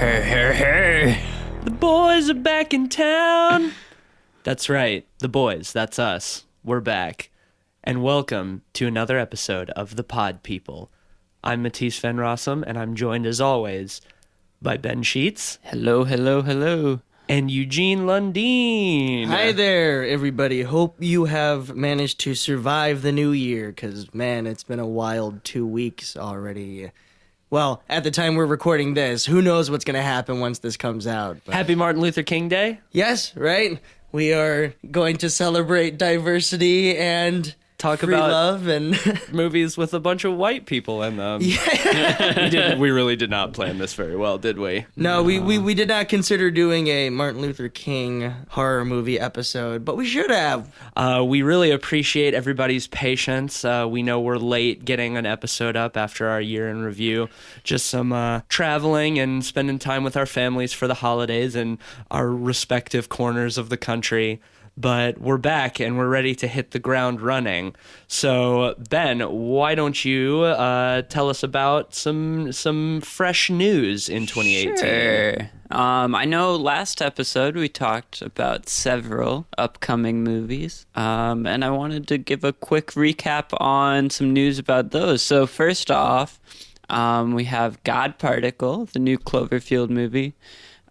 The boys are back in town. That's right. The boys. That's us. We're back. And welcome to another episode of The Pod People. I'm Matisse Van Rossum, and I'm joined as always by Ben Sheets. Hello, hello, hello. And Eugene Lundeen. Hi there, everybody. Hope you have managed to survive the new year, because, man, it's been a wild 2 weeks already. Well, at the time we're recording this, who knows what's going to happen once this comes out. But Happy Martin Luther King Day. yes, right? We are going to celebrate diversity and Talk free about love and movies with a bunch of white people in them. We really did not plan this very well, did we? No, we did not consider doing a Martin Luther King horror movie episode, but we should have. We really appreciate everybody's patience. We know we're late getting an episode up after our year in review. Just some traveling and spending time with our families for the holidays in our respective corners of the country. But we're back and we're ready to hit the ground running. So, Ben, why don't you tell us about some fresh news in 2018? Sure. I know last episode we talked about several upcoming movies, and I wanted to give a quick recap on some news about those. So first off, we have God Particle, the new Cloverfield movie.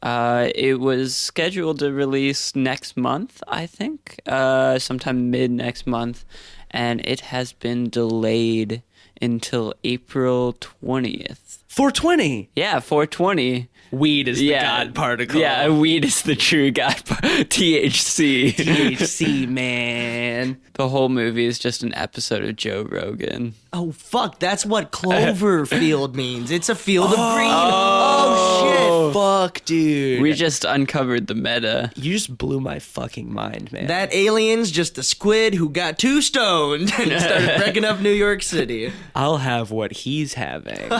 It was scheduled to release next month, I think, sometime mid next month, and it has been delayed until April 20th. 420. Yeah, 420. Weed is the God particle. Yeah, weed is the true God THC. THC, man. The whole movie is just an episode of Joe Rogan. Oh, fuck, that's what Cloverfield means. It's a field of green. Oh, shit. Fuck, dude. We just uncovered the meta. You just blew my fucking mind, man. That alien's just a squid who got too stoned and started wrecking up New York City. I'll have what he's having.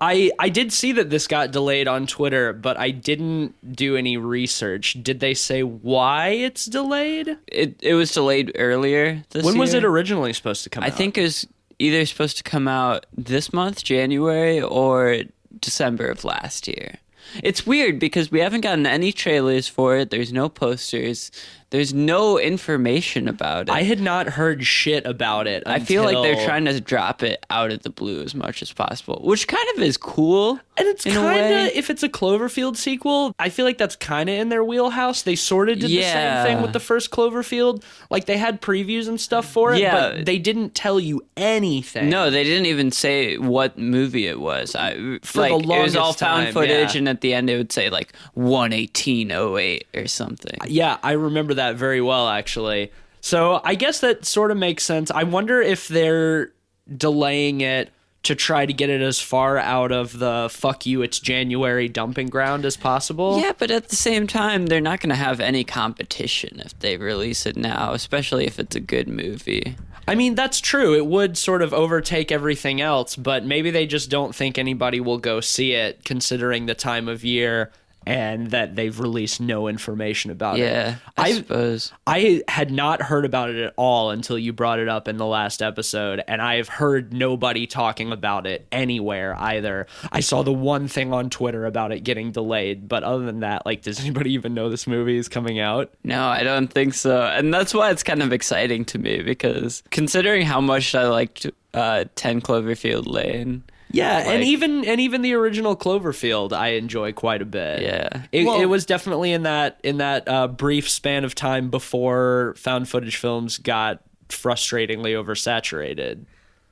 I did see that this got delayed on Twitter, but I didn't do any research. Did they say why it's delayed? It was delayed earlier this year. When was it originally supposed to come out? I think it was either supposed to come out this month, January, or December of last year. It's weird because we haven't gotten any trailers for it. There's no posters. There's no information about it. I had not heard shit about it I feel like they're trying to drop it out of the blue as much as possible, which kind of is cool. And it's kind of, if it's a Cloverfield sequel, I feel like that's kind of in their wheelhouse. They sort of did the same thing with the first Cloverfield. Like, they had previews and stuff for it, but they didn't tell you anything. No, they didn't even say what movie it was. For the longest it was all found time, footage, and at the end it would say, like, 1/18/08 or something. Yeah, I remember that very well, actually. So I guess that sort of makes sense. I wonder if they're delaying it to try to get it as far out of the fuck you, it's January dumping ground as possible. Yeah, but at the same time, they're not going to have any competition if they release it now, especially if it's a good movie. I mean, that's true. It would sort of overtake everything else, but maybe they just don't think anybody will go see it considering the time of year and that they've released no information about it. Yeah, I suppose. I had not heard about it at all until you brought it up in the last episode, and I've heard nobody talking about it anywhere either. I saw the one thing on Twitter about it getting delayed, but other than that, like, does anybody even know this movie is coming out? No, I don't think so. And that's why it's kind of exciting to me, because considering how much I liked 10 Cloverfield Lane... Yeah, like, and even the original Cloverfield, I enjoy quite a bit. Yeah, it was definitely in that brief span of time before found footage films got frustratingly oversaturated.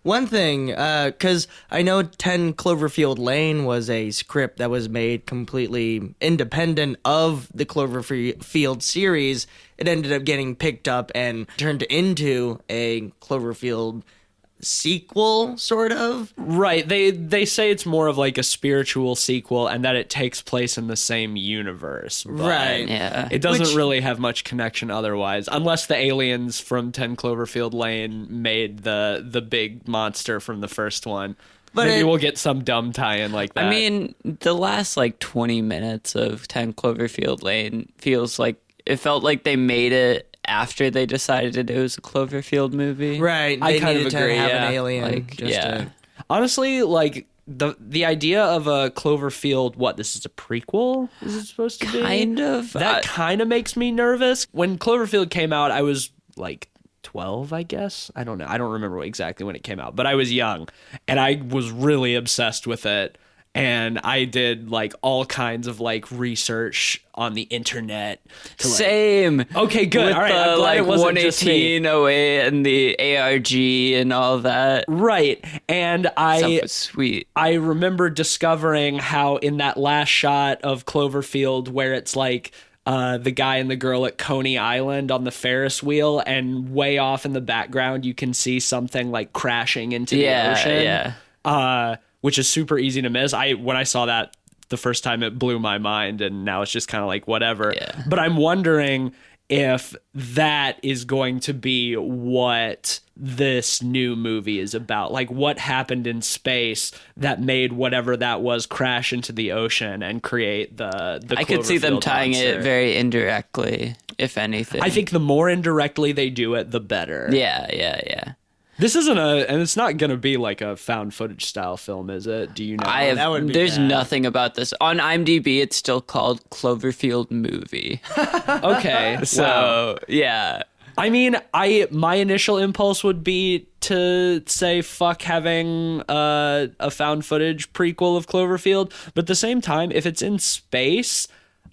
One thing, because I know 10 Cloverfield Lane was a script that was made completely independent of the Cloverfield series. It ended up getting picked up and turned into a Cloverfield sequel, sort of. Right. They say it's more of like a spiritual sequel and that it takes place in the same universe. Right. Yeah. It doesn't really have much connection otherwise, unless the aliens from 10 Cloverfield Lane made the big monster from the first one. But maybe we'll get some dumb tie-in like that. I mean, the last like 20 minutes of 10 Cloverfield Lane feels like it felt like they made it after they decided it was a Cloverfield movie. Right. I They kind of needed agree, to have yeah. an alien. Like, just yeah. to... Honestly, like, the idea of a Cloverfield, what, this is a prequel? Is it supposed to be? Kind of. That kind of makes me nervous. When Cloverfield came out, I was like 12, I guess. I don't know. I don't remember exactly when it came out, but I was young and I was really obsessed with it. And I did like all kinds of like research on the internet. Same. Okay, good. With all right. I'm the glad like it wasn't just me. 11808 and the ARG and all that. Right. And Stuff was sweet. I remember discovering how in that last shot of Cloverfield where it's like the guy and the girl at Coney Island on the Ferris wheel, and way off in the background you can see something like crashing into the ocean. Yeah. Which is super easy to miss. When I saw that the first time, it blew my mind, and now it's just kind of like whatever. Yeah. But I'm wondering if that is going to be what this new movie is about. Like, what happened in space that made whatever that was crash into the ocean and create the I could see them Cloverfield tying monster. it very indirectly, if anything. I think the more indirectly they do it, the better. Yeah. This isn't and it's not going to be like a found footage style film, is it? Do you know? That would be There's bad. nothing about this. On IMDb, it's still called Cloverfield Movie. Okay. So, wow. yeah. I mean, my initial impulse would be to say fuck having a found footage prequel of Cloverfield, but at the same time, if it's in space,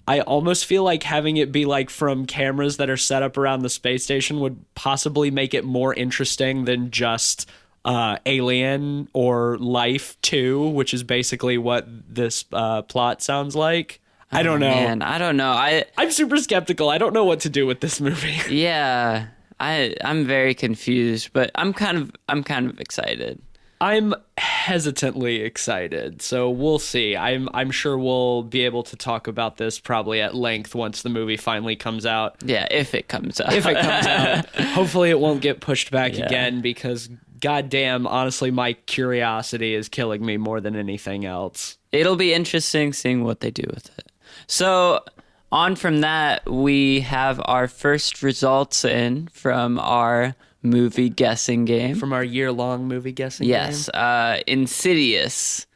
I almost feel like having it be like from cameras that are set up around the space station would possibly make it more interesting than just Alien or Life 2, which is basically what this plot sounds like. I don't know. Man, I don't know. I'm super skeptical. I don't know what to do with this movie. Yeah. I'm very confused, but I'm kind of excited. I'm hesitantly excited, so we'll see. I'm sure we'll be able to talk about this probably at length once the movie finally comes out. Yeah, if it comes out. If it comes out. Hopefully it won't get pushed back Yeah. again, because goddamn, honestly, my curiosity is killing me more than anything else. It'll be interesting seeing what they do with it. So, on from that, we have our first results in from our movie guessing game. From our year-long movie guessing Yes, game? Insidious,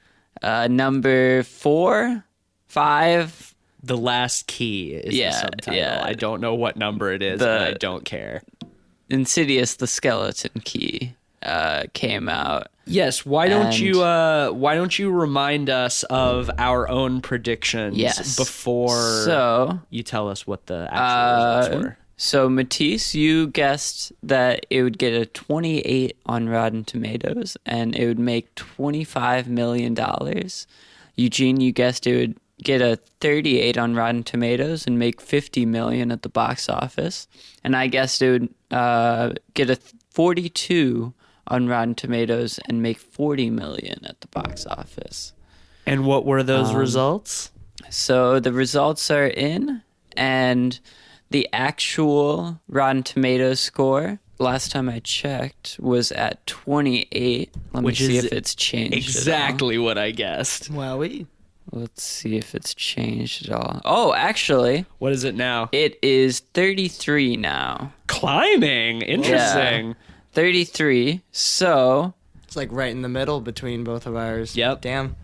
number 4, 5. The Last Key is the subtitle. yeah. I don't know what number it is, and I don't care. Insidious, the Skeleton Key, came out. Yes, why don't you remind us of our own predictions before you tell us what the actual results were? So, Matisse, you guessed that it would get a 28 on Rotten Tomatoes and it would make $25 million. Eugene, you guessed it would get a 38 on Rotten Tomatoes and make $50 million at the box office. And I guessed it would get a 42 on Rotten Tomatoes and make $40 million at the box office. And what were those results? So the results are in, and the actual Rotten Tomatoes score, last time I checked, was at 28. Let me see if it's changed exactly what I guessed. Wowie. Let's see if it's changed at all. Oh, actually, What is it now? it is 33 now. Climbing. Interesting. Yeah. 33. So It's like right in the middle between both of ours. Yep. Damn.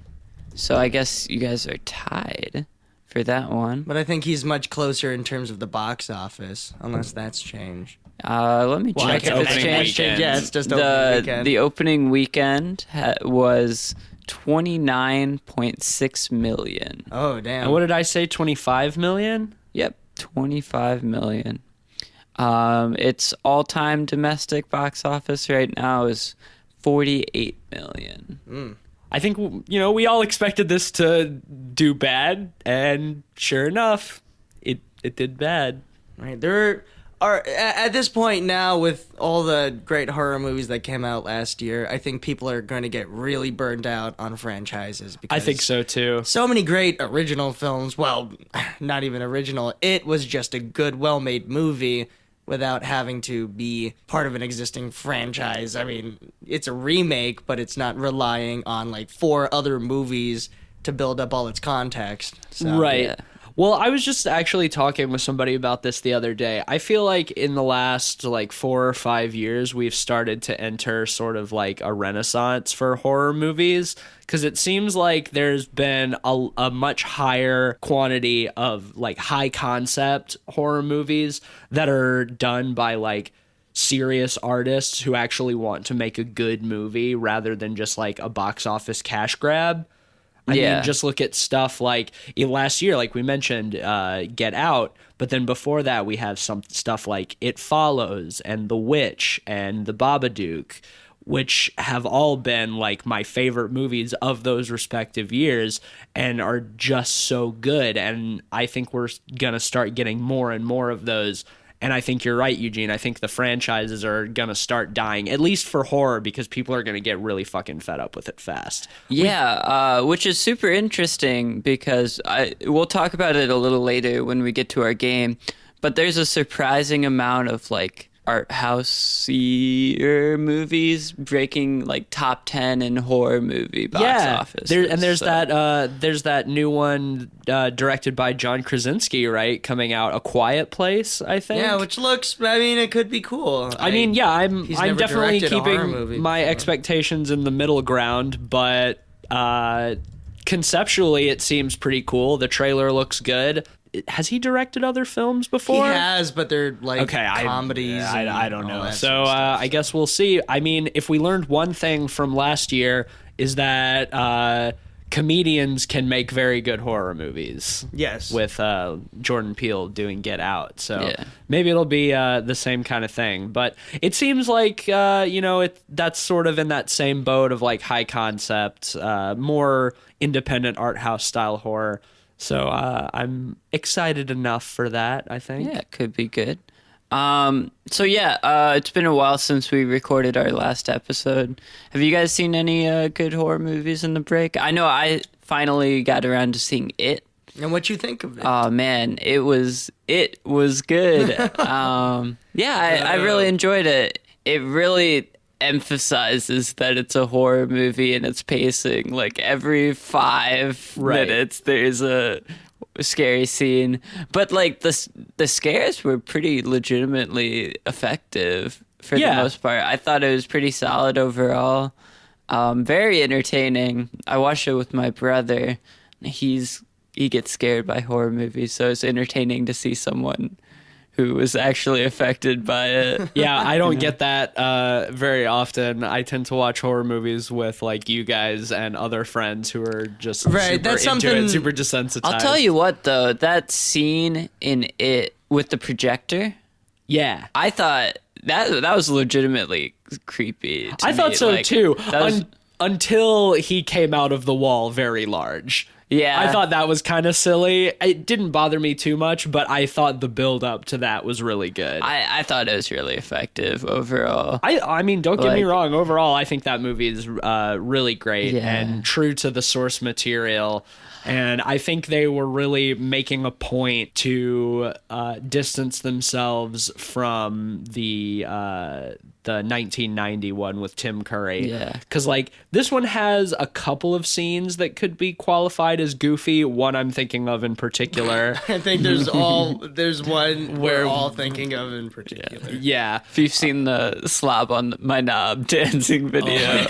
I guess you guys are tied for that one. But I think he's much closer in terms of the box office, unless that's changed. Let me check it's if it's opening changed. weekend. Yeah, it's just opening weekend. The opening weekend was 29.6 million. Oh, damn. And what did I say? 25 million? Yep, 25 million. Its all-time domestic box office right now is 48 million. I think, we all expected this to do bad, and sure enough, it did bad. Right. There are, at this point now, with all the great horror movies that came out last year, I think people are going to get really burned out on franchises. Because I think so, too. so many great original films. Well, not even original. It was just a good, well-made movie without having to be part of an existing franchise. I mean, it's a remake, but it's not relying on like 4 other movies to build up all its context. So, Right. Yeah. Well, I was just actually talking with somebody about this the other day. I feel like in the last like 4 or 5 years, we've started to enter sort of like a renaissance for horror movies, because it seems like there's been a much higher quantity of like high concept horror movies that are done by like serious artists who actually want to make a good movie rather than just like a box office cash grab. I mean, just look at stuff like last year, like we mentioned, Get Out. But then before that, we have some stuff like It Follows and The Witch and The Babadook, which have all been like my favorite movies of those respective years and are just so good. And I think we're going to start getting more and more of those. And I think you're right, Eugene. I think the franchises are going to start dying, at least for horror, because people are going to get really fucking fed up with it fast. Yeah, which is super interesting because we'll talk about it a little later when we get to our game. But there's a surprising amount of like art housey movies breaking like top 10 in horror movie box office. There's that new one directed by John Krasinski, right, coming out, A Quiet Place, I think. Yeah, which looks, I mean, it could be cool. I'm definitely keeping my expectations in the middle ground, but conceptually it seems pretty cool. The trailer looks good. Has he directed other films before? He has, but they're like comedies. I don't know. So I guess we'll see. I mean, if we learned one thing from last year is that comedians can make very good horror movies. Yes. With Jordan Peele doing Get Out. So maybe it'll be the same kind of thing. But it seems like, that's sort of in that same boat of like high concept, more independent art house style horror. So I'm excited enough for that, I think. Yeah, it could be good. It's been a while since we recorded our last episode. Have you guys seen any good horror movies in the break? I know I finally got around to seeing It. And what you think of it? Oh, man, it was good. I really enjoyed it. It really emphasizes that it's a horror movie and its pacing. Like every 5 minutes there's a scary scene, but like the scares were pretty legitimately effective for the most part. I thought it was pretty solid overall. Very entertaining. I watched it with my brother. He gets scared by horror movies, so it's entertaining to see someone who was actually affected by it. Yeah, I don't get that very often. I tend to watch horror movies with like you guys and other friends who are just super desensitized. I'll tell you what, though, that scene in It with the projector, I thought that was legitimately creepy. I thought so too, until he came out of the wall very large. Yeah. I thought that was kind of silly. It didn't bother me too much, but I thought the build up to that was really good. I thought it was really effective overall. I mean, don't get me wrong. Overall, I think that movie is really great and true to the source material. And I think they were really making a point to distance themselves from the 1990 one with Tim Curry. Yeah. Because, like, this one has a couple of scenes that could be qualified as goofy. One I'm thinking of in particular. I think there's one we're all thinking of in particular. Yeah. If you've seen the slob on my knob dancing video. Oh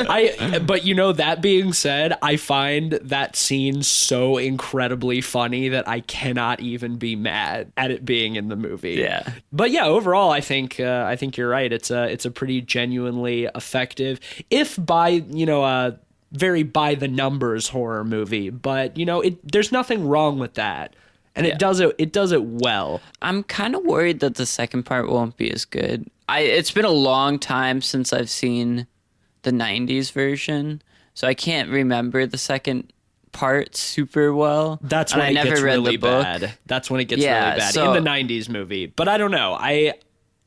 my God. But, that being said, I find that scene so incredibly funny that I cannot even be mad at it being in the movie. Yeah. But yeah, overall, I think you're right. It's a pretty genuinely effective, if by very by the numbers horror movie. But there's nothing wrong with that, and it does it well. I'm kind of worried that the second part won't be as good. It's been a long time since I've seen the 90s version, so I can't remember the second part super well. That's when it gets really bad. That's when it gets really bad in the 90s movie. But I don't know.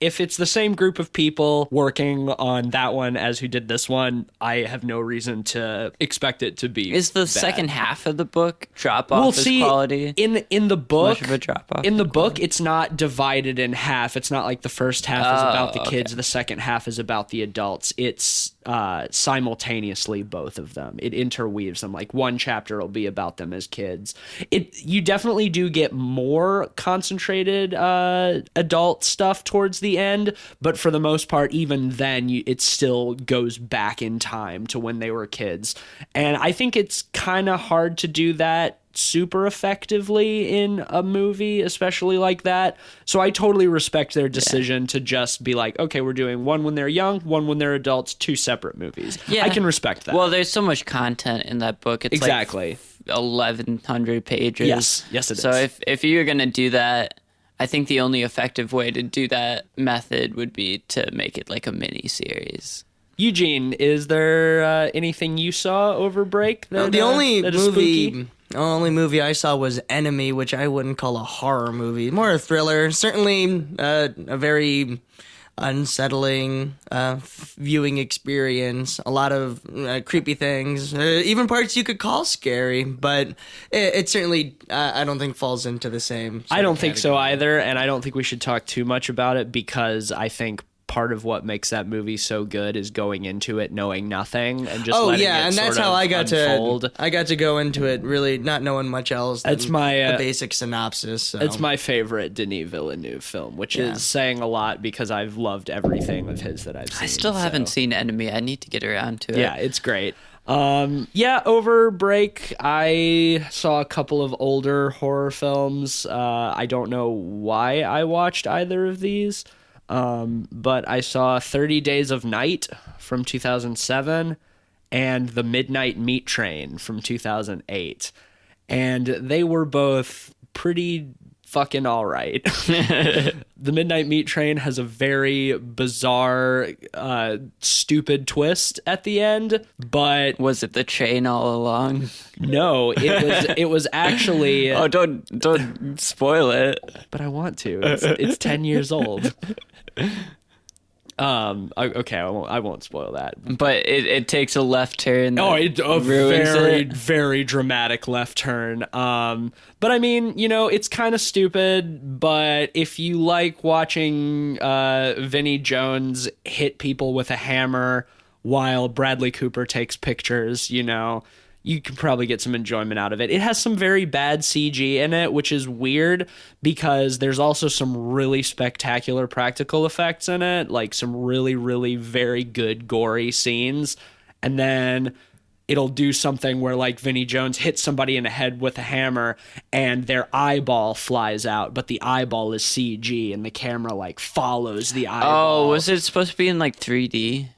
if it's the same group of people working on that one as who did this one, I have no reason to expect it to be Is the bad. second half of the book drop off quality? In the book, Much of a drop-off in the in book, it's not divided in half. It's not like the first half is about the kids, the second half is about the adults. It's simultaneously both of them. It interweaves them. Like one chapter will be about them as kids. You definitely do get more concentrated adult stuff towards the end, but for the most part, even then, it still goes back in time to when they were kids. And I think it's kind of hard to do that super effectively in a movie, especially like that. So I totally respect their decision to just be like, okay, we're doing one when they're young, one when they're adults, two separate movies. Yeah. I can respect that. Well, there's so much content in that book. It's exactly. like 1,100 pages. Yes, it is. So if you're going to do that, I think the only effective way to do that method would be to make it like a mini series. Eugene, is there anything you saw over break? That, the only that is movie. spooky? The only movie I saw was Enemy, which I wouldn't call a horror movie. More a thriller. Certainly a very unsettling viewing experience. A lot of creepy things. Even parts you could call scary. But it certainly, I don't think, falls into the same I don't think so either. And I don't think we should talk too much about it because I think part of what makes that movie so good is going into it knowing nothing and just letting it and that's sort how of I got unfold. I got to go into it really not knowing much else than It's my the basic synopsis. So. It's my favorite Denis Villeneuve film, which is saying a lot because I've loved everything of his that I've seen. I still haven't seen Enemy. I need to get around to it. Yeah, it's great. Over break, I saw a couple of older horror films. I don't know why I watched either of these. But I saw 30 Days of Night from 2007 and The Midnight Meat Train from 2008. And they were both pretty fucking all right. The Midnight Meat Train has a very bizarre, stupid twist at the end, but Was it the train all along? no, it was actually. Oh, don't spoil it. But I want to. It's 10 years old. Okay, I won't spoil that. But it takes a left turn. Oh, a ruins very, it. very dramatic left turn. But I mean, it's kind of stupid, but if you like watching Vinnie Jones hit people with a hammer while Bradley Cooper takes pictures, you can probably get some enjoyment out of it. It has some very bad CG in it, which is weird because there's also some really spectacular practical effects in it, like some really, really very good gory scenes. And then it'll do something where like Vinnie Jones hits somebody in the head with a hammer and their eyeball flies out, but the eyeball is CG and the camera like follows the eyeball. Oh, was it supposed to be in like 3D?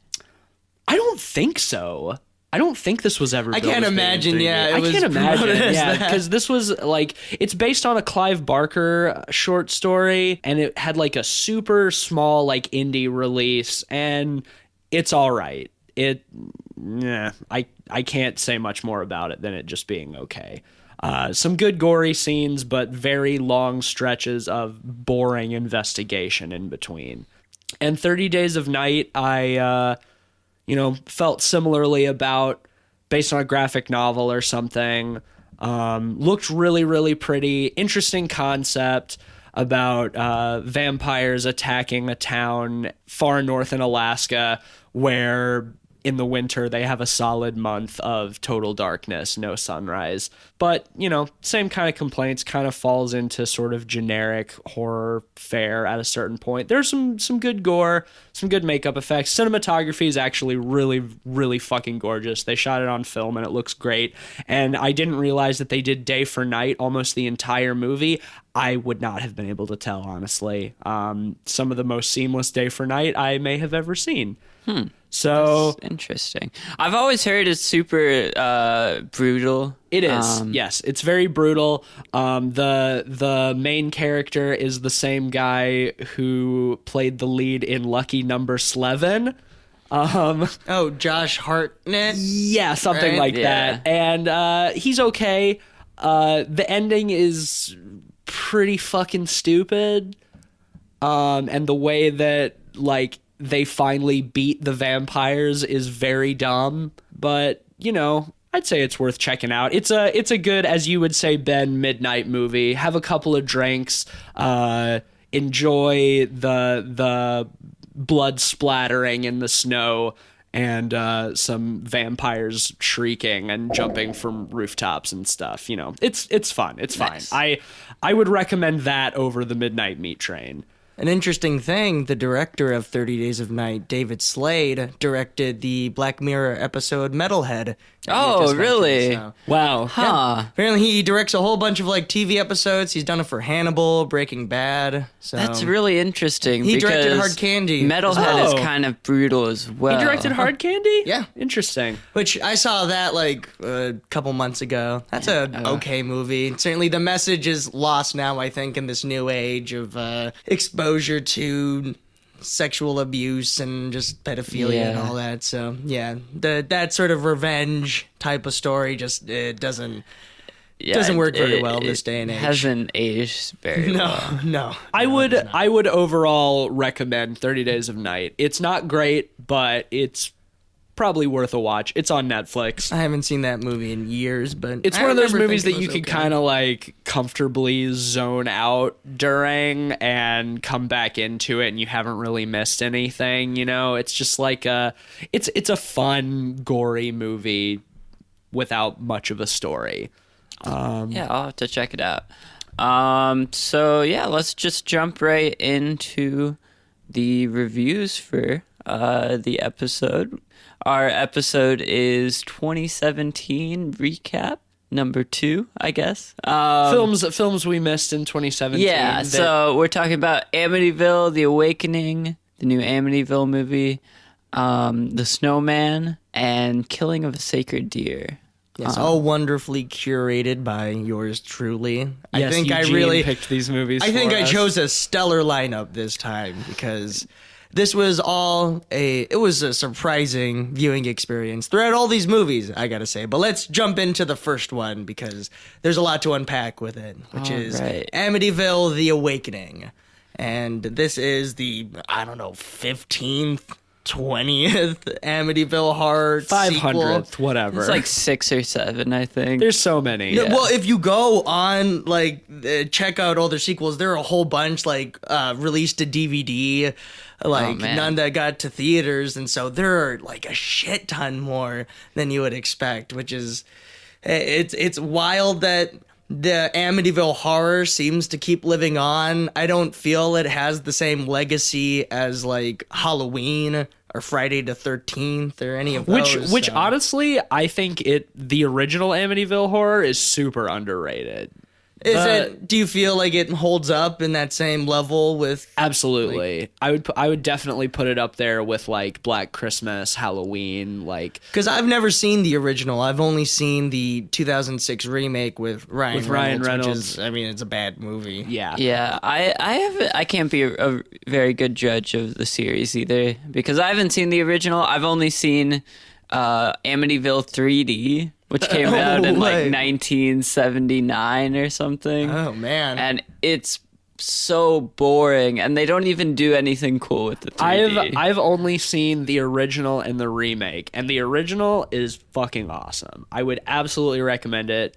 I don't think so. I don't think this was ever. I can't imagine. Yeah, I can't imagine. Yeah, because this was like it's based on a Clive Barker short story, and it had like a super small like indie release, and it's all right. I can't say much more about it than it just being okay. Some good gory scenes, but very long stretches of boring investigation in between. And 30 Days of Night, I felt similarly about, based on a graphic novel or something. Looked really, really pretty. Interesting concept about vampires attacking a town far north in Alaska where in the winter they have a solid month of total darkness, no sunrise. But, same kind of complaints, kind of falls into sort of generic horror fare at a certain point. There's some good gore, some good makeup effects. Cinematography is actually really, really fucking gorgeous. They shot it on film and it looks great. And I didn't realize that they did day for night almost the entire movie. I would not have been able to tell, honestly. Some of the most seamless day for night I may have ever seen. So that's interesting. I've always heard it's super brutal. It is. Yes, it's very brutal. The main character is the same guy who played the lead in Lucky Number 11. Josh Hartnett. Yeah, something like that. And he's okay. The ending is pretty fucking stupid. and the way that like they finally beat the vampires is very dumb, but you know, I'd say it's worth checking out. It's a good, as you would say, Ben, midnight movie. Have a couple of drinks, enjoy the blood splattering in the snow, and some vampires shrieking and jumping from rooftops and stuff. You know, it's fun. It's fine. Nice. I would recommend that over the Midnight Meat Train. An interesting thing, the director of 30 Days of Night, David Slade, directed the Black Mirror episode Metalhead. Oh, really? Wow. Huh. Apparently he directs a whole bunch of like TV episodes. He's done it for Hannibal, Breaking Bad. So That's really interesting. He directed because Hard Candy. Metalhead is Oh. kind of brutal as well. He directed Hard Candy? Yeah. Interesting. Which I saw that like a couple months ago. That's a okay movie. Certainly the message is lost now, I think, in this new age of exposure to sexual abuse and just pedophilia and Yeah. all that. So yeah, that sort of revenge type of story just doesn't work very well in this day and age. Hasn't aged very well. No. I would overall recommend 30 Days of Night. It's not great, but it's probably worth a watch. It's on Netflix. I haven't seen that movie in years, but It's I one of those remember movies that thinking you it was could okay. kind of like comfortably zone out during and come back into it, and you haven't really missed anything. You know, it's just like it's a fun, gory movie without much of a story. Yeah, I'll have to check it out. So yeah, let's just jump right into the reviews for the episode. Our episode is 2017 recap number 2, I guess. Films we missed in 2017. Yeah, that- so we're talking about Amityville, The Awakening, the new Amityville movie, The Snowman, and Killing of a Sacred Deer. Yes, all wonderfully curated by yours truly. yes, I think Eugene I really picked these movies. I think for I us. chose a stellar lineup this time because this was it was a surprising viewing experience throughout all these movies, I gotta say. But let's jump into the first one because there's a lot to unpack with it, which is right. Amityville: The Awakening. And this is the, 15th, 20th Amityville horror 500th, sequel. whatever. It's like 6 or 7, I think. There's so many. No, well, if you go on, check out all their sequels, there are a whole bunch, released to DVD, man. none that got to theaters, and so there are, a shit ton more than you would expect, which is, it's wild that the Amityville horror seems to keep living on. I don't feel it has the same legacy as, Halloween or Friday the 13th or any of those. Which so. honestly, I think the original Amityville horror is super underrated. Do you feel like it holds up in that same level with? Absolutely. I would definitely put it up there with Black Christmas, Halloween, Because I've never seen the original. I've only seen the 2006 remake with Ryan Reynolds. Which is, it's a bad movie. yeah. Yeah, I can't be a very good judge of the series either because I haven't seen the original. I've only seen Amityville 3D, which came out in 1979 or something. Oh man. And it's so boring, and they don't even do anything cool with the 3D. I've only seen the original and the remake, and the original is fucking awesome. I would absolutely recommend it.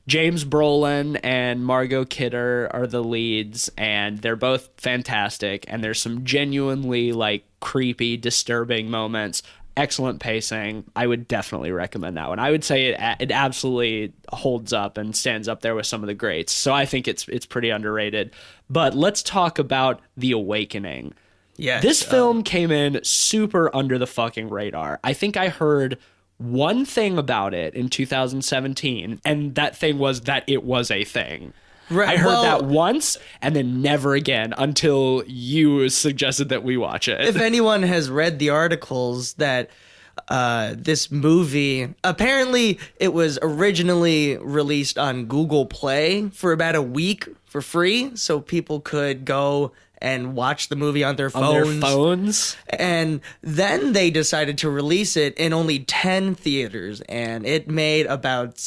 James Brolin and Margot Kidder are the leads, and they're both fantastic. And there's some genuinely creepy, disturbing moments. Excellent pacing. I would definitely recommend that one. I would say it absolutely holds up and stands up there with some of the greats. So I think it's pretty underrated. But let's talk about The Awakening. Yes. This film came in super under the fucking radar. I think I heard one thing about it in 2017, and that thing was that it was a thing. Right, I heard well, that once and then never again until you suggested that we watch it. if anyone has read the articles that this movie, apparently it was originally released on Google Play for about a week for free, so people could go and watch the movie on their On phones. their phones. And then they decided to release it in only 10 theaters, and it made about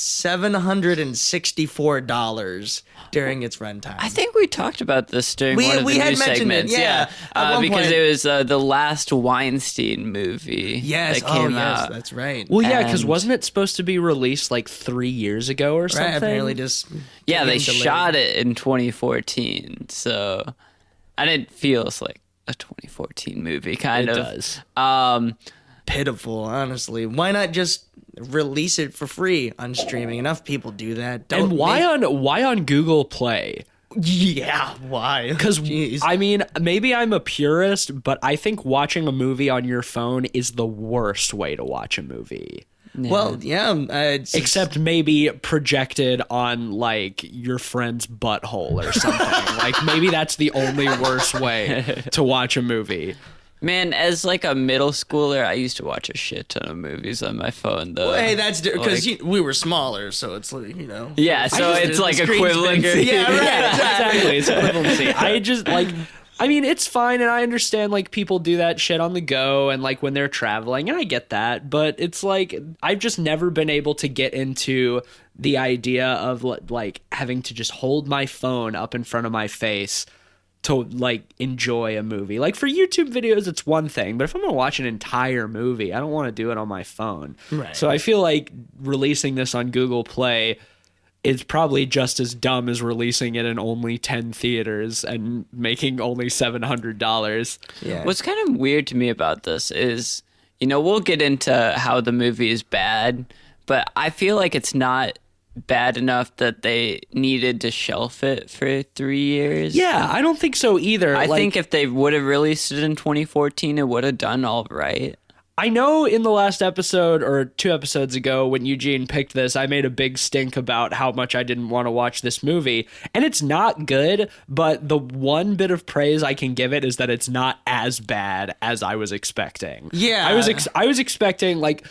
$764 during its runtime. I think we talked about this during We- one of we the had news mentioned it, segments. yeah. At one because point- it was the last Weinstein movie Yes, that came yes, out. that's right. Well, yeah, because And- wasn't it supposed to be released like 3 years ago or something? Right, apparently just Yeah, they getting delayed. shot it in 2014, so and it feels like a 2014 movie, kind It of. does. Pitiful, honestly. Why not just release it for free on streaming? Enough people do that. Don't And why make- on Google Play? Yeah, why? Because Jeez. I mean, maybe I'm a purist, but I think watching a movie on your phone is the worst way to watch a movie. Well, yeah, it's Except maybe projected on like your friend's butthole or something. Like maybe that's the only worst way to watch a movie. Man, as like a middle schooler, I used to watch a shit ton of movies on my phone, though. Well, hey, that's because Like- we were smaller, so it's like, you know. Yeah, so just- it's the like screen's equivalency. bigger. Yeah, right. Yeah, exactly. It's equivalency. I just like. I mean, it's fine, and I understand like people do that shit on the go, and like when they're traveling, and I get that. But it's like I've just never been able to get into the idea of like having to just hold my phone up in front of my face to like enjoy a movie. Like for YouTube videos, it's one thing, but if I'm gonna watch an entire movie, I don't want to do it on my phone. Right. So I feel like releasing this on Google Play is probably just as dumb as releasing it in only 10 theaters and making only $700. Yeah. What's kind of weird to me about this is, we'll get into how the movie is bad, but I feel like it's not bad enough that they needed to shelf it for 3 years. Yeah, I don't think so either. I Like, think if they would have released it in 2014, it would have done all right. I know in the last episode or 2 episodes ago when Eugene picked this, I made a big stink about how much I didn't want to watch this movie. And it's not good, but the one bit of praise I can give it is that it's not as bad as I was expecting. Yeah. I was expecting like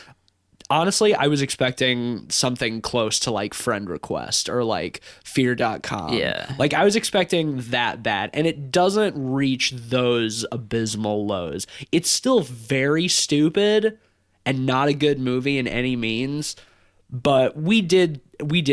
honestly, I was expecting something close to like Friend Request or like Fear.com. Yeah. Like I was expecting that bad, and it doesn't reach those abysmal lows. It's still very stupid and not a good movie in any means, but we did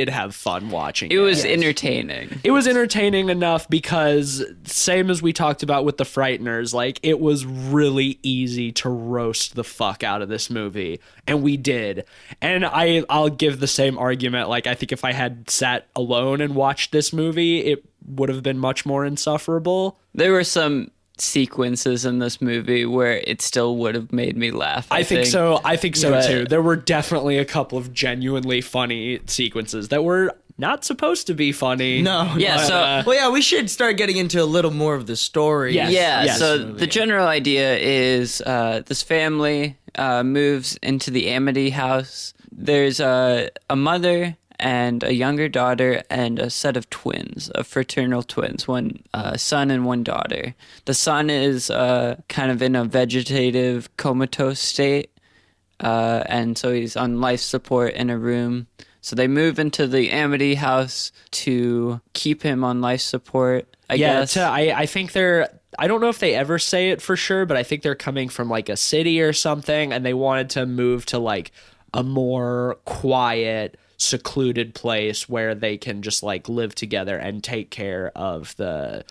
have fun watching it. It was entertaining. It was entertaining enough because, same as we talked about with The Frighteners, like, it was really easy to roast the fuck out of this movie. And we did. And I'll give the same argument. Like, I think if I had sat alone and watched this movie, it would have been much more insufferable. There were some sequences in this movie where it still would have made me laugh. I think so. I think so But- too. There were definitely a couple of genuinely funny sequences that were not supposed to be funny. No. Yeah, but, so- Well, yeah, we should start getting into a little more of the story. Yes. Yeah, so movie. the general idea is this family moves into the Amity house. There's a mother and a younger daughter and a set of twins, of fraternal twins, one son and one daughter. The son is kind of in a vegetative comatose state, and so he's on life support in a room. So they move into the Amity house to keep him on life support, I guess. I think they're. I don't know if they ever say it for sure, but I think they're coming from like a city or something, and they wanted to move to like a more quiet, secluded place where they can just like live together and take care of the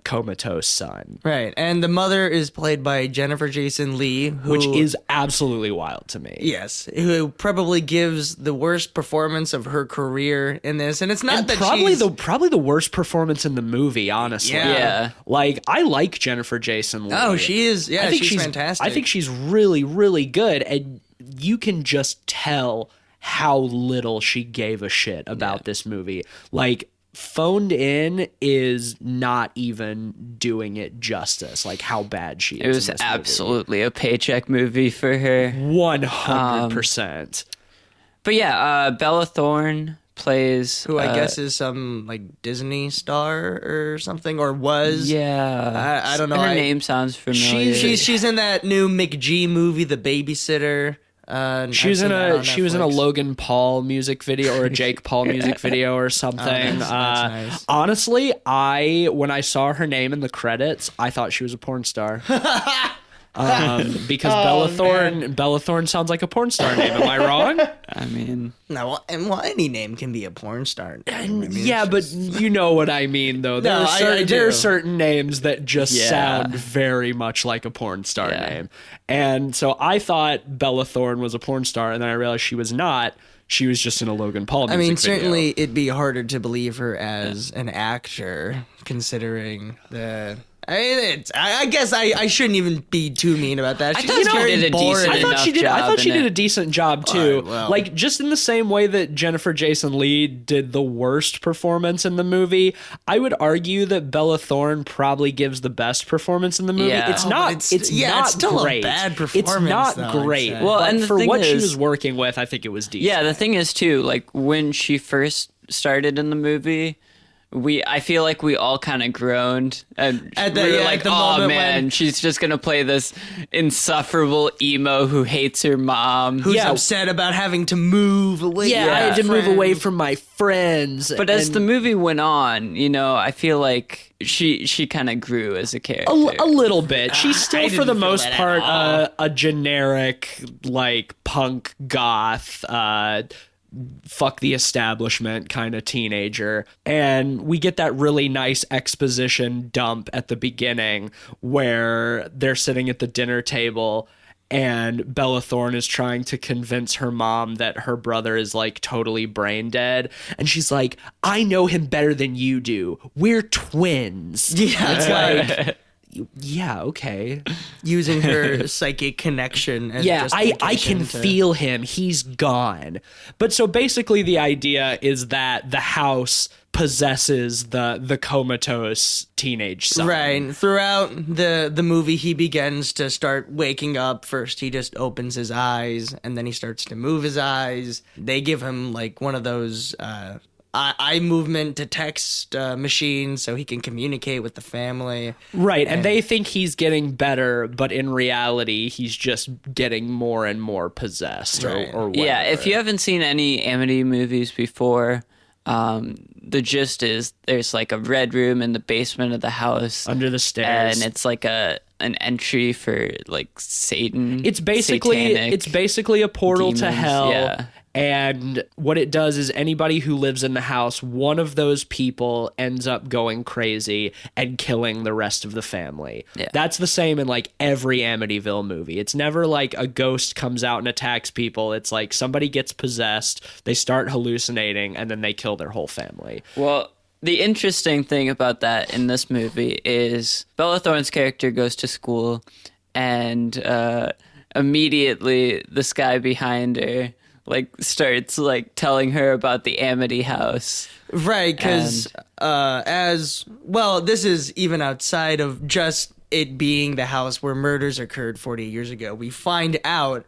comatose son, Right. And the mother is played by Jennifer Jason Leigh, who, which is absolutely wild to me. yes, who probably gives the worst performance of her career in this. And it's not And that probably she's... probably the worst performance in the movie, honestly. Yeah. Like I like Jennifer Jason Leigh. Oh, she is. Yeah, I think she's fantastic. I think she's really, really good, and you can just tell how little she gave a shit about this movie. Like, Phoned In is not even doing it justice, like how bad she is. It was in this movie. absolutely a paycheck movie for her. 100%. But yeah, Bella Thorne plays... who I guess is some like Disney star or something, or was. Yeah. I don't know. Her name sounds familiar. She's in that new McG movie, The Babysitter. She was in a Logan Paul music video or a Jake Paul music video or something. That's nice. Honestly, when I saw her name in the credits, I thought she was a porn star. Because Bella Thorne sounds like a porn star name. Am I wrong? I mean, no, and any name can be a porn star. But you know what I mean, though. There are certain names that just sound very much like a porn star name. And so I thought Bella Thorne was a porn star, and then I realized she was not. She was just in a Logan Paul music video. Certainly it'd be harder to believe her as an actor, considering the... I guess I shouldn't even be too mean about that. She's very boring. I thought she did a decent job too. Like just in the same way that Jennifer Jason Leigh did the worst performance in the movie, I would argue that Bella Thorne probably gives the best performance in the movie. Yeah. It's not still great. A bad performance. It's not great. Well, and for what she was working with, I think it was decent. Yeah, the thing is too, like when she first started in the movie, I feel like we all kind of groaned and we were like, oh man, she's just gonna play this insufferable emo who hates her mom, who's upset about having to move away. I had to move away from my friends. But as the movie went on, I feel like she kind of grew as a character a little bit. She's still for the most part a generic like punk goth fuck the establishment kind of teenager. And we get that really nice exposition dump at the beginning where they're sitting at the dinner table and Bella Thorne is trying to convince her mom that her brother is like totally brain dead. And she's like, I know him better than you do. We're twins. Yeah. It's like... Yeah, okay. Using her psychic connection as I can feel him. He's gone. But so basically the idea is that the house possesses the comatose teenage son. Right. Throughout the movie, he begins to start waking up. First, he just opens his eyes, and then he starts to move his eyes. They give him like one of those... eye movement to text machine so he can communicate with the family. Right, and they think he's getting better, but in reality, he's just getting more and more possessed or whatever. Yeah, if you haven't seen any Amity movies before, the gist is there's like a red room in the basement of the house. Under the stairs. And it's like an entry for like Satan. It's basically a portal demons. To hell. Yeah. And what it does is anybody who lives in the house, one of those people ends up going crazy and killing the rest of the family. Yeah. That's the same in like every Amityville movie. It's never like a ghost comes out and attacks people. It's like somebody gets possessed, they start hallucinating, and then they kill their whole family. Well, the interesting thing about that in this movie is Bella Thorne's character goes to school and immediately this guy behind her like starts like telling her about the Amity house. Right, because this is even outside of just it being the house where murders occurred 40 years ago. We find out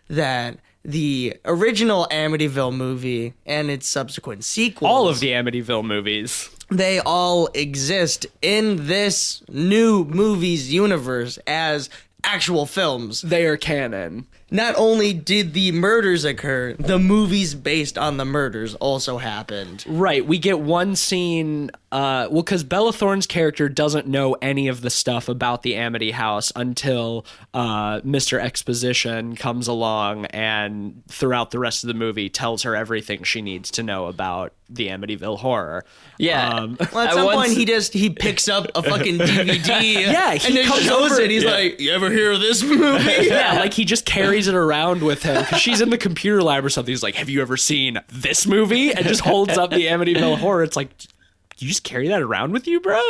that the original Amityville movie and its subsequent sequels... All of the Amityville movies. They all exist in this new movie's universe as actual films. They are canon. Not only did the murders occur, the movies based on the murders also happened. Right. We get one scene, because Bella Thorne's character doesn't know any of the stuff about the Amity house until Mr. Exposition comes along and throughout the rest of the movie tells her everything she needs to know about the Amityville horror. Yeah. Well, at some point he picks up a fucking DVD. Yeah, he and comes shows over, it. He's like, you ever hear of this movie? Yeah, like he just carries it around with him because she's in the computer lab or something. He's like, have you ever seen this movie? And just holds up the Amityville horror. It's like, you just carry that around with you, bro?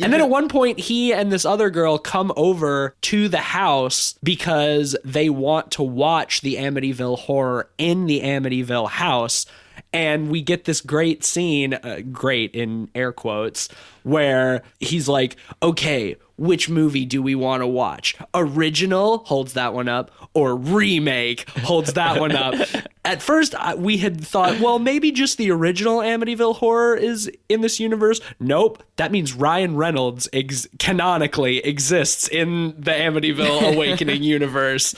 And then at one point, he and this other girl come over to the house because they want to watch the Amityville horror in the Amityville house. And we get this great scene, great in air quotes, where he's like, okay, which movie do we want to watch? Original, holds that one up, or remake, holds that one up. At first, we had thought, well, maybe just the original Amityville horror is in this universe. Nope. That means Ryan Reynolds canonically exists in the Amityville Awakening universe.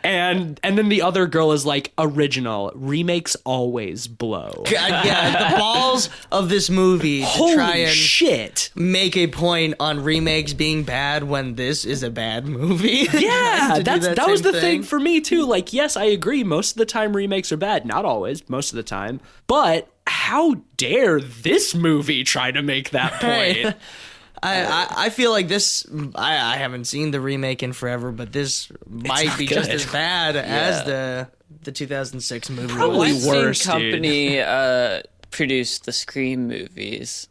And then the other girl is like, original. Remakes always blow. God, yeah, the balls of this movie to Holy try and shit. make a point on remakes being bad when this is a bad movie. Yeah, To do that was same the thing for me too. Like, yes, I agree. Most of the time remakes are bad. Not always, most of the time. But how dare this movie try to make that point? Right. I feel like this. I haven't seen the remake in forever, but this might be just good. as bad as the 2006 movie. Probably was. worse, Company produced the Scream movies.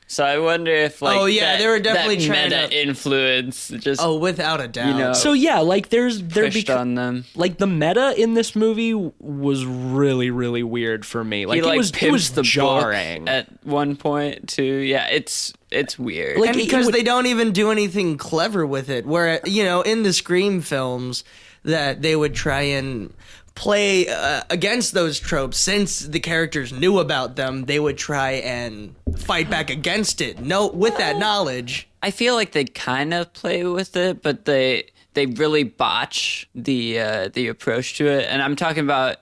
So I wonder if they were definitely that trying meta to influence just Without a doubt. you know So yeah, like there pushed on them. like the meta in this movie was really, really weird for me. Like, He it was pimps the jarring. book at one point too. Yeah, it's weird. Like, and because they don't even do anything clever with it. Where in the Scream films that they would try and play against those tropes, since the characters knew about them, they would try and fight back against it. With that knowledge. I feel like they kind of play with it, but they really botch the approach to it. And I'm talking about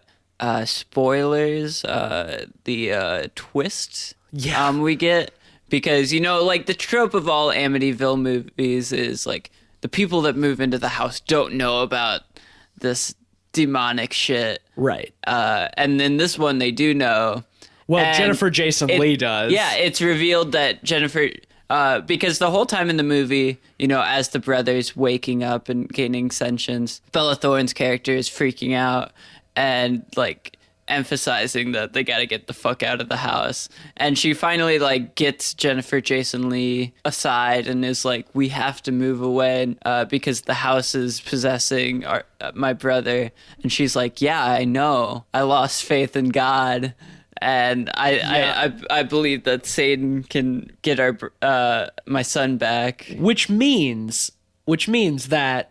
spoilers, the twist we get. Because, like the trope of all Amityville movies is like the people that move into the house don't know about this demonic shit. Right. And then this one they do know. Well, And Jennifer Jason Leigh does. Yeah, it's revealed that Jennifer, because the whole time in the movie, as the brother's waking up and gaining sentience, Bella Thorne's character is freaking out and like emphasizing that they got to get the fuck out of the house. And she finally like gets Jennifer Jason Leigh aside and is like, we have to move away because the house is possessing my brother. And she's like, yeah, I know. I lost faith in God. And I believe that Satan can get my son back. Which means that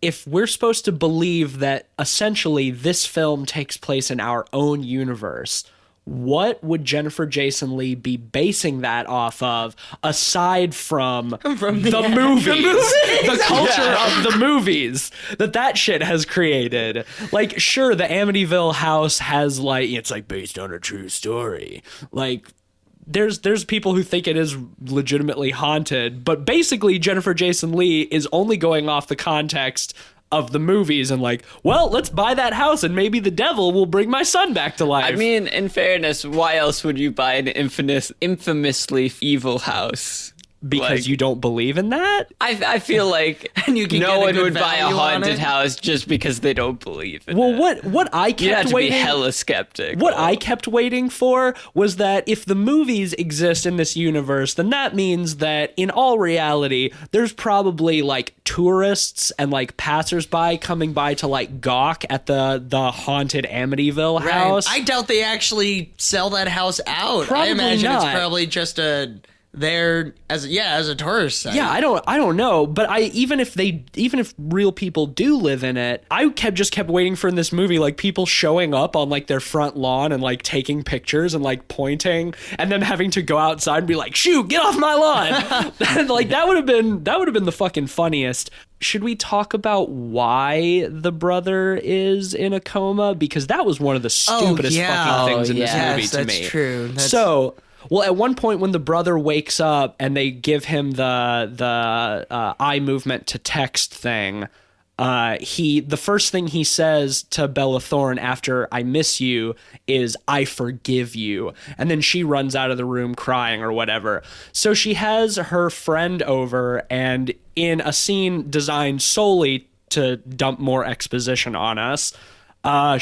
if we're supposed to believe that essentially this film takes place in our own universe, what would Jennifer Jason Leigh be basing that off of, aside from the movies, the culture of the movies that shit has created? Like, sure, the Amityville house has it's like based on a true story. Like, there's people who think it is legitimately haunted, but basically Jennifer Jason Leigh is only going off the context of the movies and like, well, let's buy that house and maybe the devil will bring my son back to life. I mean, in fairness, why else would you buy an infamously evil house? Because you don't believe in that? I feel like And you can no get a one good would buy a value on haunted it. house just because they don't believe in it. Well, what I You have kept to be waiting hella skeptic. What I kept waiting for was that if the movies exist in this universe, then that means that in all reality, there's probably like tourists and like passersby coming by to like gawk at the haunted Amityville house. I doubt they actually sell that house out. Probably I imagine not. it's probably just there as a tourist site. Yeah, I don't know, but even if real people do live in it, I kept waiting for in this movie like people showing up on like their front lawn and like taking pictures and like pointing and then having to go outside and be like, "Shoot, get off my lawn." And like that would have been the fucking funniest. Should we talk about why the brother is in a coma? Because that was one of the stupidest fucking things in this movie to me. That's true. So, well, at one point when the brother wakes up and they give him the eye movement to text thing, the first thing he says to Bella Thorne after "I miss you" is "I forgive you," and then she runs out of the room crying or whatever. So she has her friend over, and in a scene designed solely to dump more exposition on us,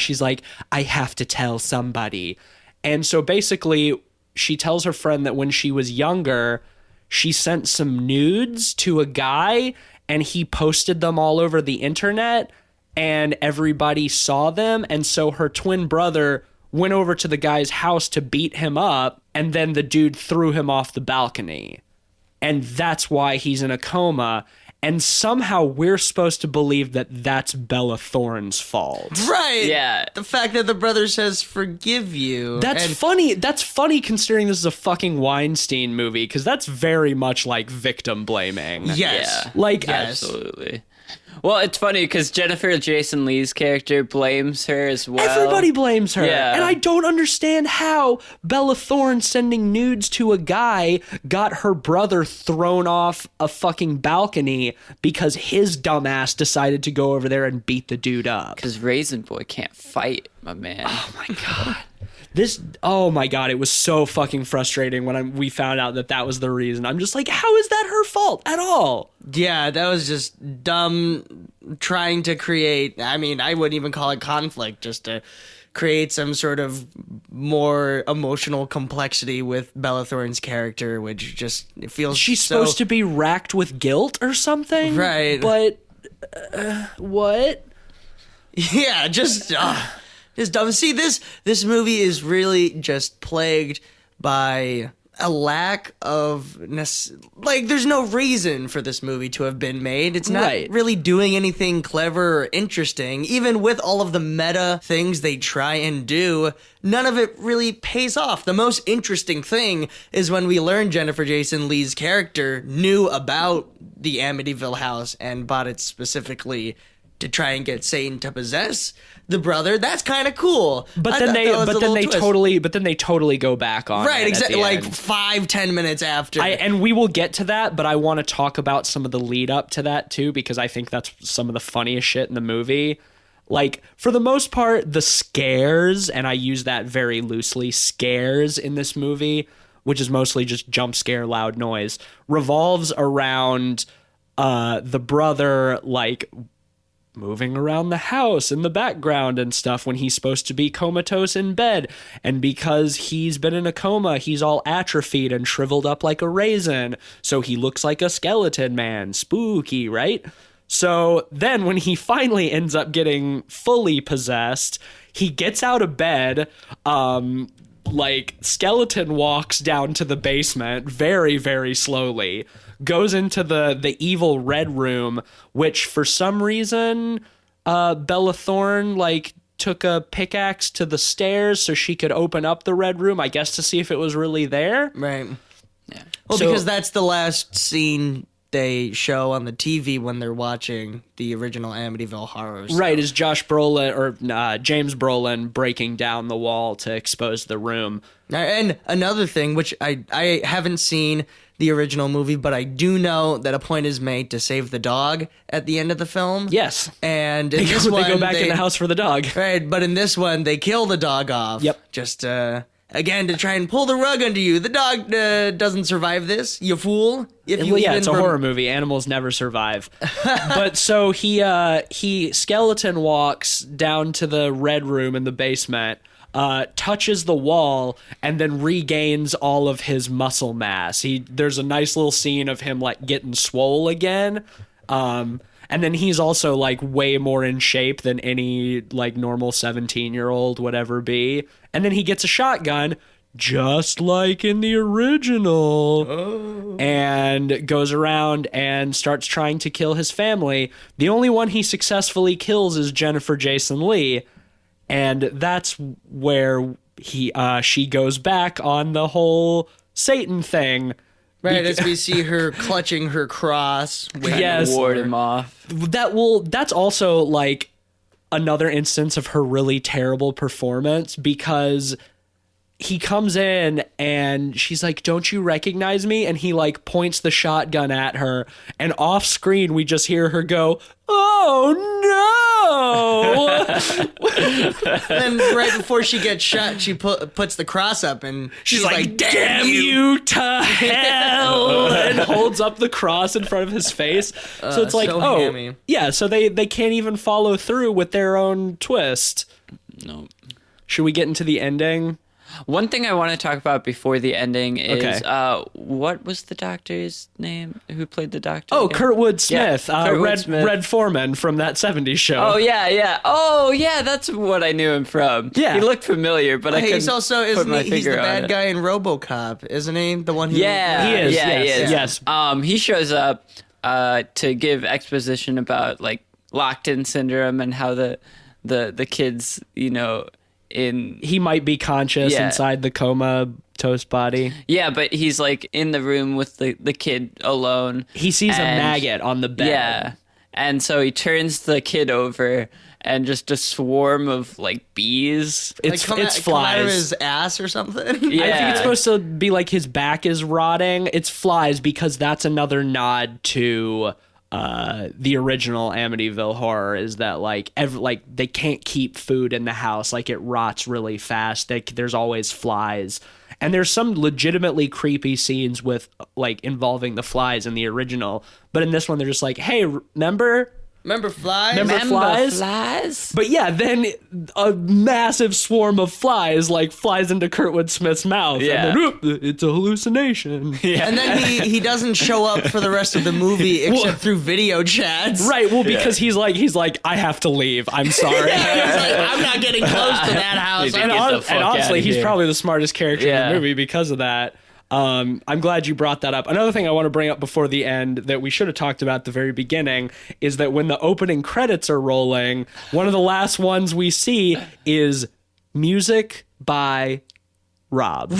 she's like, "I have to tell somebody," and so basically she tells her friend that when she was younger, she sent some nudes to a guy and he posted them all over the internet and everybody saw them. And so her twin brother went over to the guy's house to beat him up, and then the dude threw him off the balcony. And that's why he's in a coma. And somehow we're supposed to believe that that's Bella Thorne's fault. Right. Yeah. The fact that the brother says "forgive you." That's funny. That's funny considering this is a fucking Weinstein movie, because that's very much like victim blaming. Yes. Yeah. Like, Yes. Absolutely. Well, it's funny because Jennifer Jason Leigh's character blames her as well. Everybody blames her. Yeah. And I don't understand how Bella Thorne sending nudes to a guy got her brother thrown off a fucking balcony because his dumbass decided to go over there and beat the dude up. Because Raisin Boy can't fight, my man. Oh my God. Oh my God, it was so fucking frustrating when we found out that was the reason. I'm just like, how is that her fault at all? Yeah, that was just dumb trying to create, I mean, I wouldn't even call it conflict, just to create some sort of more emotional complexity with Bella Thorne's character, which just, it feels She's supposed to be racked with guilt or something? Right. But, what? Yeah, just dumb. See, this movie is really just plagued by a lack of there's no reason for this movie to have been made. It's not really doing anything clever or interesting. Even with all of the meta things they try and do, none of it really pays off. The most interesting thing is when we learn Jennifer Jason Leigh's character knew about the Amityville house and bought it specifically to try and get Satan to possess the brother. That's kind of cool. But then they totally go back on right, it exactly. Like end. 5-10 minutes after. And we will get to that, but I want to talk about some of the lead up to that too, because I think that's some of the funniest shit in the movie. Like, for the most part, the scares, and I use that very loosely, scares in this movie, which is mostly just jump scare, loud noise, revolves around the brother, like, moving around the house in the background and stuff when he's supposed to be comatose in bed. And because he's been in a coma, he's all atrophied and shriveled up like a raisin. So he looks like a skeleton man. Spooky, right? So then when he finally ends up getting fully possessed, he gets out of bed, like skeleton walks down to the basement very, very slowly, goes into the evil red room, which for some reason Bella Thorne like took a pickaxe to the stairs so she could open up the red room, I guess to see if it was really there. Right. Yeah. Well, because that's the last scene they show on the TV when they're watching the original Amityville Horror. Right, is Josh Brolin or James Brolin breaking down the wall to expose the room. And another thing, which I haven't seen the original movie, but I do know that a point is made to save the dog at the end of the film. Yes. And in this one, they go back in the house for the dog. Right, but in this one, they kill the dog off. Yep. Just, again, to try and pull the rug under you. The dog doesn't survive this, you fool. It's a horror movie. Animals never survive. But so he skeleton walks down to the red room in the basement, touches the wall, and then regains all of his muscle mass. There's a nice little scene of him like getting swole again. And then he's also like way more in shape than any like normal 17-year-old would ever be. And then he gets a shotgun, just like in the original, and goes around and starts trying to kill his family. The only one he successfully kills is Jennifer Jason Leigh. And that's where she goes back on the whole Satan thing. Right, as we see her clutching her cross. Trying to ward him off. That's also like another instance of her really terrible performance, because he comes in and she's like, "Don't you recognize me?" And he like points the shotgun at her, and off screen we just hear her go, "Oh no!" And then right before she gets shot, she puts the cross up, and she's like, "Damn you to hell!" and holds up the cross in front of his face. So it's like, hammy. Yeah. So they can't even follow through with their own twist. No. Should we get into the ending? One thing I want to talk about before the ending is what was the doctor's name who played the doctor? Oh, again? Kurtwood Smith, Kurtwood Smith. Red Foreman from that 70s show. Oh yeah. Oh yeah, that's what I knew him from. Yeah. He looked familiar, but I couldn't he's also put my he's the finger on bad it. guy in RoboCop, isn't he? The one who Yeah, He is, Yeah, yes. he is. He shows up to give exposition about like locked-in syndrome and how the kids, He might be conscious inside the comatose body. Yeah, but he's like in the room with the kid alone. He sees a maggot on the bed. Yeah. And so he turns the kid over, and just a swarm of like bees. It's Come out flies. of his ass or something. Yeah. I think it's supposed to be like his back is rotting. It's flies because that's another nod to the original Amityville Horror, is that like they can't keep food in the house, like it rots really fast. There's always flies. And there's some legitimately creepy scenes with like involving the flies in the original, but in this one they're just like, "Hey, remember Flies? Remember flies? But yeah, then a massive swarm of flies like flies into Kurtwood Smith's mouth. Yeah. And then, it's a hallucination. Yeah. And then he doesn't show up for the rest of the movie except through video chats. Right, well, because he's like, I have to leave. I'm sorry. He's like, I'm not getting close to that house. Get and, the fuck honestly, outta he's here. probably the smartest character in Yeah. the movie because of that. I'm glad you brought that up. Another thing I want to bring up before the end that we should have talked about at the very beginning is that when the opening credits are rolling, one of the last ones we see is music by Rob.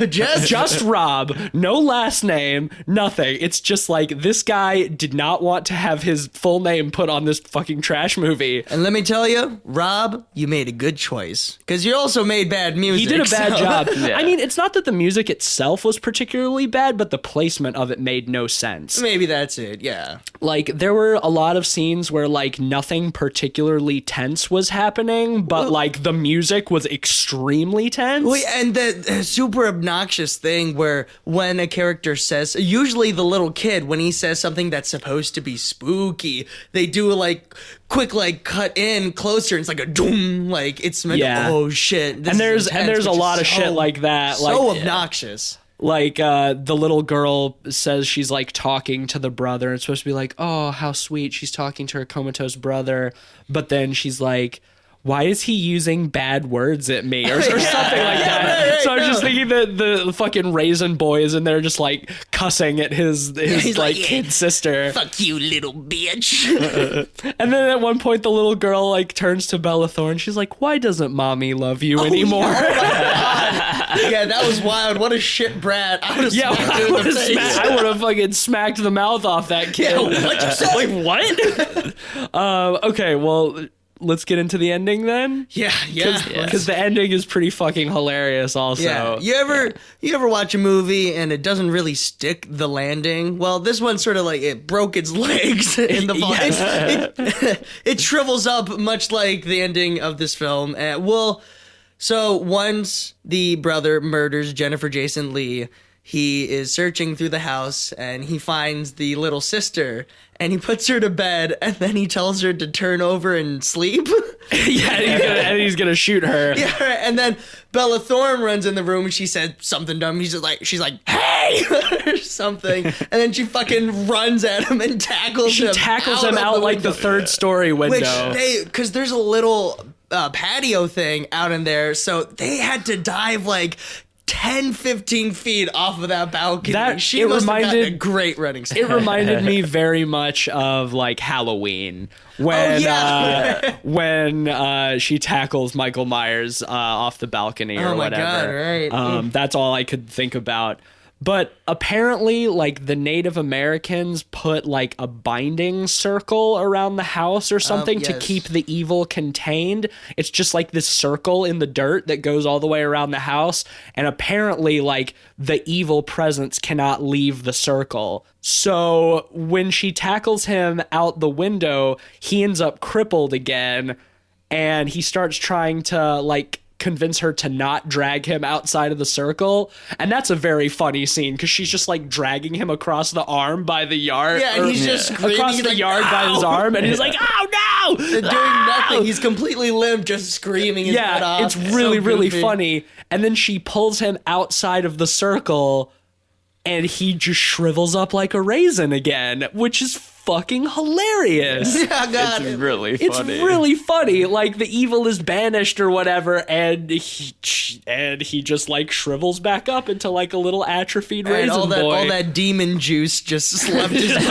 Just Rob. No last name, nothing. It's just like this guy did not want to have his full name put on this fucking trash movie. And let me tell you, Rob, you made a good choice. Because you also made bad music. He did a bad job. Yeah. I mean, it's not that the music itself was particularly bad, but the placement of it made no sense. Maybe that's it, yeah. Like, there were a lot of scenes where, like, nothing particularly tense was happening, but, like, the music was extremely tense. Wait, and the super obnoxious thing where when a character says, usually the little kid, when he says something that's supposed to be spooky, they do like quick like cut in closer. And it's like a doom, like it's meant Yeah. oh shit. This And is there's intense, a which lot is of shit like that. So Like, obnoxious. Like, the little girl says she's, like, talking to the brother. And it's supposed to be like, oh, how sweet. She's talking to her comatose brother. But then she's like, why is he using bad words at me? Or something like that. right, So I was just no. thinking that the fucking raisin boy is in there just, like, cussing at his he's like, like, yeah. kid sister. Fuck you, little bitch. And then at one point, the little girl, like, turns to Bella Thorne. She's like, why doesn't mommy love you anymore? Yeah, that was wild. What a shit brat. I would have Yeah, smacked her in the face. I would have fucking smacked the mouth off that kid. Yeah, what'd you say? Like, what? Okay, well, let's get into the ending then. Yeah. Because the ending is pretty fucking hilarious also. Yeah. You ever watch a movie and it doesn't really stick the landing? Well, this one sort of like it broke its legs in the fall. It shrivels up much like the ending of this film. So once the brother murders Jennifer Jason Leigh, he is searching through the house and he finds the little sister and he puts her to bed and then he tells her to turn over and sleep. Yeah, and he's gonna shoot her. Yeah, right. And then Bella Thorne runs in the room and she said something dumb. She's like, hey, or something. And then she fucking runs at him and tackles him. She tackles him of out the like the window. third story window. Because there's a little patio thing out in there. So they had to dive like 10, 15 feet off of that balcony. She must have gotten a great running start. It reminded me very much of like Halloween when when she tackles Michael Myers off the balcony or Oh my whatever. God, right. That's all I could think about. But apparently, like, the Native Americans put, like, a binding circle around the house or something to yes. keep the evil contained. It's just, like, this circle in the dirt that goes all the way around the house. And apparently, like, the evil presence cannot leave the circle. So when she tackles him out the window, he ends up crippled again. And he starts trying to, like, convince her to not drag him outside of the circle, and that's a very funny scene because she's just like dragging him across the arm by the yard. Yeah, and he's just screaming. across He's the like, yard by his "Ow!" arm, and he's like, "Oh no!" Doing nothing. He's completely limp, just screaming his head off. It's really, So really goofy. funny. And then she pulls him outside of the circle, and he just shrivels up like a raisin again, which is fucking hilarious. Yeah, God. It's really It's funny. really funny. Like the evil is banished or whatever, and he just like shrivels back up into like a little atrophied And raisin all boy. that demon juice just left his body.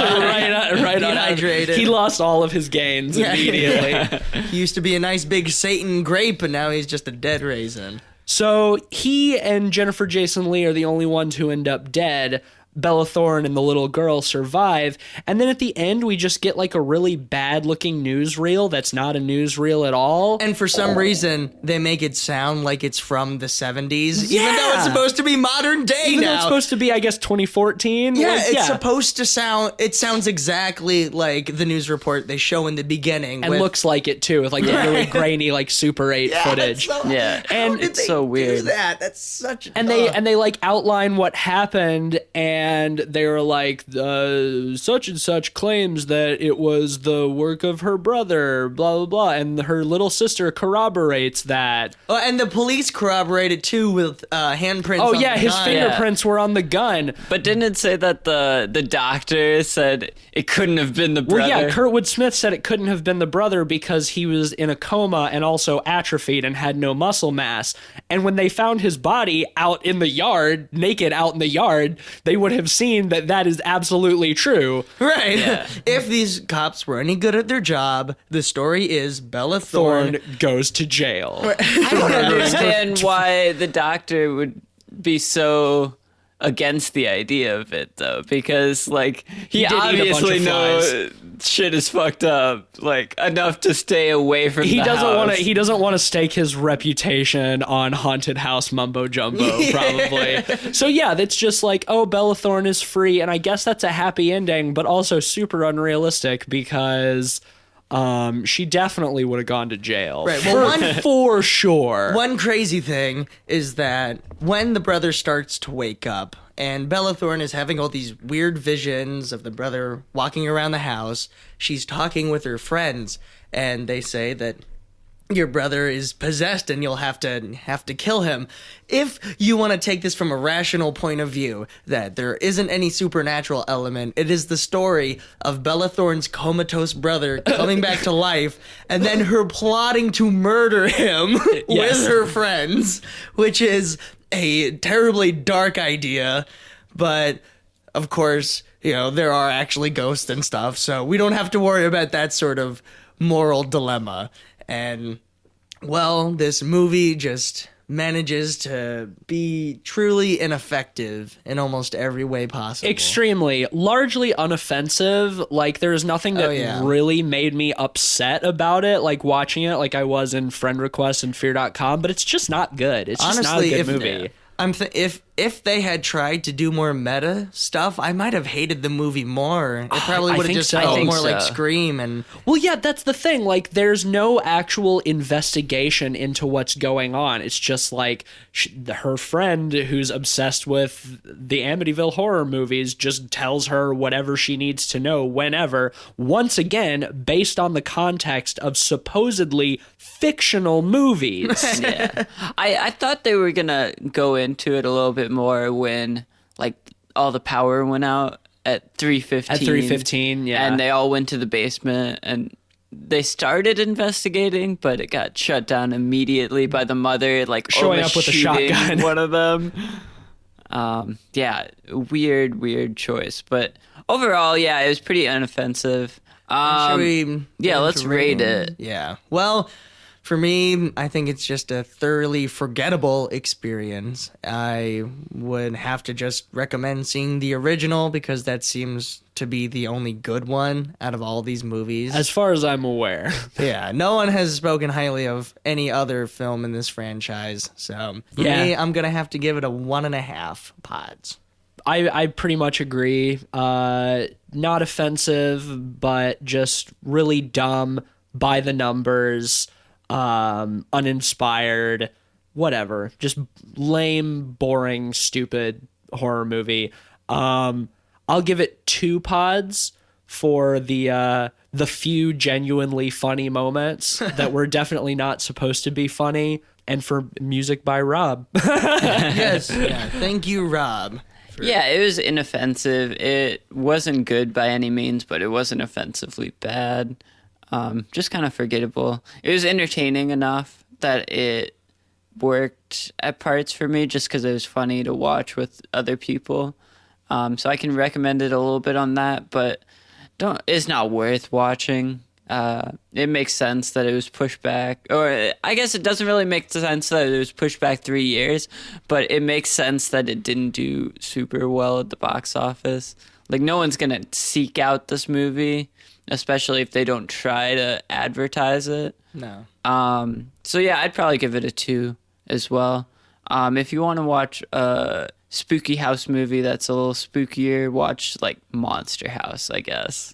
right on. Dehydrated. He lost all of his gains Yeah. immediately. He used to be a nice big Satan grape, and now he's just a dead raisin. So he and Jennifer Jason Leigh are the only ones who end up dead. Bella Thorne and the little girl survive. And then at the end, we just get like a really bad looking newsreel that's not a newsreel at all. And for some reason, they make it sound like it's from the 70s, even though it's supposed to be modern day Even though now. it's supposed to be, I guess, 2014. Yeah, Like, it's supposed to sound, it sounds exactly like the news report they show in the beginning. and looks like it too, with like the really grainy, like Super 8 footage. Yeah. How And did it's they so do weird. that? That's such a... And they like outline what happened, and they were like, such and such claims that it was the work of her brother, blah blah blah, and her little sister corroborates that. Oh, and the police corroborated too with handprints. Oh on yeah, the his gun. fingerprints were on the gun. But didn't it say that the doctor said it couldn't have been the brother? Well, yeah, Kurtwood Smith said it couldn't have been the brother because he was in a coma and also atrophied and had no muscle mass. And when they found his body out in the yard, naked out in the yard, they would have seen that that is absolutely true. Right. Yeah. If these cops were any good at their job, the story is Bella Thorne. Thorne goes to jail. I don't understand why the doctor would be so against the idea of it, though, because like he did eat a bunch obviously of knows shit is fucked up, like enough to stay away from He the doesn't house. want to. He doesn't want to stake his reputation on haunted house mumbo jumbo, probably. So yeah, that's just like, oh, Bella Thorne is free, and I guess that's a happy ending, but also super unrealistic because she definitely would have gone to jail. Right, well, for sure. One crazy thing is that when the brother starts to wake up and Bella Thorne is having all these weird visions of the brother walking around the house, she's talking with her friends, and they say that your brother is possessed and you'll have to kill him. If you want to take this from a rational point of view, that there isn't any supernatural element, it is the story of Bella Thorne's comatose brother coming back to life and then her plotting to murder him with her friends, which is a terribly dark idea, but of course, you know, there are actually ghosts and stuff, so we don't have to worry about that sort of moral dilemma. And, well, this movie just manages to be truly ineffective in almost every way possible. Extremely, largely unoffensive. Like, there's nothing that really made me upset about it, like watching it, like I was in Friend Request and Fear.com, but it's just not good. It's just Honestly, not a good movie. If they had tried to do more meta stuff, I might have hated the movie more. It probably I would have think just so. I felt think more like so. Scream and... Well, yeah, that's the thing. Like, there's no actual investigation into what's going on. It's just like her friend who's obsessed with the Amityville horror movies just tells her whatever she needs to know whenever, once again, based on the context of supposedly fictional movies. Yeah. I thought they were gonna go into it a little bit more when like all the power went out at 3:15. At 3:15, yeah. And they all went to the basement and they started investigating, but it got shut down immediately by the mother, like Showing up with a overshooting shotgun. one of them. Yeah, weird choice, but overall, yeah, it was pretty inoffensive. Should we Yeah, get let's into rate rating? it. Yeah. Well, for me, I think it's just a thoroughly forgettable experience. I would have to just recommend seeing the original because that seems to be the only good one out of all these movies. As far as I'm aware. Yeah, no one has spoken highly of any other film in this franchise. So for me, I'm going to have to give it a 1.5 pods. I pretty much agree. Not offensive, but just really dumb, by the numbers, uninspired, whatever. Just lame, boring, stupid horror movie. I'll give it 2 pods for the few genuinely funny moments that were definitely not supposed to be funny, and for music by Rob. Yes. Yeah. Thank you, Rob. Yeah, it was inoffensive. It wasn't good by any means, but it wasn't offensively bad. Just kind of forgettable. It was entertaining enough that it worked at parts for me just because it was funny to watch with other people. So I can recommend it a little bit on that, but it's not worth watching. it makes sense that it was pushed back. Or I guess it doesn't really make sense that it was pushed back 3 years, but it makes sense that it didn't do super well at the box office. Like, no one's going to seek out this movie, especially if they don't try to advertise it. No. So yeah, I'd probably give it a 2 as well. If you want to watch a spooky house movie that's a little spookier, watch like Monster House, I guess.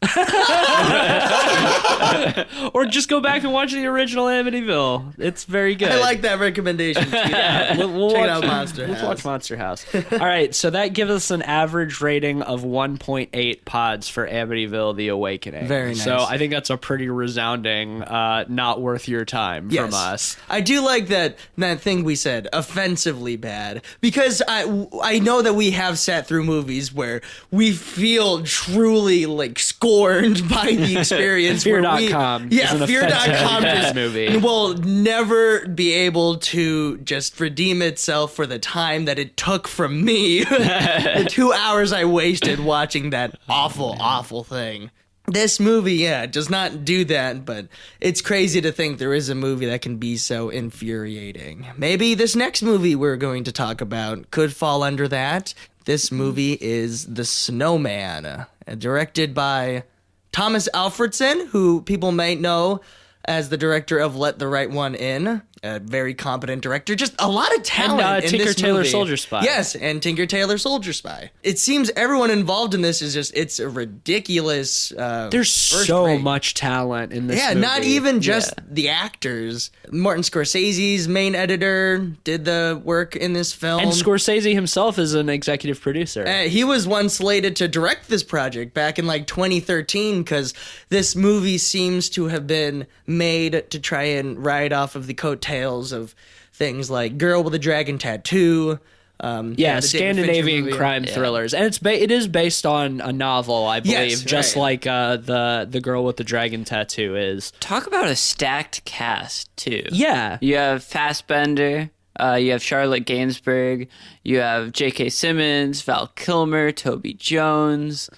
Or just go back and watch the original Amityville. It's very good. I like that recommendation too. Yeah, we'll Check watch, out Monster House. Let's watch Monster House. All right, so that gives us an average rating of 1.8 pods for Amityville: The Awakening. Very nice. So I think that's a pretty resounding, not worth your time from us. I do like that thing we said, offensively bad, because I know that we have sat through movies where we feel truly like scorned by the experience. Fear.com. Yeah, is an Fear.com offensive movie. will never be able to just redeem itself for the time that it took from me. The 2 hours I wasted watching that awful thing. This movie, does not do that, but it's crazy to think there is a movie that can be so infuriating. Maybe this next movie we're going to talk about could fall under that. This movie is The Snowman, directed by Thomas Alfredson, who people might know as the director of Let the Right One In. A very competent director. Just a lot of talent and, in Tinker this Tailor movie. Soldier Spy. Yes, and Tinker Tailor Soldier Spy. It seems everyone involved in this is just, it's a ridiculous... There's so much talent in this movie. Not even just the actors. Martin Scorsese's main editor did the work in this film. And Scorsese himself is an executive producer. He was once slated to direct this project back in like 2013 because this movie seems to have been made to try and ride off of the coattails of things like Girl with a Dragon Tattoo. The Scandinavian crime thrillers, and it is based on a novel, I believe, like the Girl with the Dragon Tattoo is. Talk about a stacked cast too. Yeah, you have Fassbender, you have Charlotte Gainsbourg, you have J.K. Simmons, Val Kilmer, Toby Jones.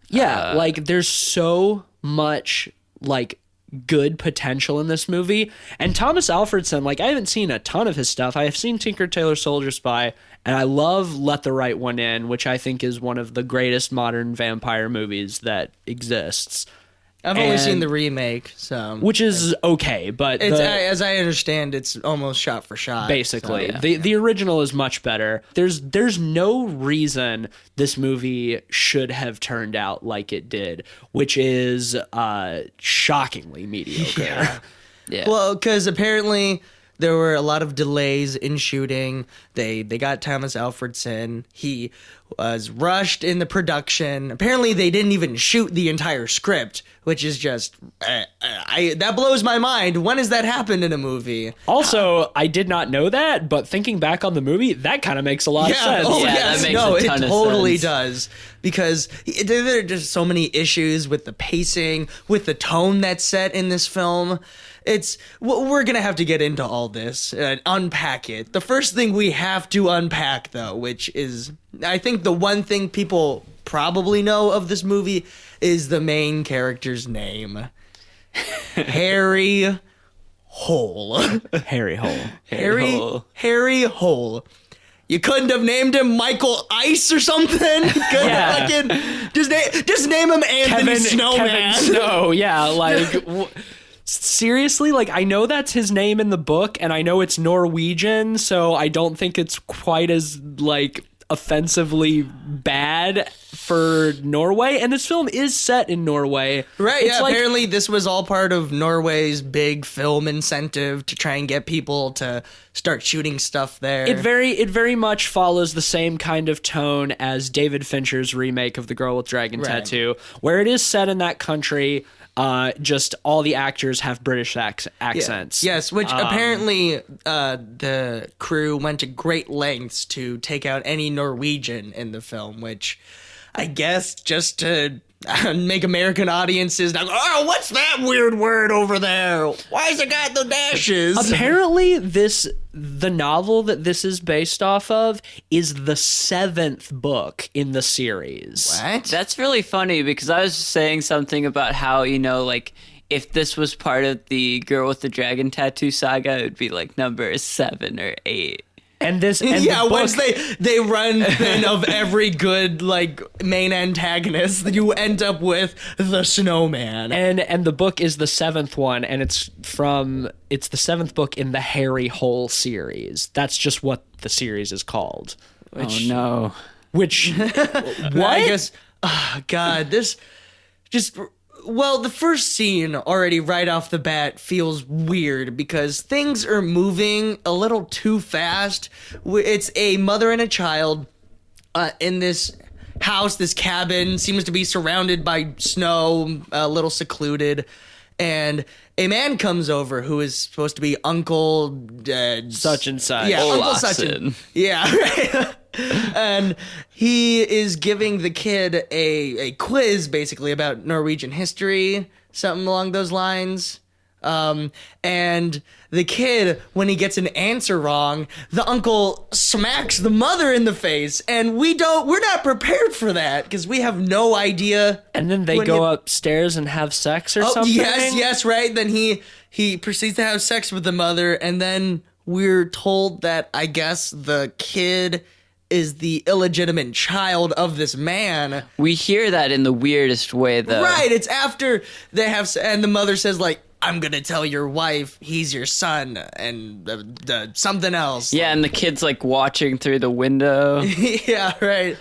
Yeah, there's so much good potential in this movie. And Thomas Alfredson, I haven't seen a ton of his stuff. I have seen Tinker Tailor Soldier Spy, and I love Let the Right One In, which I think is one of the greatest modern vampire movies that exists. I've only seen the remake, which is okay, but as I understand, it's almost shot for shot. Basically, the original is much better. There's no reason this movie should have turned out like it did, which is shockingly mediocre. Yeah. Well, because apparently there were a lot of delays in shooting. They got Thomas Alfredson. He was rushed in the production. Apparently they didn't even shoot the entire script, which is just that blows my mind. When has that happened in a movie? Also, I did not know that, but thinking back on the movie, that kind of makes a lot of sense. Oh, yeah, yes. that makes a ton it of totally sense. does. Because there are just so many issues with the pacing, with the tone that's set in this film. We're going to have to get into all this and unpack it. The first thing we have to unpack, though, which is, I think the one thing people probably know of this movie is the main character's name. Harry Hole. Harry Hole. Harry Hole. You couldn't have named him Michael Ice or something? Just name him Anthony Snowman. Kevin Snow, yeah, seriously, I know that's his name in the book, and I know it's Norwegian, so I don't think it's quite as, offensively bad for Norway, and this film is set in Norway. Right, apparently this was all part of Norway's big film incentive to try and get people to start shooting stuff there. It very much follows the same kind of tone as David Fincher's remake of The Girl with Dragon Tattoo, where it is set in that country. Just all the actors have British accents. Yeah. Yes, which apparently the crew went to great lengths to take out any Norwegian in the film, which I guess just to make American audiences now go, oh, what's that weird word over there? Why's it got the dashes? Apparently, the novel that this is based off of is the 7th book in the series. What? That's really funny because I was saying something about how, if this was part of the Girl with the Dragon Tattoo saga, it would be like number 7 or 8. And this, and yeah, the book, once they run thin of every good like main antagonist, you end up with the Snowman. and the book is the 7th one, and it's the 7th book in the Harry Hole series. That's just what the series is called. Oh no. Which what? I guess, oh, God, this just. Well, the first scene already right off the bat feels weird because things are moving a little too fast. It's a mother and a child in this house, this cabin, seems to be surrounded by snow, a little secluded. And a man comes over who is supposed to be Uncle... Such and such. Yeah, Uncle Olafson. such and... Yeah, right. And he is giving the kid a quiz, basically, about Norwegian history, something along those lines. And the kid, when he gets an answer wrong, the uncle smacks the mother in the face, and we're not prepared for that because we have no idea. And then they go upstairs and have sex or something. Yes, right. Then he proceeds to have sex with the mother, and then we're told that I guess the kid is the illegitimate child of this man. We hear that in the weirdest way, though. Right. It's after they have, and the mother says like, I'm gonna tell your wife he's your son, and something else. Yeah, and the kid's like watching through the window. Yeah, right.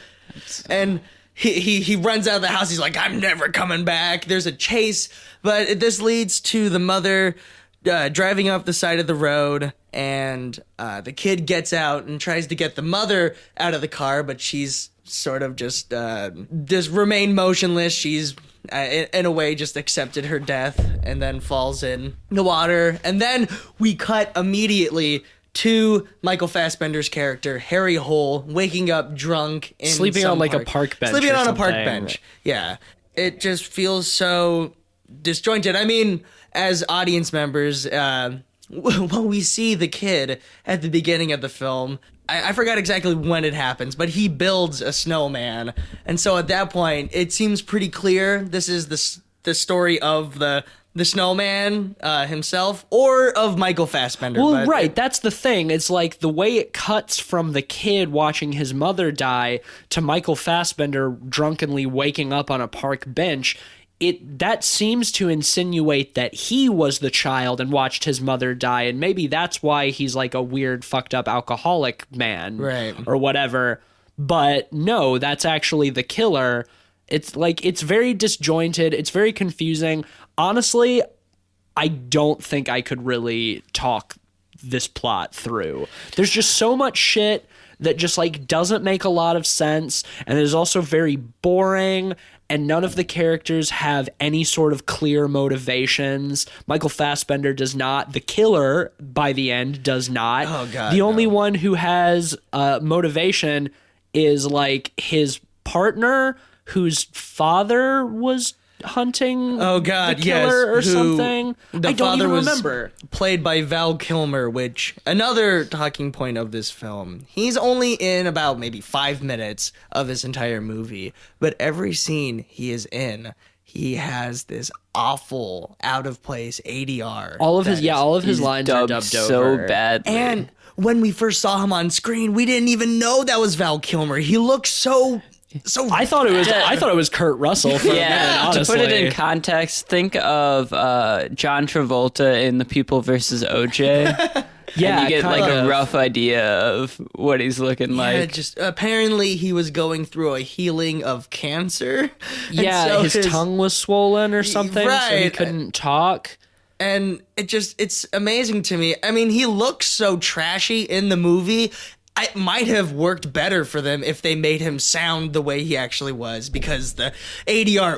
And he runs out of the house. He's like, I'm never coming back. There's a chase, but this leads to the mother driving up the side of the road, and the kid gets out and tries to get the mother out of the car, but she's sort of just remain motionless. She's in a way just accepted her death and then falls in the water. And then we cut immediately to Michael Fassbender's character, Harry Hole, waking up drunk in Sleeping on like a park bench. Sleeping or on a park something. bench. Yeah. It just feels so disjointed. I mean, as audience members, when we see the kid at the beginning of the film, I forgot exactly when it happens, but he builds a snowman. And so at that point, it seems pretty clear this is the story of the snowman himself or of Michael Fassbender. Well, right. That's the thing. It's like the way it cuts from the kid watching his mother die to Michael Fassbender drunkenly waking up on a park bench. That seems to insinuate that he was the child and watched his mother die, and maybe that's why he's like a weird, fucked up alcoholic man, right, or whatever. But no, that's actually the killer. It's like it's very disjointed. It's very confusing. Honestly, I don't think I could really talk this plot through. There's just so much shit that just like doesn't make a lot of sense, and is also very boring. And none of the characters have any sort of clear motivations. Michael Fassbender does not. The killer, by the end, does not. Oh, God, the only one who has motivation is like his partner, whose father was hunting oh god, the killer yes, or something. The I don't father even was remember. Played by Val Kilmer, which another talking point of this film. He's only in about maybe 5 minutes of this entire movie, but every scene he is in, he has this awful, out of place ADR. All of his lines are Dubbed dubbed so over. badly. And when we first saw him on screen, we didn't even know that was Val Kilmer. He looked so I thought it was Kurt Russell for a minute, to honestly. put it in context, think of John Travolta in The People versus OJ. Yeah, and you get kind like of. a rough idea of what he's looking like. Yeah, just apparently he was going through a healing of cancer. And Yeah, so his tongue was swollen or something, so he Right. couldn't talk. And it's amazing to me. I mean, he looks so trashy in the movie. It might have worked better for them if they made him sound the way he actually was, because the ADR,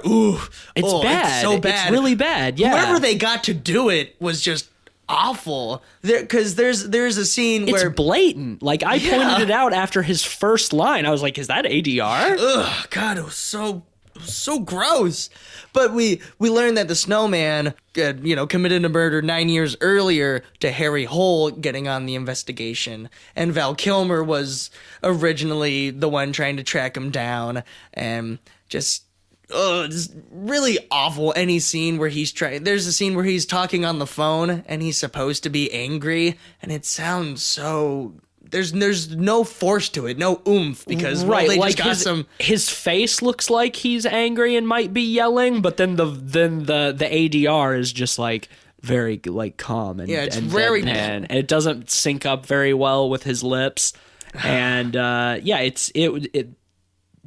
It's bad. It's so bad. It's really bad. Yeah. Whoever they got to do it was just awful. Because there's a scene It's where blatant. Like, I Yeah. pointed it out after his first line. I was like, is that ADR? ugh, God, it was so gross. But we learned that the Snowman, committed a murder 9 years earlier to Harry Hole getting on the investigation, and Val Kilmer was originally the one trying to track him down, and just it's really awful. Any scene where there's a scene where he's talking on the phone and he's supposed to be angry, and it sounds so. There's no force to it, no oomph, because they like just got his face looks like he's angry and might be yelling, but then the ADR is just like very like calm and it's and very deadpan, and it doesn't sync up very well with his lips, and it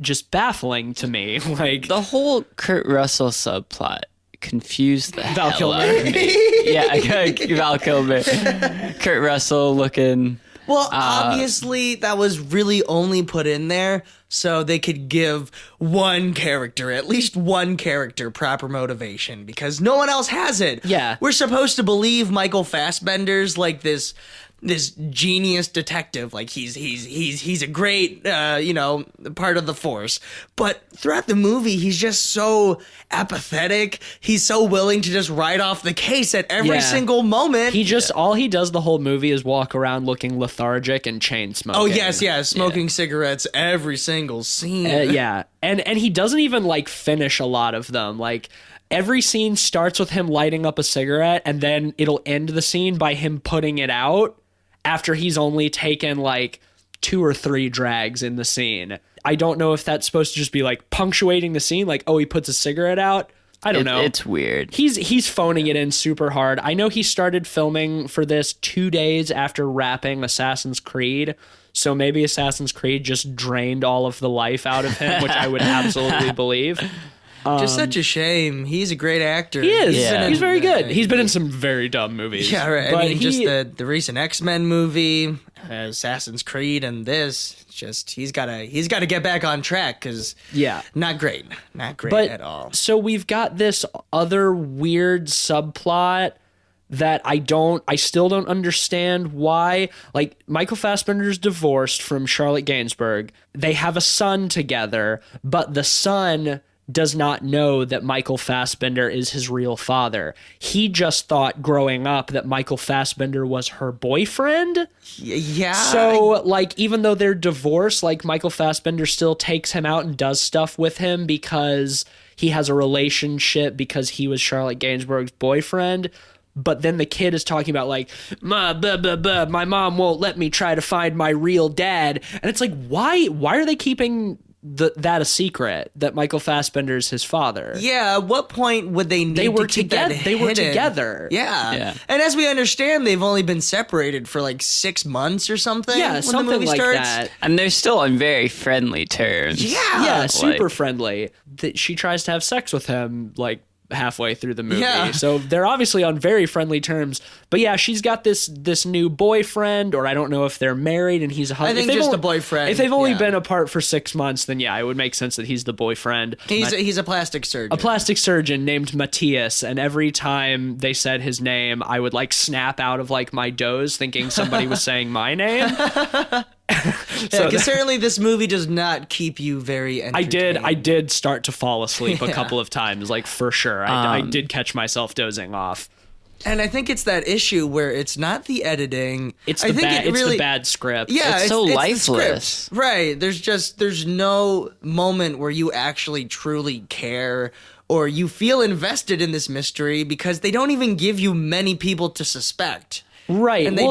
just baffling to me. Like The whole Kurt Russell subplot confused the Val hell Kilmer. out of me. Yeah, Val Kilmer. Kurt Russell looking. Well, obviously, that was really only put in there so they could give at least one character, proper motivation, because no one else has it. Yeah. We're supposed to believe Michael Fassbender's like this genius detective, like he's a great part of the force, but throughout the movie he's just so apathetic. He's so willing to just write off the case at every single moment. All he does the whole movie is walk around looking lethargic and chain smoking. Oh yes, smoking cigarettes every single scene. And he doesn't even like finish a lot of them. Like every scene starts with him lighting up a cigarette, and then it'll end the scene by him putting it out after he's only taken like 2 or 3 drags in the scene. I don't know if that's supposed to just be like punctuating the scene, like, oh, he puts a cigarette out. I don't know. It's weird. He's phoning it in super hard. I know he started filming for this 2 days after wrapping Assassin's Creed. So maybe Assassin's Creed just drained all of the life out of him, which I would absolutely believe. Just such a shame. He's a great actor. He is. Yeah. He's very good. He's been in some very dumb movies. Yeah, right. But I mean, just the recent X-Men movie, Assassin's Creed, and this. Just he's got to get back on track, because not great at all. So we've got this other weird subplot that I still don't understand why. Like, Michael Fassbender's divorced from Charlotte Gainsbourg. They have a son together, but the son does not know that Michael Fassbender is his real father. He just thought growing up that Michael Fassbender was her boyfriend. Yeah. So, like, even though they're divorced, like, Michael Fassbender still takes him out and does stuff with him because he has a relationship, because he was Charlotte Gainsbourg's boyfriend. But then the kid is talking about, like, my mom won't let me try to find my real dad. And it's like, why are they keeping that a secret, that Michael Fassbender's his father? Yeah, at what point would they need to keep that hidden? They were together. Yeah. And as we understand, they've only been separated for like 6 months or something. Yeah, when something the movie like starts. that. And they're still on very friendly terms. Yeah, super friendly. She tries to have sex with him, like, halfway through the movie. Yeah. So they're obviously on very friendly terms. But yeah, she's got this new boyfriend, or I don't know if they're married and he's a husband. I think just a boyfriend. If they've only been apart for 6 months, then yeah, it would make sense that he's the boyfriend. He's a plastic surgeon. A plastic surgeon named Matthias, and every time they said his name, I would like snap out of like my doze thinking somebody was saying my name. Because certainly this movie does not keep you very entertained. I did start to fall asleep a couple of times, like, for sure. I did catch myself dozing off. And I think it's that issue where it's not the editing. It's the bad script. Yeah, it's so the lifeless. script. Right. There's no moment where you actually truly care or you feel invested in this mystery, because they don't even give you many people to suspect. Right. And they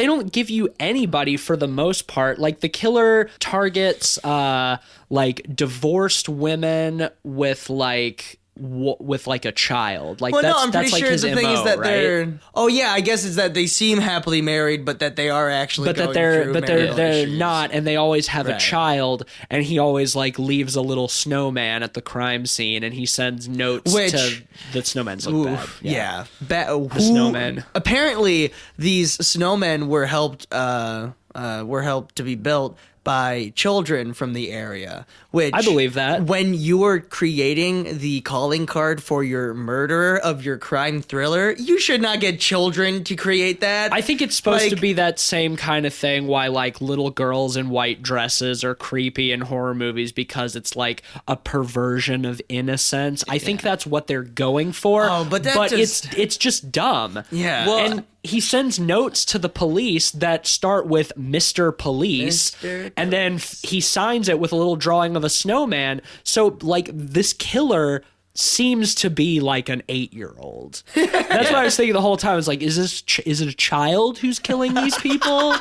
don't give you anybody for the most part. Like, the killer targets like divorced women with like a child. Like, well, that's, no, I'm pretty that's sure like his the thing MO, is that right? they're. Oh yeah, I guess it's that they seem happily married, but that they are actually. They're issues. not, and they always have a Right. child, and he always like leaves a little snowman at the crime scene, and he sends notes to the snowmen's look bad. Yeah. The snowmen. Apparently, these snowmen were helped to be built by children from the area, which I believe that. when you are creating the calling card for your murderer of your crime thriller, you should not get children to create that. I think it's supposed to be that same kind of thing, why like little girls in white dresses are creepy in horror movies, because it's like a perversion of innocence. I think that's what they're going for. Oh, but it's just dumb. Yeah. Well, and he sends notes to the police that start with Mr. Police, and then he signs it with a little drawing of a snowman. So, like, this killer seems to be like an 8-year-old. That's what I was thinking the whole time. I was like, is it a child who's killing these people?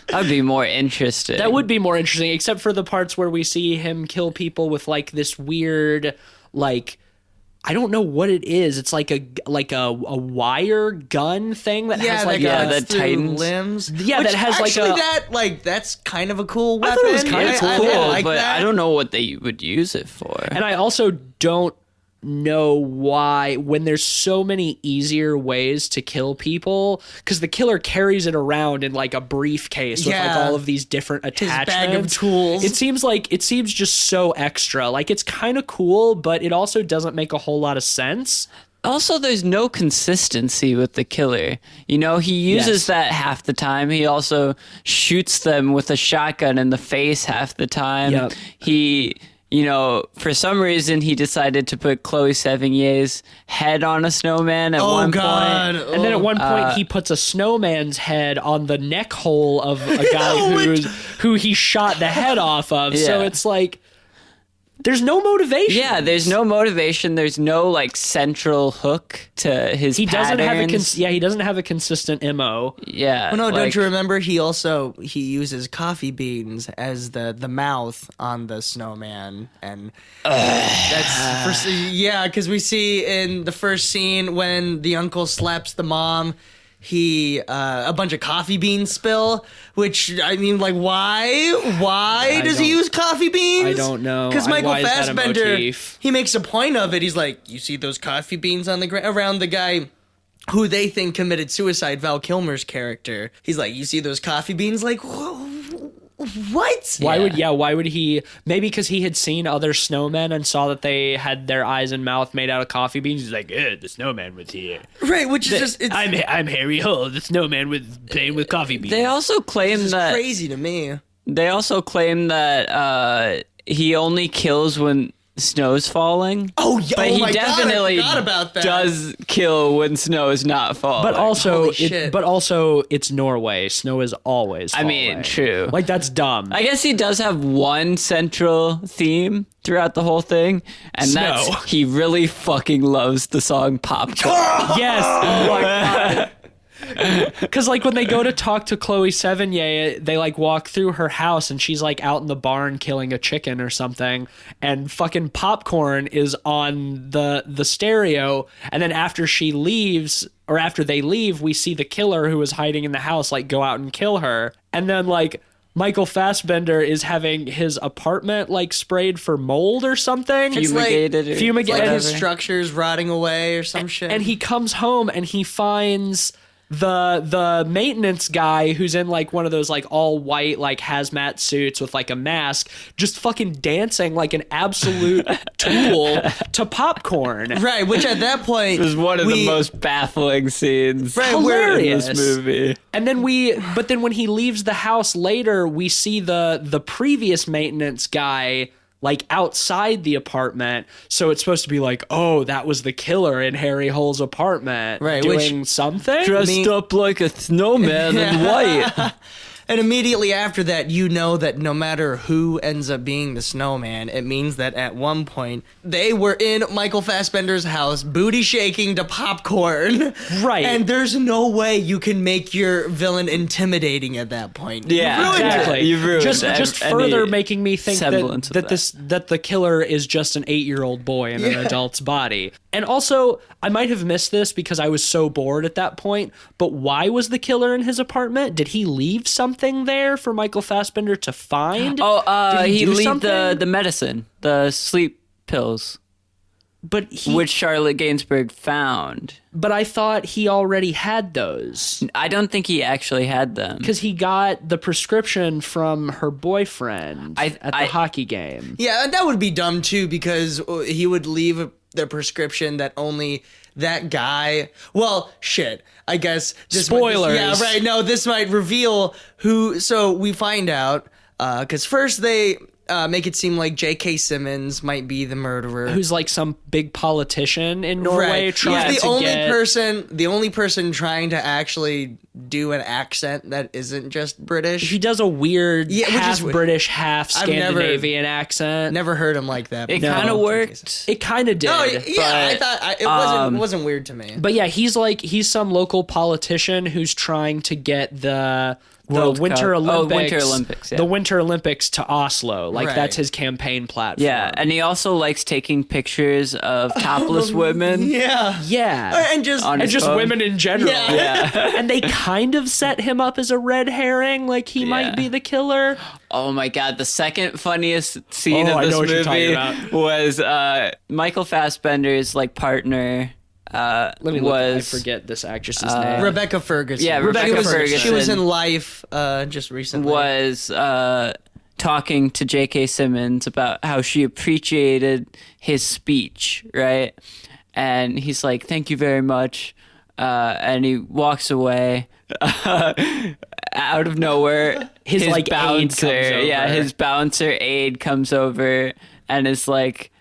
That'd be more interesting. That would be more interesting, except for the parts where we see him kill people with like this weird, like, I don't know what it is. It's like a wire gun thing that has like that through tightens limbs. Yeah, Which that has that's kind of a cool weapon. I thought it was kind of cool, I like but that. I don't know what they would use it for. And I also don't know why, when there's so many easier ways to kill people, because the killer carries it around in like a briefcase with like all of these different attachments. His bag of tools. It seems just so extra. Like, it's kind of cool, but it also doesn't make a whole lot of sense. Also, there's no consistency with the killer. You know, he uses that half the time. He also shoots them with a shotgun in the face half the time. Yep. He, you know, for some reason, he decided to put Chloe Sevigny's head on a snowman at one point. And then at one point, he puts a snowman's head on the neck hole of a guy who he shot the head off of. Yeah. So it's like, there's no motivation. Yeah, there's no motivation. There's no like central hook to his He doesn't patterns. he doesn't have a consistent MO. Yeah. Well, no, like- don't you remember? He uses coffee beans as the mouth on the snowman, and that's because we see in the first scene when the uncle slaps the mom. He a bunch of coffee beans spill, which, I mean, like, why does he use coffee beans? I don't know. Because Michael Why is that a Fassbender, motif? he makes a point of it. He's like, you see those coffee beans on the around the guy who they think committed suicide, Val Kilmer's character. He's like, you see those coffee beans? Like, what? Why would he? Maybe because he had seen other snowmen and saw that they had their eyes and mouth made out of coffee beans. He's like, the snowman was here. Right, which is just, it's I'm Harry Hole. The snowman was playing with coffee beans. They also claim that crazy to me. They also claim that he only kills when snow's falling. Oh, yeah. But Oh he my definitely God, I forgot about that. does kill when snow is not falling. But also, Holy shit. it's Norway. Snow is always falling. I mean, true. Like, that's dumb. I guess he does have one central theme throughout the whole thing, and Snow. that's he really fucking loves the song Popcorn. Yes. Oh my God. Because, like, when they go to talk to Chloe Sevigny, they, like, walk through her house and she's, like, out in the barn killing a chicken or something, and fucking Popcorn is on the stereo, and then after she leaves, or after they leave, we see the killer who is hiding in the house, like, go out and kill her. And then, like, Michael Fassbender is having his apartment, like, sprayed for mold or something. Fumigated. Like whatever. his structure's rotting away or some shit. And he comes home and he finds the maintenance guy who's in like one of those like all white like hazmat suits with like a mask just fucking dancing like an absolute tool to Popcorn. Right, which at that point It was one of the most baffling scenes Right, in hilarious. this movie. And then when he leaves the house later, we see the previous maintenance guy like outside the apartment. So it's supposed to be like, oh, that was the killer in Harry Hole's apartment, Right, doing something. Dressed up like a snowman in white. And immediately after that, you know that no matter who ends up being the snowman, it means that at one point they were in Michael Fassbender's house, booty shaking to Popcorn. Right. And there's no way you can make your villain intimidating at that point. Yeah, You ruined it. Exactly. You've ruined just any further making me think semblance of that the killer is just an 8-year-old boy in an adult's body. And also, I might have missed this because I was so bored at that point, but why was the killer in his apartment? Did he leave something there for Michael Fassbender to find? Oh, Did he do leave something? the medicine, the sleep pills, But which Charlotte Gainsbourg found. But I thought he already had those I don't think he actually had them. because he got the prescription from her boyfriend at the hockey game. Yeah, and that would be dumb too because he would leave the prescription that only that guy. Well, shit. I guess this Spoilers. Yeah, right. No, this might reveal who. So we find out because first make it seem like J.K. Simmons might be the murderer. Who's like some big politician in Norway trying He's to the only person trying to actually do an accent that isn't just British. He does a weird half British, half Scandinavian accent. Never heard him like that. It kind of worked. It kind of did. Oh, yeah, I thought it wasn't weird to me. But yeah, he's some local politician who's trying to get the Winter Olympics. Yeah. The Winter Olympics to Oslo. Like that's his campaign platform. Yeah, and he also likes taking pictures of topless women. Yeah. And just women in general. Yeah. And they kind of set him up as a red herring, like he might be the killer. Oh my god, the second funniest scene of this movie was Michael Fassbender's like partner. Let me look. I forget this actress's name. Rebecca Ferguson. Yeah, Rebecca Ferguson. She was in Life just recently. Was talking to J.K. Simmons about how she appreciated his speech, right? And he's like, "Thank you very much," and he walks away. Out of nowhere, his like bouncer, his bouncer aide comes over and is like.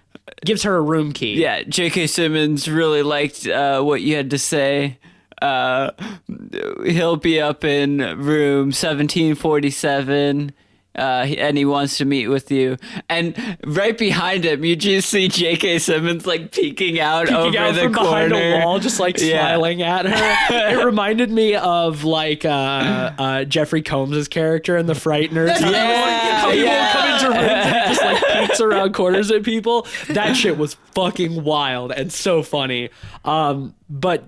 Gives her a room key. Yeah, J.K. Simmons really liked what you had to say. He'll be up in room 1747, and he wants to meet with you. And right behind him, you just see J.K. Simmons like peeking out over the from corner, behind a wall, just like smiling at her. It reminded me of like Jeffrey Combs' character in The Frighteners. People come into rooms and he just like peeks around corners at people. That shit was fucking wild and so funny. But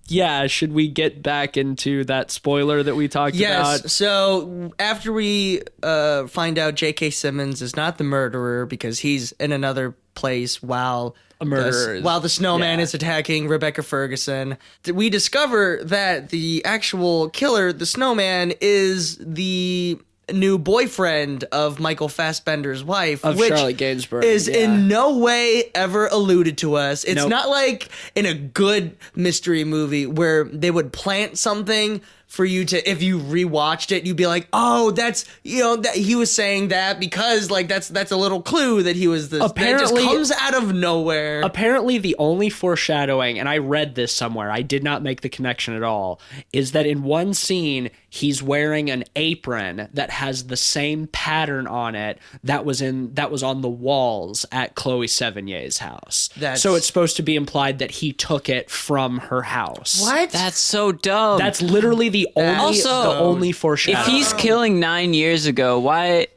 yeah, should we get back into that spoiler that we talked about? Yes. So after we find out J.K. Simmons is not the murderer because he's in another place while the Snowman is attacking Rebecca Ferguson, we discover that the actual killer, the Snowman, is the new boyfriend of Michael Fassbender's wife, which Charlotte Gainsbourg, is in no way ever alluded to us. It's not like in a good mystery movie where they would plant something for you to, if you rewatched it, you'd be like, oh, that's, that he was saying that because like that's a little clue that he was this. Apparently, that just comes out of nowhere. Apparently, the only foreshadowing, and I read this somewhere, I did not make the connection at all, is that in one scene he's wearing an apron that has the same pattern on it that was on the walls at Chloe Sevigny's house. So it's supposed to be implied that he took it from her house. What? That's so dumb. That's literally the only foreshadowing. If he's killing 9 years ago, why?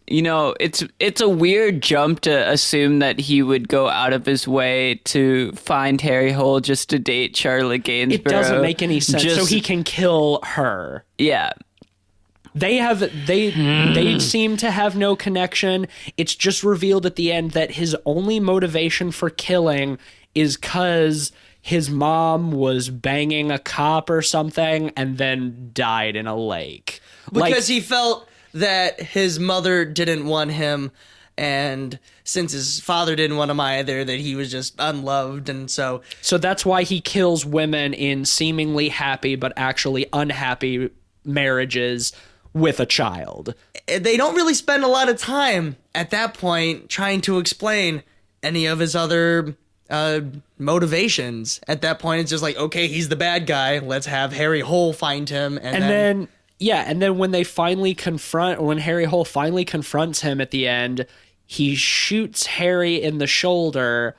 It's a weird jump to assume that he would go out of his way to find Harry Hole just to date Charlotte Gainsbourg. It doesn't make any sense. So he can kill her. Yeah. They seem to have no connection. It's just revealed at the end that his only motivation for killing is because his mom was banging a cop or something and then died in a lake. Because he felt that his mother didn't want him, and since his father didn't want him either, that he was just unloved, and so that's why he kills women in seemingly happy but actually unhappy marriages with a child. They don't really spend a lot of time at that point trying to explain any of his other motivations. At that point, it's just like, okay, he's the bad guy. Let's have Harry Hole find him, and then when Harry Hole finally confronts him at the end, he shoots Harry in the shoulder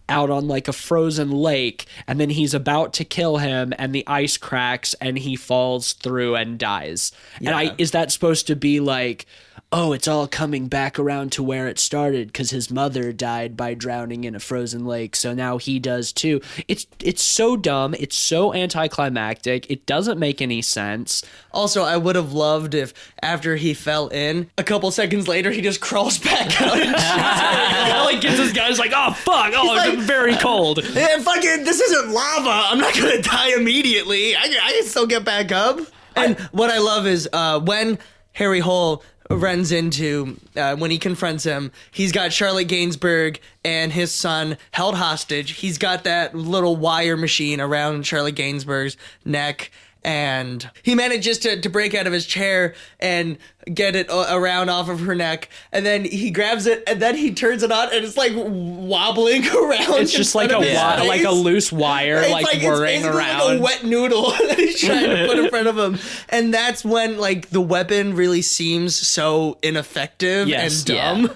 out on like a frozen lake, and then he's about to kill him, and the ice cracks, and he falls through and dies. Yeah. And is that supposed to be like, oh, it's all coming back around to where it started because his mother died by drowning in a frozen lake, so now he does too. It's so dumb. It's so anticlimactic. It doesn't make any sense. Also, I would have loved if after he fell in, a couple seconds later, he just crawls back out and like gets his guys like, oh fuck, it's very cold. Yeah, fucking, this isn't lava. I'm not gonna die immediately. I can still get back up. And what I love is when Harry Hole runs into, when he confronts him, he's got Charlotte Gainsbourg and his son held hostage. He's got that little wire machine around Charlotte Gainsbourg's neck, and he manages to break out of his chair and get it around off of her neck, and then he grabs it, and then he turns it on, and it's like wobbling around. It's just like a loose wire, like whirring it's around, like a wet noodle that he's trying to put in front of him, and that's when like the weapon really seems so ineffective and dumb. Yeah.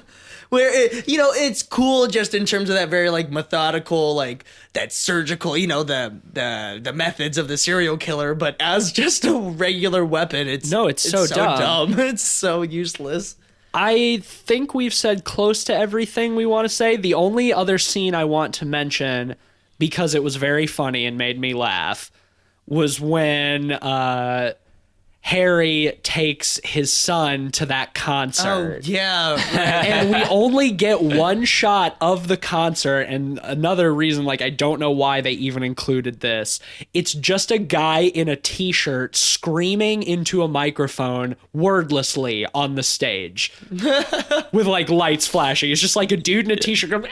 Where it's cool just in terms of that very like methodical, like that surgical, the methods of the serial killer, but as just a regular weapon, it's so dumb. It's so useless. I think we've said close to everything we want to say. The only other scene I want to mention, because it was very funny and made me laugh, was when Harry takes his son to that concert. Oh, yeah. Right. And we only get one shot of the concert. And another reason, like, I don't know why they even included this. It's just a guy in a t-shirt screaming into a microphone wordlessly on the stage with, like, lights flashing. It's just like a dude in a t-shirt going,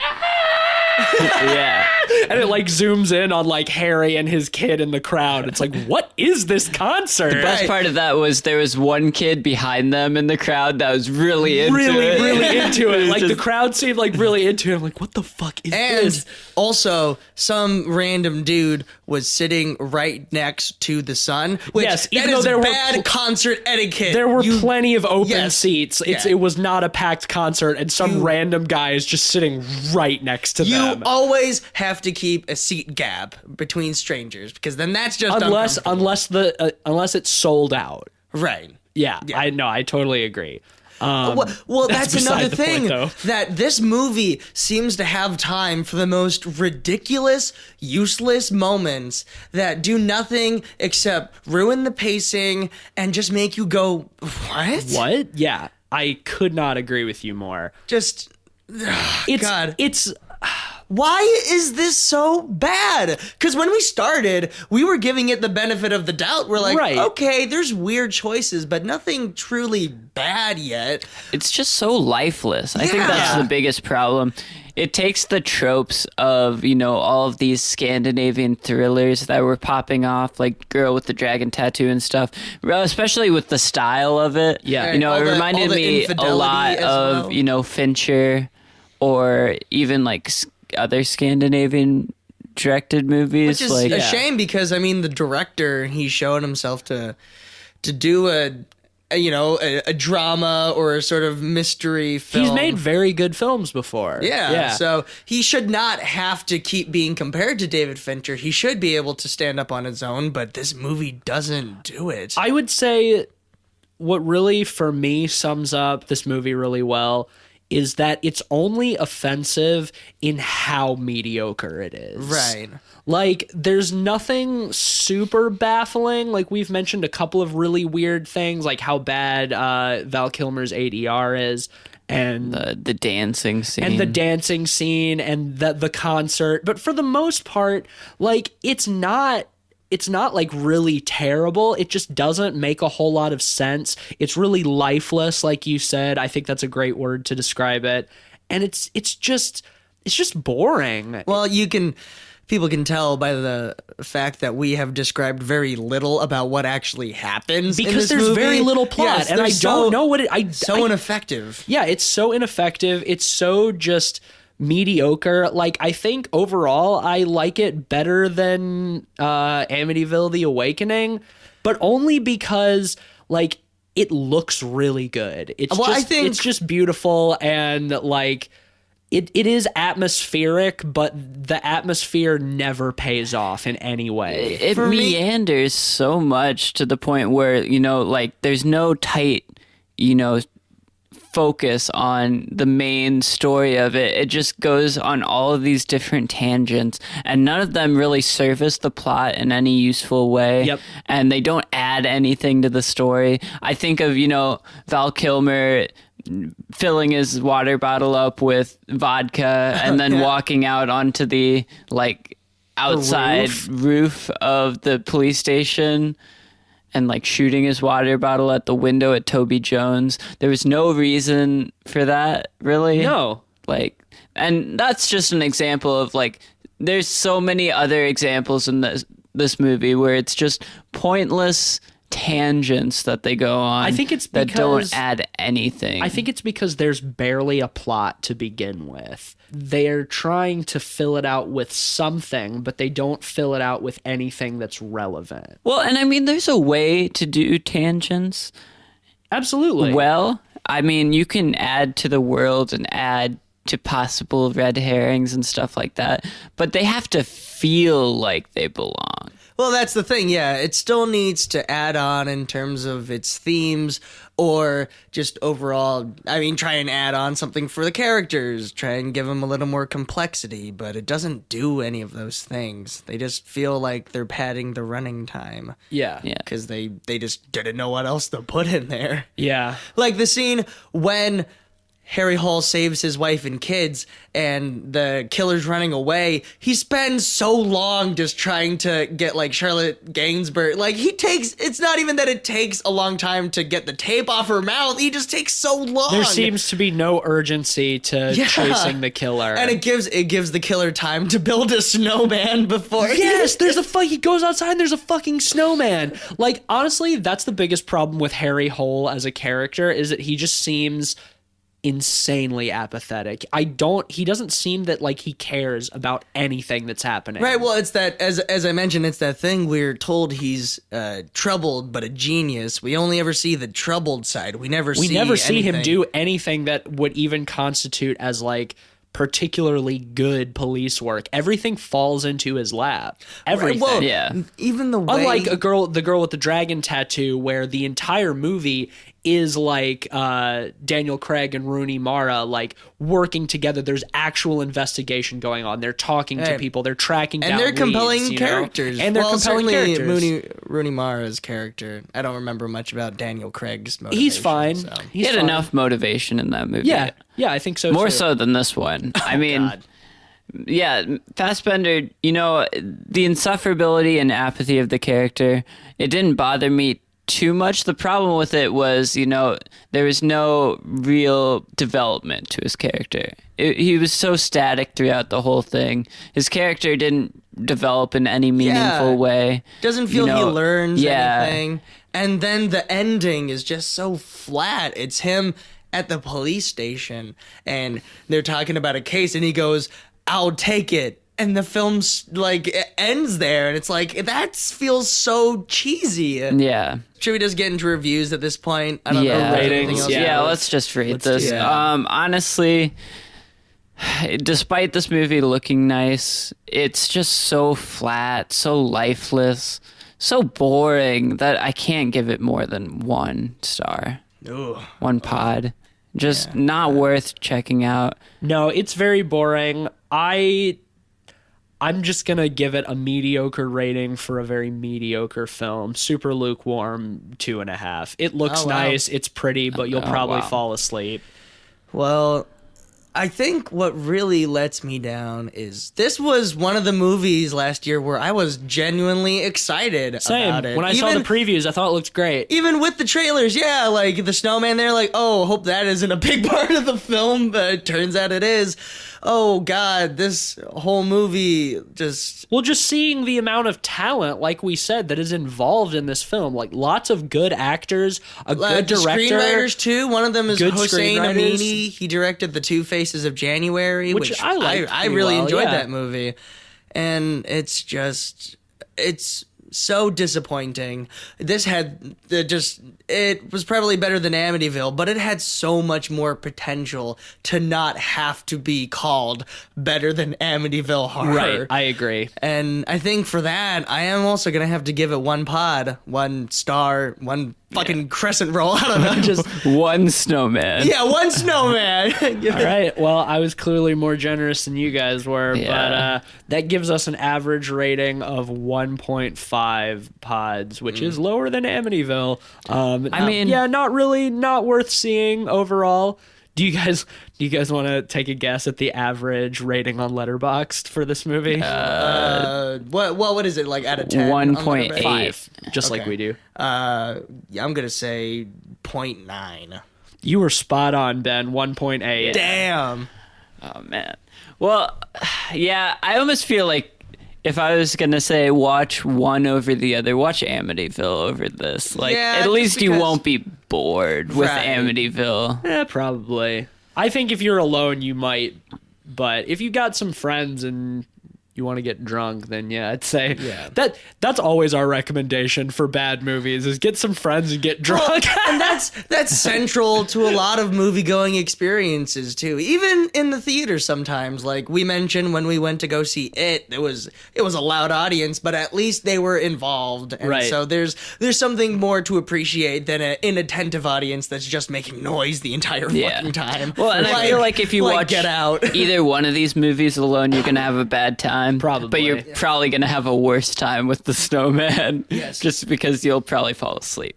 Yeah. and it like zooms in on like Harry and his kid in the crowd. It's like, what is this concert? The best part of that was there was one kid behind them in the crowd that was really into it. Really into it. Like the crowd seemed like really into it. I'm like, what the fuck is this? And also, some random dude was sitting right next to the son. Which Yes, even that though is there were bad concert etiquette. There were plenty of open seats. Yeah. It was not a packed concert, and some random guy is just sitting right next to them. You always have to keep a seat gap between strangers, because then that's just unless it's sold out. right. Yeah. I totally agree. Well, that's another beside the thing, point, that this movie seems to have time for the most ridiculous, useless moments that do nothing except ruin the pacing and just make you go, what? Yeah, I could not agree with you more. Just, God. It's Why is this so bad? Because when we started, we were giving it the benefit of the doubt. We're like, okay, there's weird choices, but nothing truly bad yet. It's just so lifeless. I think that's the biggest problem. It takes the tropes of, all of these Scandinavian thrillers that were popping off, like Girl with the Dragon Tattoo and stuff, especially with the style of it. Yeah. It reminded me a lot of, Fincher, or even like other Scandinavian directed movies. Which is a shame, because the director, he showed himself to do a drama or a sort of mystery film. He's made very good films before. Yeah. So he should not have to keep being compared to David Fincher. He should be able to stand up on his own, but this movie doesn't do it. I would say what really, for me, sums up this movie really well is that it's only offensive in how mediocre it is. Right. Like, there's nothing super baffling. Like, we've mentioned a couple of really weird things, like how bad Val Kilmer's ADR is, and the dancing scene. And the dancing scene, and the concert. But for the most part, like, it's not like really terrible. It just doesn't make a whole lot of sense. It's really lifeless, like you said. I think that's a great word to describe it. And it's just boring. Well, people can tell by the fact that we have described very little about what actually happens. Because in this there's movie. very little plot, yes, and I don't know what it. ineffective. Yeah, it's so ineffective. It's so just mediocre. Like, I think overall I like it better than Amityville: The Awakening, but only because like it looks really good. It's just beautiful, and like it is atmospheric, but the atmosphere never pays off in any way. It meanders so much to the point where, like there's no tight, focus on the main story of it. It just goes on all of these different tangents, and none of them really service the plot in any useful way. Yep. And they don't add anything to the story. I think of, Val Kilmer filling his water bottle up with vodka and then walking out onto the outside roof of the police station and like shooting his water bottle at the window at Toby Jones. There was no reason for that, really. No. And that's just an example of there's so many other examples in this movie, where it's just pointless tangents that they go on. I think it's that don't because- add anything. I think it's because there's barely a plot to begin with. They're trying to fill it out with something, but they don't fill it out with anything that's relevant. Well, and I mean, there's a way to do tangents. Absolutely. Well, I mean, you can add to the world and add to possible red herrings and stuff like that, but they have to feel like they belong. Well, that's the thing, yeah. It still needs to add on in terms of its themes or just overall, I mean, try and add on something for the characters, try and give them a little more complexity, but it doesn't do any of those things. They just feel like they're padding the running time. Yeah. Yeah. Because they just didn't know what else to put in there. Yeah. Like the scene when Harry Hole saves his wife and kids and the killer's running away. He spends so long just trying to get like Charlotte Gainsbourg. Like it's not even that it takes a long time to get the tape off her mouth. He just takes so long. There seems to be no urgency to chasing the killer. And it gives the killer time to build a snowman before. Yes, he goes outside and there's a fucking snowman. Like, honestly, that's the biggest problem with Harry Hole as a character, is that he just seems insanely apathetic. He doesn't seem that like he cares about anything that's happening. Right, well, it's that, as I mentioned, it's that thing we're told he's troubled but a genius. We only ever see the troubled side. We never see him anything. do anything that would even constitute as like particularly good police work. Everything falls into his lap. Everything. Well, Yeah. Even the way... Unlike the girl with the dragon tattoo, where the entire movie is like Daniel Craig and Rooney Mara like working together. There's actual investigation going on. They're talking to people. They're tracking down and they're leads, compelling characters. And they're compelling characters. Rooney Mara's character. I don't remember much about Daniel Craig's motivation. He's fine. So. He had enough motivation in that movie. Yeah, I think so. More too. so than this one. I mean, God. yeah, Fassbender, the insufferability and apathy of the character, it didn't bother me too much. The problem with it was, there was no real development to his character. He was so static throughout the whole thing. His character didn't develop in any meaningful way. Doesn't feel he learns yeah. anything. And then the ending is just so flat. It's him at the police station and they're talking about a case and he goes, "I'll take it." And the film's like, it ends there and it's like, that feels so cheesy. Yeah. Should we just get into reviews at this point? I don't know. Yeah. Ratings, Yeah, let's just rate this. it. Honestly, despite this movie looking nice, it's just so flat, so lifeless, so boring that I can't give it more than 1 star. Ooh. 1 pod. Just not worth checking out. No, it's very boring. I'm just going to give it a mediocre rating for a very mediocre film. Super lukewarm, 2.5. It looks Oh, wow. nice. It's pretty, but you'll probably fall asleep. Well, I think what really lets me down is this was one of the movies last year where I was genuinely excited Same. about it. When I saw the previews, I thought it looked great. Even with the trailers, yeah, like the snowman there, like, oh, hope that isn't a big part of the film, but it turns out it is. Oh, God, this whole movie just... Well, just seeing the amount of talent, like we said, that is involved in this film. Like, lots of good actors, a good director. Screenwriters, too. One of them is Good Hossein screenwriters. Amini. He directed The Two Faces of January, Which I liked I pretty really well, enjoyed yeah. that movie. And it's so disappointing. This had it was probably better than Amityville, but it had so much more potential to not have to be called better than Amityville horror. Right, I agree. And I think for that, I am also going to have to give it 1 pod, 1 star, 1 fucking crescent roll. I don't know. Just 1 snowman. yeah, 1 snowman. Give All it- right. Well, I was clearly more generous than you guys were, Yeah. but that gives us an average rating of 1.5 pods, which is lower than Amityville. Not worth seeing overall. Do you guys want to take a guess at the average rating on Letterboxd for this movie? what is it like out of 10? 1.8. 5, just like Okay. we do. Yeah, I'm gonna say 0.9. You were spot on, Ben. 1.8. Damn. Oh, man. Well, yeah, I almost feel like if I was gonna say watch one over the other, watch Amityville over this. Like, Yeah, at least you because- won't be bored with Right. Amityville. Yeah, probably. I think if you're alone, you might. But if you got some friends and you want to get drunk, then yeah, I'd say that's always our recommendation for bad movies is get some friends and get drunk. And that's central to a lot of movie-going experiences too. Even in the theater sometimes, like we mentioned when we went to go see it was a loud audience, but at least they were involved. And Right. so there's something more to appreciate than an inattentive audience that's just making noise the entire fucking time. Well, and I feel like if you watch Get Out, either one of these movies alone, you're gonna have a bad time. Probably. But you're probably gonna have a worse time with the Snowman. Yes. Just because you'll probably fall asleep.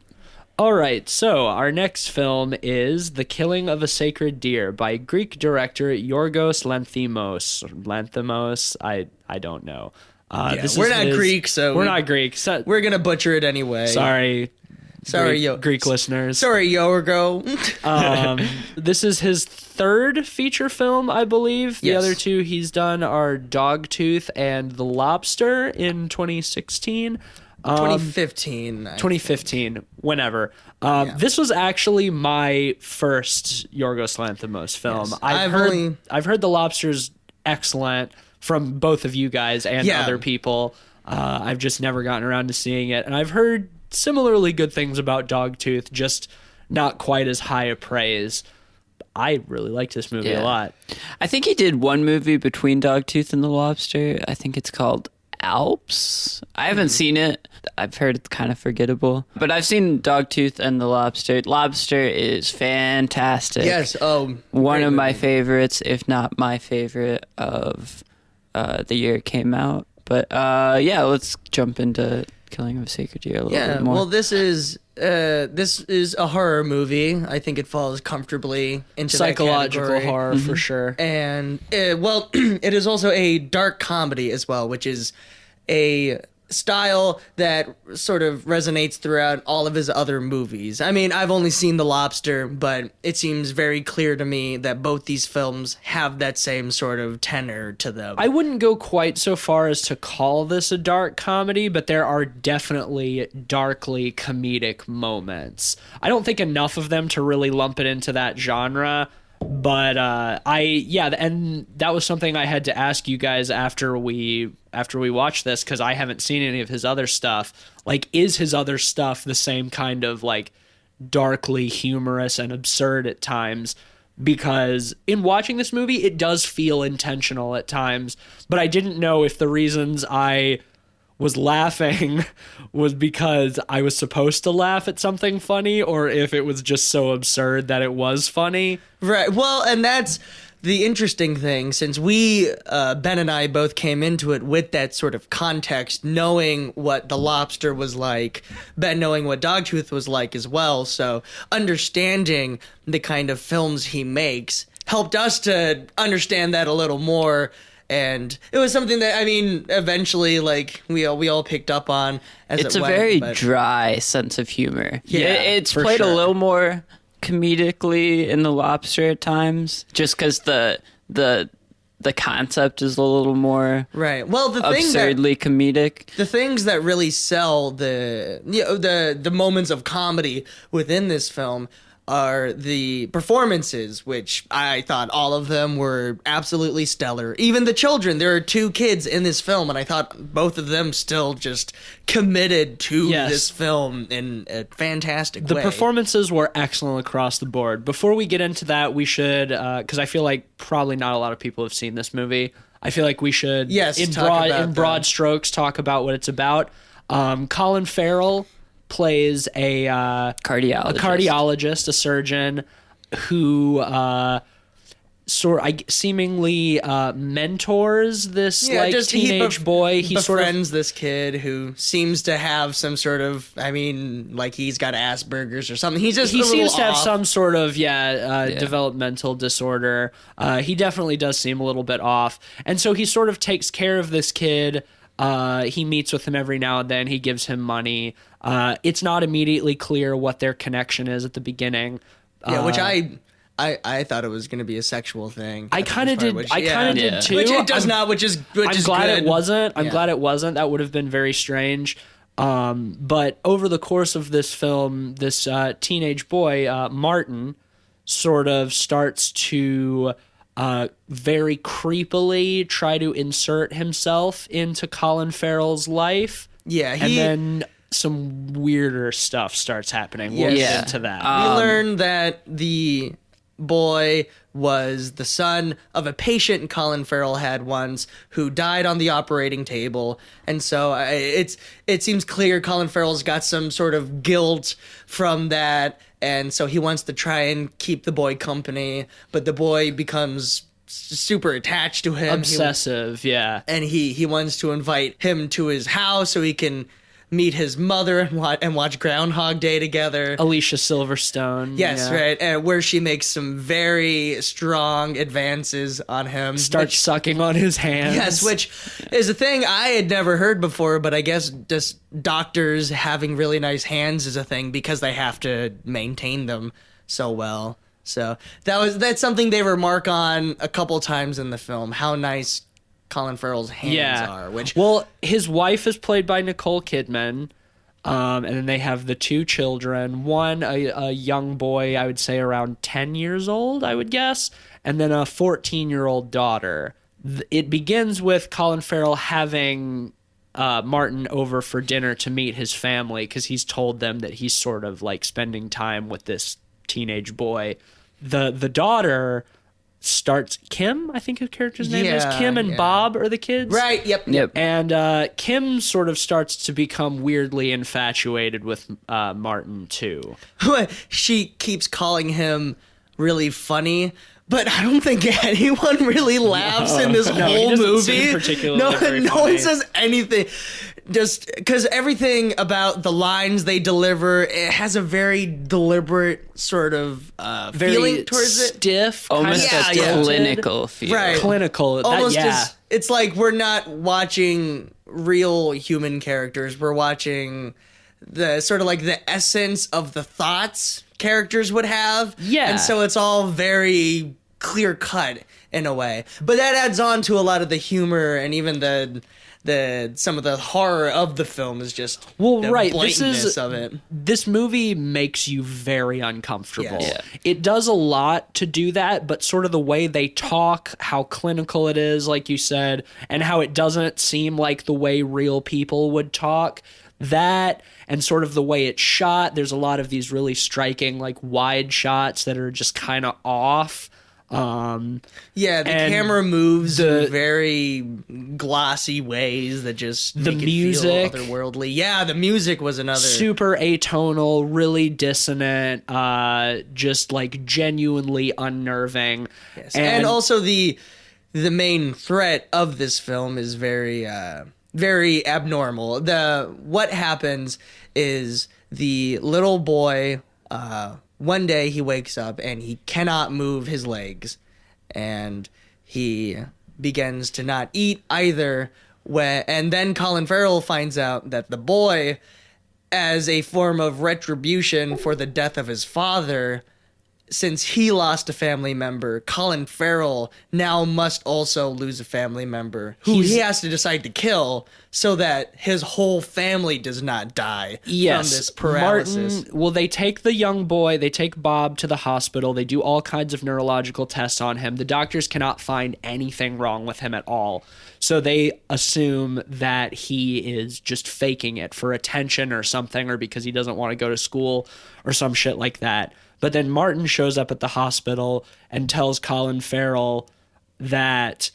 All right, so our next film is The Killing of a Sacred Deer by Greek director Yorgos Lanthimos. I don't know. we're not Greek, so we're not Greek. So, we're gonna butcher it anyway. sorry, Sorry, Greek listeners. Sorry, Yorgo. This is his third feature film, I believe. The Yes. other two he's done are Dogtooth and The Lobster in 2016. 2015. 2015, whenever. This was actually my first Yorgos Lanthimos film. Yes. I've heard The Lobster's excellent from both of you guys and Yeah. other people. I've just never gotten around to seeing it, and I've heard similarly good things about Dogtooth, just not quite as high a praise. I really liked this movie a lot. I think he did one movie between Dogtooth and The Lobster. I think it's called Alps. I haven't seen it. I've heard it's kind of forgettable. But I've seen Dogtooth and The Lobster. Lobster is fantastic. Yes. Oh, One great of my movie. favorites, if not my favorite of the year it came out. But let's jump into Killing of a Sacred Deer a little bit more. Well, this is a horror movie. I think it falls comfortably into Psychological that category. horror for sure. And it is also a dark comedy as well, which is a style that sort of resonates throughout all of his other movies. I mean, I've only seen The Lobster, but it seems very clear to me that both these films have that same sort of tenor to them. I wouldn't go quite so far as to call this a dark comedy, but there are definitely darkly comedic moments. I don't think enough of them to really lump it into that genre, but and that was something I had to ask you guys after we watched this, because I haven't seen any of his other stuff. Like, is his other stuff the same kind of like darkly humorous and absurd at times? Because in watching this movie, it does feel intentional at times, but I didn't know if the reasons I was laughing was because I was supposed to laugh at something funny, or if it was just so absurd that it was funny. Right. Well, and that's the interesting thing, since we, Ben and I both came into it with that sort of context, knowing what The Lobster was like, Ben knowing what Dogtooth was like as well. So understanding the kind of films he makes helped us to understand that a little more. And it was something that, I mean, eventually, like, we all picked up on as It's it a went, very but- dry sense of humor. Yeah, It's for played sure. a little more comedically in The Lobster at times, just because the concept is a little more Right. Well, absurdly comedic. the things that really sell the moments of comedy within this film are the performances, which I thought all of them were absolutely stellar. Even the children, there are two kids in this film, and I thought both of them still just committed to this film in a fantastic way. The performances were excellent across the board. Before we get into that, we should, because I feel like probably not a lot of people have seen this movie. I feel like we should, in broad strokes, talk about what it's about. Colin Farrell plays a cardiologist, a surgeon who seemingly mentors this teenage boy. He befriends this kid who seems to have some sort of, I mean, like he's got Asperger's or something. He seems to have some sort of developmental disorder. He definitely does seem a little bit off, and so he sort of takes care of this kid. He meets with him every now and then. He gives him money. It's not immediately clear what their connection is at the beginning. Yeah, which I I thought it was going to be a sexual thing. I kind of did. I kind of did too. Which it does not. Which is I'm glad good. it wasn't. I'm glad it wasn't. That would have been very strange. But over the course of this film, this teenage boy, Martin, sort of starts to very creepily try to insert himself into Colin Farrell's life. Yeah, and then some weirder stuff starts happening. We'll get into that. We learn that the boy was the son of a patient Colin Farrell had once who died on the operating table. And so it seems clear Colin Farrell's got some sort of guilt from that. And so he wants to try and keep the boy company, but the boy becomes super attached to him. Obsessive, yeah. And he wants to invite him to his house so he can meet his mother and watch Groundhog Day together. Alicia Silverstone. Yes, right. And where she makes some very strong advances on him. Starts sucking on his hands. Yes, which is a thing I had never heard before, but I guess just doctors having really nice hands is a thing because they have to maintain them so well. So that's something they remark on a couple times in the film, how nice Colin Farrell's hands are. Well, his wife is played by Nicole Kidman, and then they have the two children. One, a young boy, I would say around 10 years old, I would guess, and then a 14-year-old daughter. It begins with Colin Farrell having Martin over for dinner to meet his family because he's told them that he's sort of like spending time with this teenage boy. The daughter starts, Kim, I think his character's name is Kim, and Bob are the kids, right? Yep. And Kim sort of starts to become weirdly infatuated with Martin too. She keeps calling him really funny, but I don't think anyone really laughs in this whole movie. No one says anything. Just because everything about the lines they deliver, it has a very deliberate sort of feeling towards it. Stiff, almost a clinical feel. Right. Clinical. Almost it's like we're not watching real human characters. We're watching the sort of like the essence of the thoughts characters would have. Yeah. And so it's all very clear cut in a way. But that adds on to a lot of the humor and even the some of the horror of the film is just the blatantness of it. This movie makes you very uncomfortable. Yes. Yeah. It does a lot to do that, but sort of the way they talk, how clinical it is, like you said, and how it doesn't seem like the way real people would talk. That and sort of the way it's shot. There's a lot of these really striking, like wide shots that are just kind of off. The camera moves in very glossy ways that just make it feel otherworldly. Yeah, the music was another super atonal, really dissonant, just like genuinely unnerving. Yes. And also the main threat of this film is very abnormal. What happens is the little boy one day he wakes up and he cannot move his legs, and he begins to not eat either. And then Colin Farrell finds out that the boy, as a form of retribution for the death of his father, since he lost a family member, Colin Farrell now must also lose a family member who he has to decide to kill so that his whole family does not die from this paralysis. Martin, they take the young boy, they take Bob to the hospital, they do all kinds of neurological tests on him. The doctors cannot find anything wrong with him at all. So they assume that he is just faking it for attention or something, or because he doesn't want to go to school or some shit like that. But then Martin shows up at the hospital and tells Colin Farrell that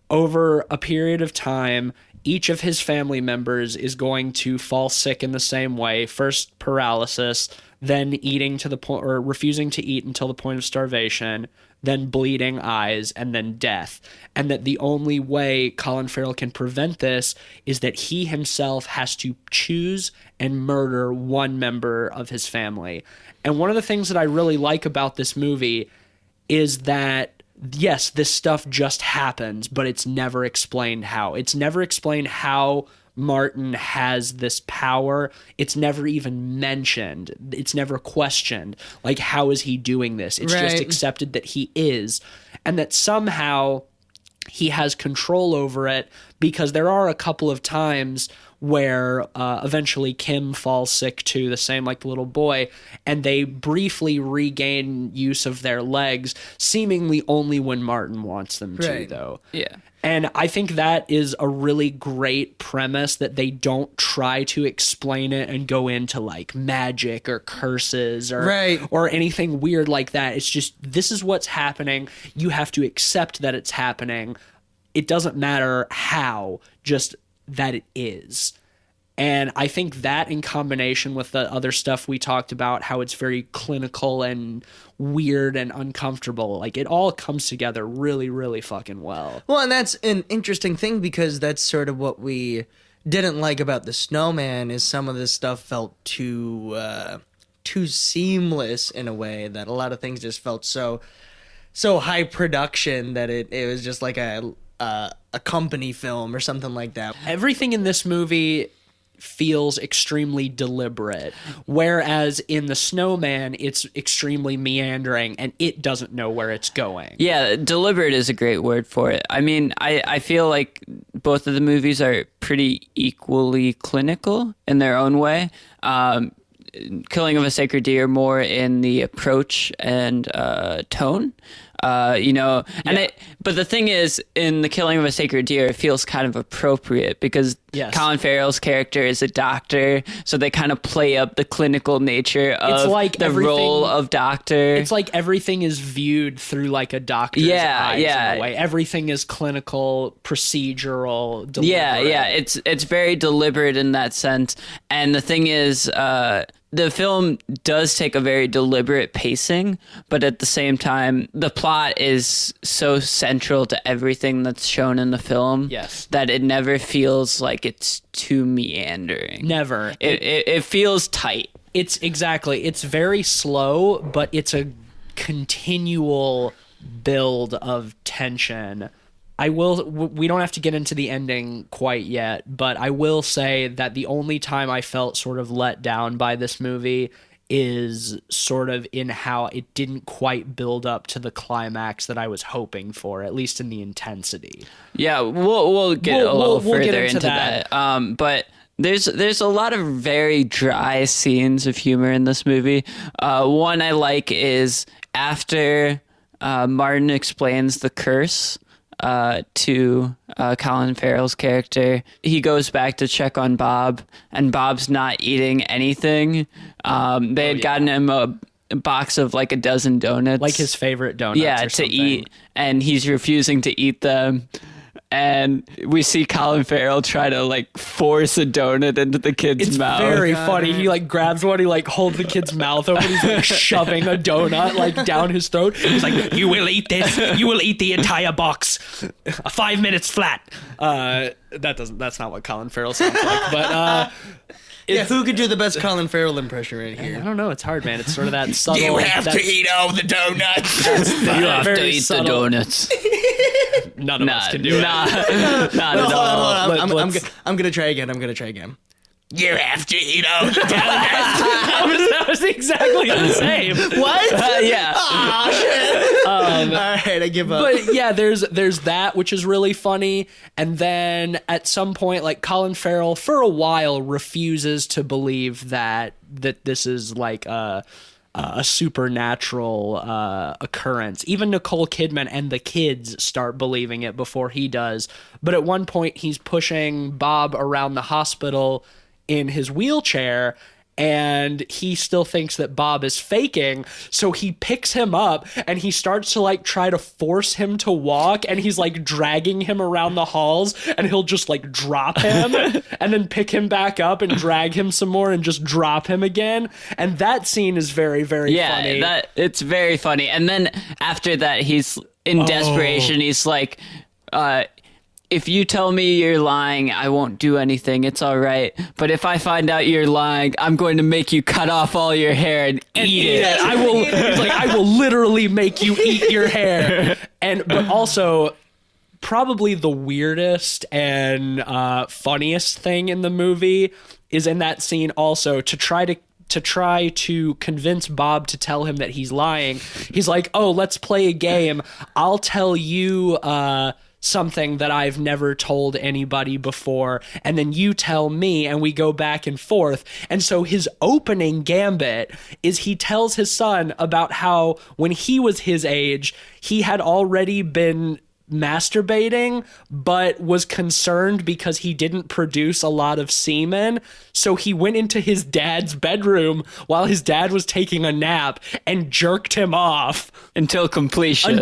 over a period of time, each of his family members is going to fall sick in the same way. First paralysis, then eating to the point, or refusing to eat until the point of starvation, then bleeding eyes, and then death. And that the only way Colin Farrell can prevent this is that he himself has to choose and murder one member of his family. And one of the things that I really like about this movie is that, yes, this stuff just happens, but it's never explained how. It's never explained how Martin has this power, it's never even mentioned. It's never questioned. Like, how is he doing this? It's just accepted that he is, and that somehow he has control over it, because there are a couple of times where eventually Kim falls sick too, the same like the little boy, and they briefly regain use of their legs, seemingly only when Martin wants them to, though. Yeah. And I think that is a really great premise, that they don't try to explain it and go into like magic or curses or anything weird like that. It's just, this is what's happening. You have to accept that it's happening. It doesn't matter how, just that it is. And I think that, in combination with the other stuff we talked about, how it's very clinical and weird and uncomfortable, like, it all comes together really, really fucking well. Well, and that's an interesting thing, because that's sort of what we didn't like about the Snowman, is some of this stuff felt too seamless in a way, that a lot of things just felt so high production that it was just like a company film or something like that. Everything in this movie feels extremely deliberate, whereas in the Snowman it's extremely meandering and it doesn't know where it's going. Yeah, deliberate is a great word for it. I mean, I feel like both of the movies are pretty equally clinical in their own way. Killing of a Sacred Deer more in the approach and tone. But the thing is, in The Killing of a Sacred Deer, it feels kind of appropriate, because Colin Farrell's character is a doctor, so they kind of play up the clinical nature of the role of doctor. It's like everything is viewed through like a doctor's eyes in a way. Everything is clinical, procedural, deliberate. Yeah, it's very deliberate in that sense. And the thing is, the film does take a very deliberate pacing, but at the same time, the plot is so central to everything that's shown in the film that it never feels like it's too meandering. Never. It feels tight. It's very slow, but it's a continual build of tension. We don't have to get into the ending quite yet, but I will say that the only time I felt sort of let down by this movie is sort of in how it didn't quite build up to the climax that I was hoping for, at least in the intensity. Yeah, we'll get a little further into that. But there's a lot of very dry scenes of humor in this movie. One I like is after Martin explains the curse to Colin Farrell's character. He goes back to check on Bob, and Bob's not eating anything. They had gotten him a box of like a dozen donuts. Like his favorite donuts to eat, and he's refusing to eat them. And we see Colin Farrell try to like force a donut into the kid's mouth. It's very funny. He like grabs one, he like holds the kid's mouth open, he's like shoving a donut like down his throat. He's like, "You will eat this. You will eat the entire box. 5 minutes flat." That's not what Colin Farrell sounds like, but who could do the best Colin Farrell impression right here? I don't know. It's hard, man. It's sort of that subtle. You have to eat all the donuts. You have to eat the donuts. None of us can do it. Not at all. I'm gonna try again. You have to eat all the donuts. that was exactly the same. What? Yeah. Oh, shit. All right, I give up. But yeah, there's that, which is really funny. And then at some point, like, Colin Farrell, for a while, refuses to believe that this is like a supernatural occurrence. Even Nicole Kidman and the kids start believing it before he does. But at one point, he's pushing Bob around the hospital in his wheelchair, and he still thinks that Bob is faking, so he picks him up and he starts to like try to force him to walk, and he's like dragging him around the halls, and he'll just like drop him and then pick him back up and drag him some more and just drop him again. And that scene is very, very funny. Yeah, it's very funny. And then after that, he's in desperation. He's like, if you tell me you're lying, I won't do anything. It's all right. But if I find out you're lying, I'm going to make you cut off all your hair and eat it. He's like, I will literally make you eat your hair. But also, probably the weirdest and funniest thing in the movie is in that scene also to try to convince Bob to tell him that he's lying. He's like, oh, let's play a game. I'll tell you something that I've never told anybody before, and then you tell me, and we go back and forth. And so his opening gambit is he tells his son about how when he was his age, he had already been masturbating, but was concerned because he didn't produce a lot of semen. So he went into his dad's bedroom while his dad was taking a nap and jerked him off until completion.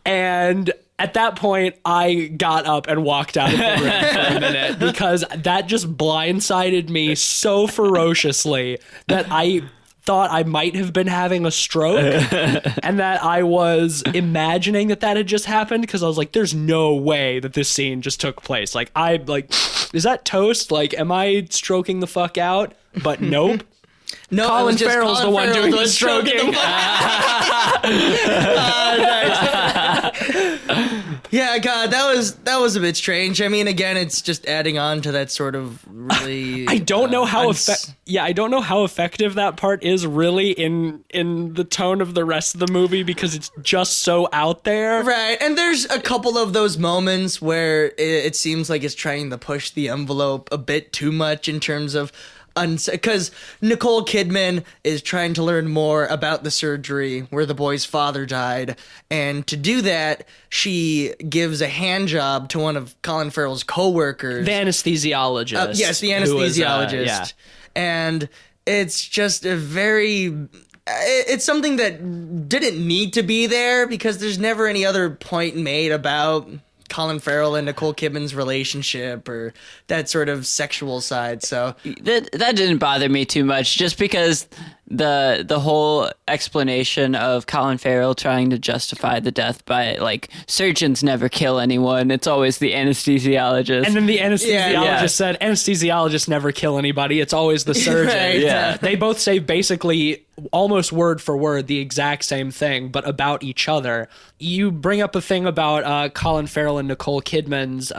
And at that point, I got up and walked out of the room for a minute because that just blindsided me so ferociously that I thought I might have been having a stroke and that I was imagining that had just happened because I was like, there's no way that this scene just took place. Like, is that toast? Like, am I stroking the fuck out? But nope. No, Colin Farrell's the one doing the stroking. Yeah, God, that was a bit strange. I mean, again, it's just adding on to that sort of really. I don't know how I don't know how effective that part is really in the tone of the rest of the movie because it's just so out there. Right, and there's a couple of those moments where it seems like it's trying to push the envelope a bit too much in terms of. Because Nicole Kidman is trying to learn more about the surgery where the boy's father died, and to do that, she gives a hand job to one of Colin Farrell's coworkers, the anesthesiologist. Yes, the anesthesiologist, and it's just it's something that didn't need to be there because there's never any other point made about Colin Farrell and Nicole Kidman's relationship or that sort of sexual side. So that didn't bother me too much, just because the whole explanation of Colin Farrell trying to justify the death by like surgeons never kill anyone. It's always the anesthesiologist. And then the anesthesiologist said anesthesiologists never kill anybody. It's always the surgeon. Right. Yeah. They both say basically almost word for word the exact same thing, but about each other. You bring up a thing about Colin Farrell and Nicole Kidman's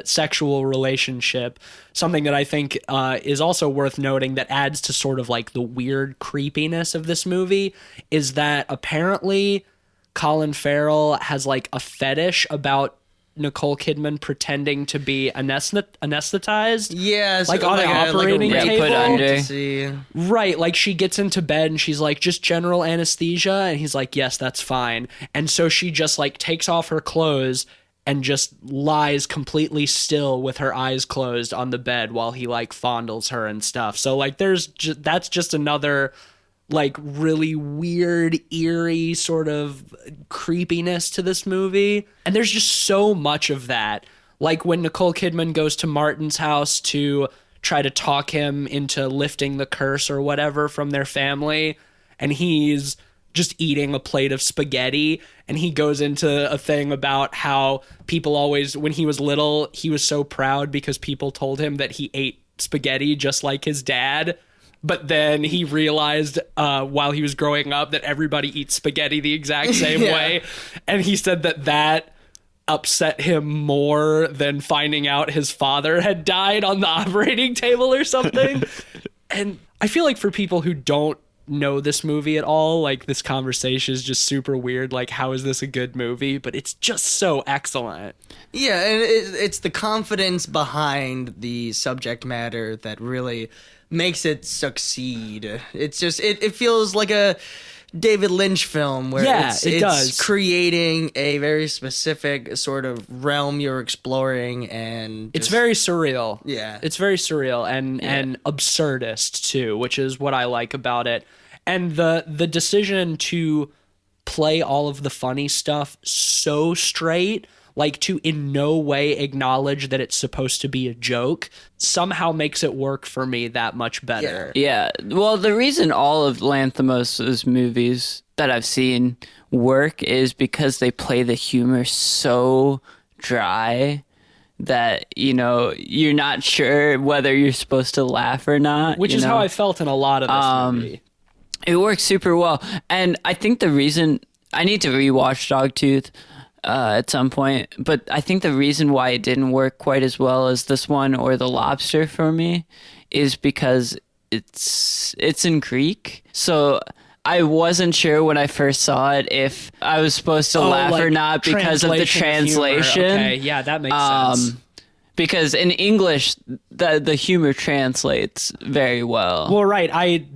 sexual relationship. Something that I think is also worth noting that adds to sort of like the weird creepiness of this movie is that apparently Colin Farrell has like a fetish about Nicole Kidman pretending to be anesthetized. Yeah, like on an operating table. Put under. Right, like she gets into bed and she's like, just general anesthesia, and he's like, yes, that's fine. And so she just like takes off her clothes and just lies completely still with her eyes closed on the bed while he like fondles her and stuff. So like that's just another like really weird, eerie sort of creepiness to this movie. And there's just so much of that. Like when Nicole Kidman goes to Martin's house to try to talk him into lifting the curse or whatever from their family, and he's just eating a plate of spaghetti, and he goes into a thing about how people always, when he was little, he was so proud because people told him that he ate spaghetti just like his dad. But then he realized while he was growing up that everybody eats spaghetti the exact same way. And he said that upset him more than finding out his father had died on the operating table or something. And I feel like for people who don't know this movie at all, like this conversation is just super weird. Like, how is this a good movie? But it's just so excellent. Yeah, and it's the confidence behind the subject matter that really makes it succeed. It's just it feels like a David Lynch film where it does creating a very specific sort of realm you're exploring, and it's very surreal. Yeah, it's very surreal and absurdist too, which is what I like about it. And the decision to play all of the funny stuff so straight, like to in no way acknowledge that it's supposed to be a joke, somehow makes it work for me that much better. Yeah. Well, the reason all of Lanthimos' movies that I've seen work is because they play the humor so dry that, you know, you're not sure whether you're supposed to laugh or not. Which is how I felt in a lot of this movie. It works super well. And I think the reason I need to rewatch Dogtooth, at some point. But I think the reason why it didn't work quite as well as this one or The Lobster for me is because it's in Greek. So I wasn't sure when I first saw it if I was supposed to laugh or not because of the translation. Okay, yeah, that makes sense. Because in English, the humor translates very well. Well, right.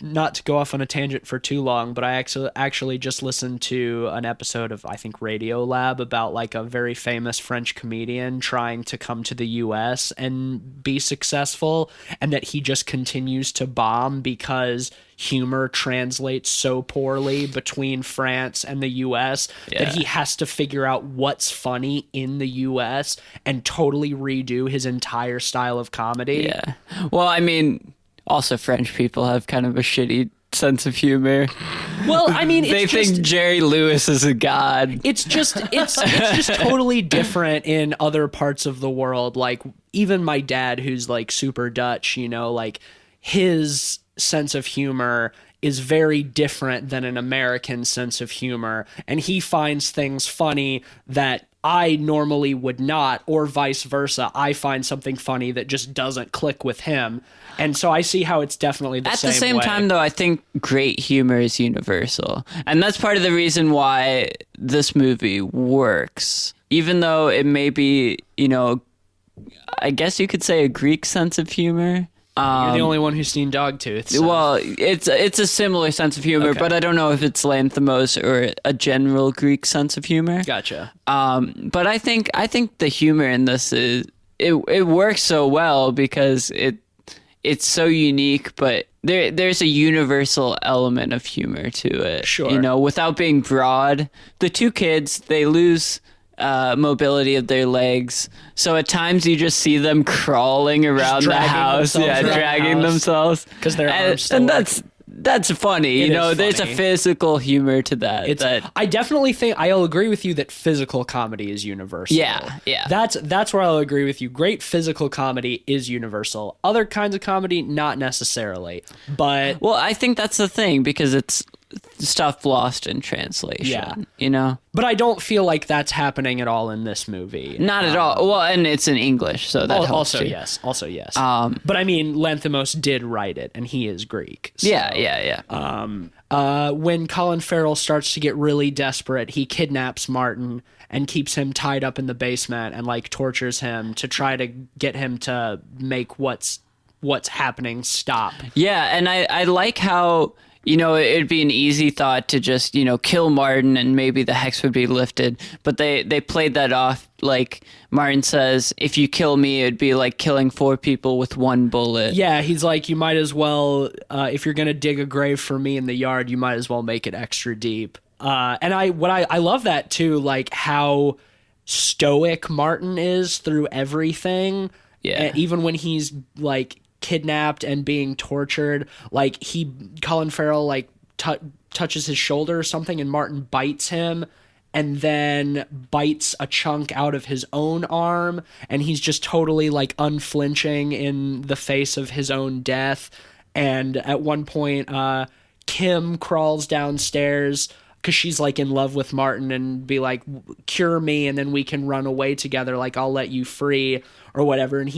Not to go off on a tangent for too long, but I actually just listened to an episode of, I think, Radio Lab about like a very famous French comedian trying to come to the US and be successful, and that he just continues to bomb because humor translates so poorly between France and the US that he has to figure out what's funny in the US and totally redo his entire style of comedy. Yeah. Well, I mean, also French people have kind of a shitty sense of humor. Well, I mean, they think Jerry Lewis is a god. It's just totally different in other parts of the world. Like even my dad, who's like super Dutch, you know, like his sense of humor is very different than an American sense of humor, and he finds things funny that I normally would not, or vice versa. I find something funny that just doesn't click with him. And so I see how it's definitely the same way. At the same time, though, I think great humor is universal. And that's part of the reason why this movie works. Even though it may be, you know, I guess you could say a Greek sense of humor. You're the only one who's seen Dogtooth. So. Well, it's a similar sense of humor, but I don't know if it's Lanthimos or a general Greek sense of humor. Gotcha. But I think the humor in this is it works so well because it's so unique, but there's a universal element of humor to it. Sure. You know, without being broad. The two kids, they lose mobility of their legs, so at times you just see them crawling around the house, dragging themselves because their arms still and that's funny. You know, there's a physical humor to that. I definitely think I'll agree with you that physical comedy is universal. Yeah. That's where I'll agree with you. Great physical comedy is universal. Other kinds of comedy, not necessarily. But well, I think that's the thing because it's stuff lost in translation. Yeah. You know? But I don't feel like that's happening at all in this movie. Not at all. Well, and it's in English, so that helps also too. yes. But I mean, Lanthimos did write it, and he is Greek. So, yeah. When Colin Farrell starts to get really desperate, he kidnaps Martin and keeps him tied up in the basement and like tortures him to try to get him to make what's happening stop. Yeah, and I like how, you know, it'd be an easy thought to just, you know, kill Martin and maybe the hex would be lifted. But they played that off like Martin says, if you kill me, it'd be like killing 4 people with 1 bullet. Yeah, he's like, you might as well, if you're going to dig a grave for me in the yard, you might as well make it extra deep. And I love that too, like how stoic Martin is through everything. Yeah. Even when he's like kidnapped and being tortured, like Colin Farrell like touches his shoulder or something and Martin bites him and then bites a chunk out of his own arm, and he's just totally like unflinching in the face of his own death. And at one point Kim crawls downstairs because she's like in love with Martin and be like, cure me and then we can run away together, like I'll let you free or whatever. And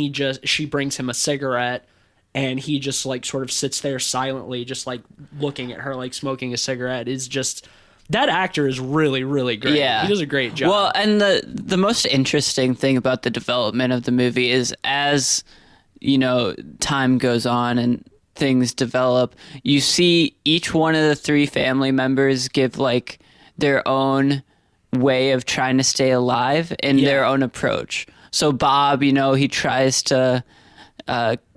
she brings him a cigarette and he just like sort of sits there silently, just like looking at her, like smoking a cigarette. Is just, that actor is really, really great. Yeah. He does a great job. Well, and the most interesting thing about the development of the movie is as, you know, time goes on and things develop, you see each one of the 3 family members give like their own way of trying to stay alive in their own approach. So Bob, you know, he tries to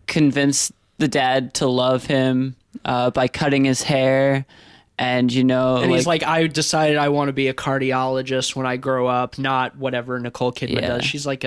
convince the dad to love him by cutting his hair. And, you know, and he's like, I decided I want to be a cardiologist when I grow up, not whatever Nicole Kidman does. She's like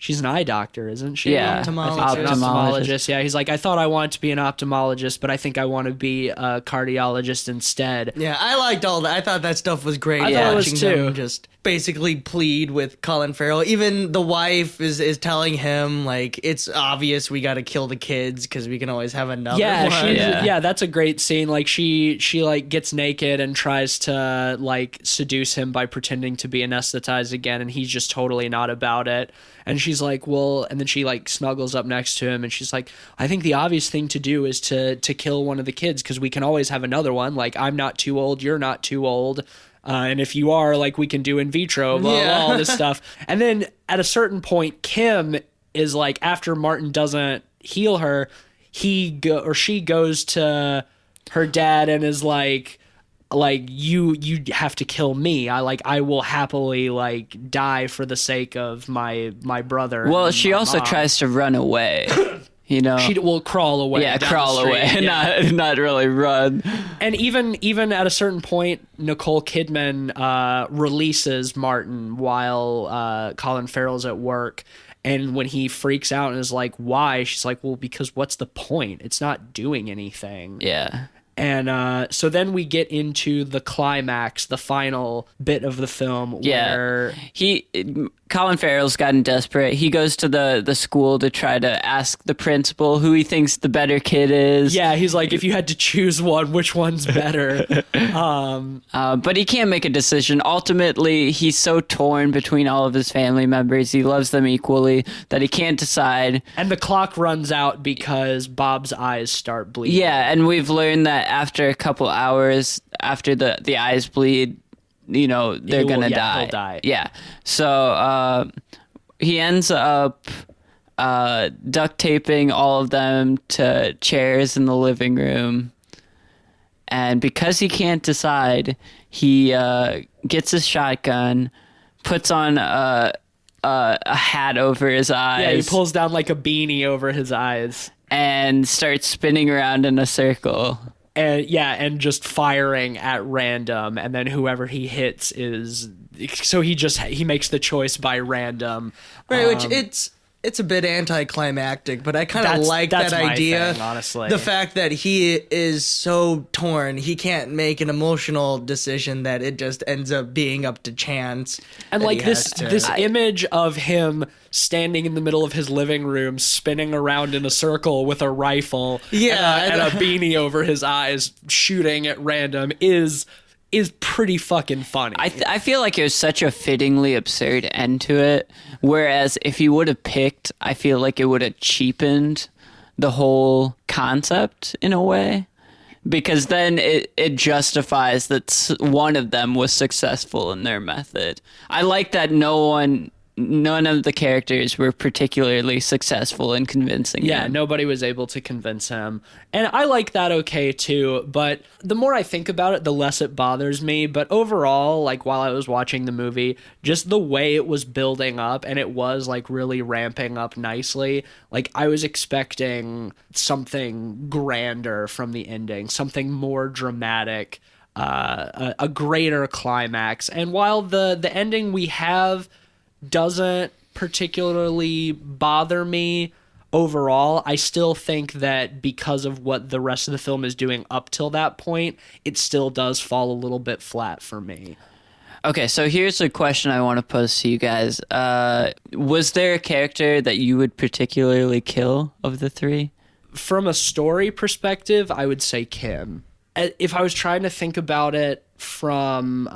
she's an eye doctor, isn't she? Yeah, Ophthalmologist. An ophthalmologist. Yeah, he's like, I thought I wanted to be an ophthalmologist, but I think I want to be a cardiologist instead. Yeah, I liked all that. I thought that stuff was great. I thought it was watching too. them just basically plead with Colin Farrell. Even the wife is telling him, like, it's obvious we got to kill the kids because we can always have another Yeah, one. yeah, that's a great scene. Like she like gets naked and tries to like seduce him by pretending to be anesthetized again, and he's just totally not about it. And she's like, well, and then she like snuggles up next to him, and she's like, I think the obvious thing to do is to kill one of the kids because we can always have another one. Like, I'm not too old, you're not too old. And if you are, like, we can do in vitro, blah, blah, all this stuff. And then at a certain point, Kim is like, after Martin doesn't heal her, she goes to her dad and is like you have to kill me. I will happily like die for the sake of my brother. Well, she also tries to run away. You know, she will crawl away. Yeah, down crawl the street. away, Yeah. not really run. And even at a certain point, Nicole Kidman releases Martin while Colin Farrell's at work. And when he freaks out and is like, why? She's like, well, because what's the point? It's not doing anything. Yeah. And so then we get into the climax, the final bit of the film where Colin Farrell's gotten desperate. He goes to the school to try to ask the principal who he thinks the better kid is. Yeah, he's like, if you had to choose one, which one's better? But he can't make a decision. Ultimately, he's so torn between all of his family members. He loves them equally that he can't decide. And the clock runs out because Bob's eyes start bleeding. Yeah, and we've learned that after a couple hours, after the eyes bleed, you know, they're gonna die. He'll die. Yeah. So he ends up duct taping all of them to chairs in the living room. And because he can't decide, he gets his shotgun, puts on a hat over his eyes. Yeah, he pulls down like a beanie over his eyes. And starts spinning around in a circle. And just firing at random, and then whoever he hits is so he makes the choice by random, Right, which it's a bit anticlimactic, but I kind of like that my idea. thing, honestly. The fact that he is so torn, he can't make an emotional decision, that it just ends up being up to chance. And that like he has this to- image of him standing in the middle of his living room, spinning around in a circle with a rifle, and a beanie over his eyes, shooting at random is pretty fucking funny. I feel like it was such a fittingly absurd end to it. Whereas if you would have picked, I feel like it would have cheapened the whole concept in a way. Because then it justifies that one of them was successful in their method. I like that none of the characters were particularly successful in convincing him. Nobody was able to convince him. And I like that okay too, but the more I think about it, the less it bothers me. But overall, like while I was watching the movie, just the way it was building up, and it was like really ramping up nicely, like I was expecting something grander from the ending, something more dramatic, a greater climax. And while the ending we have doesn't particularly bother me overall, I still think that because of what the rest of the film is doing up till that point, it still does fall a little bit flat for me. Okay, so here's a question I want to pose to you guys. Was there a character that you would particularly kill of the three? From a story perspective, I would say Kim. If I was trying to think about it from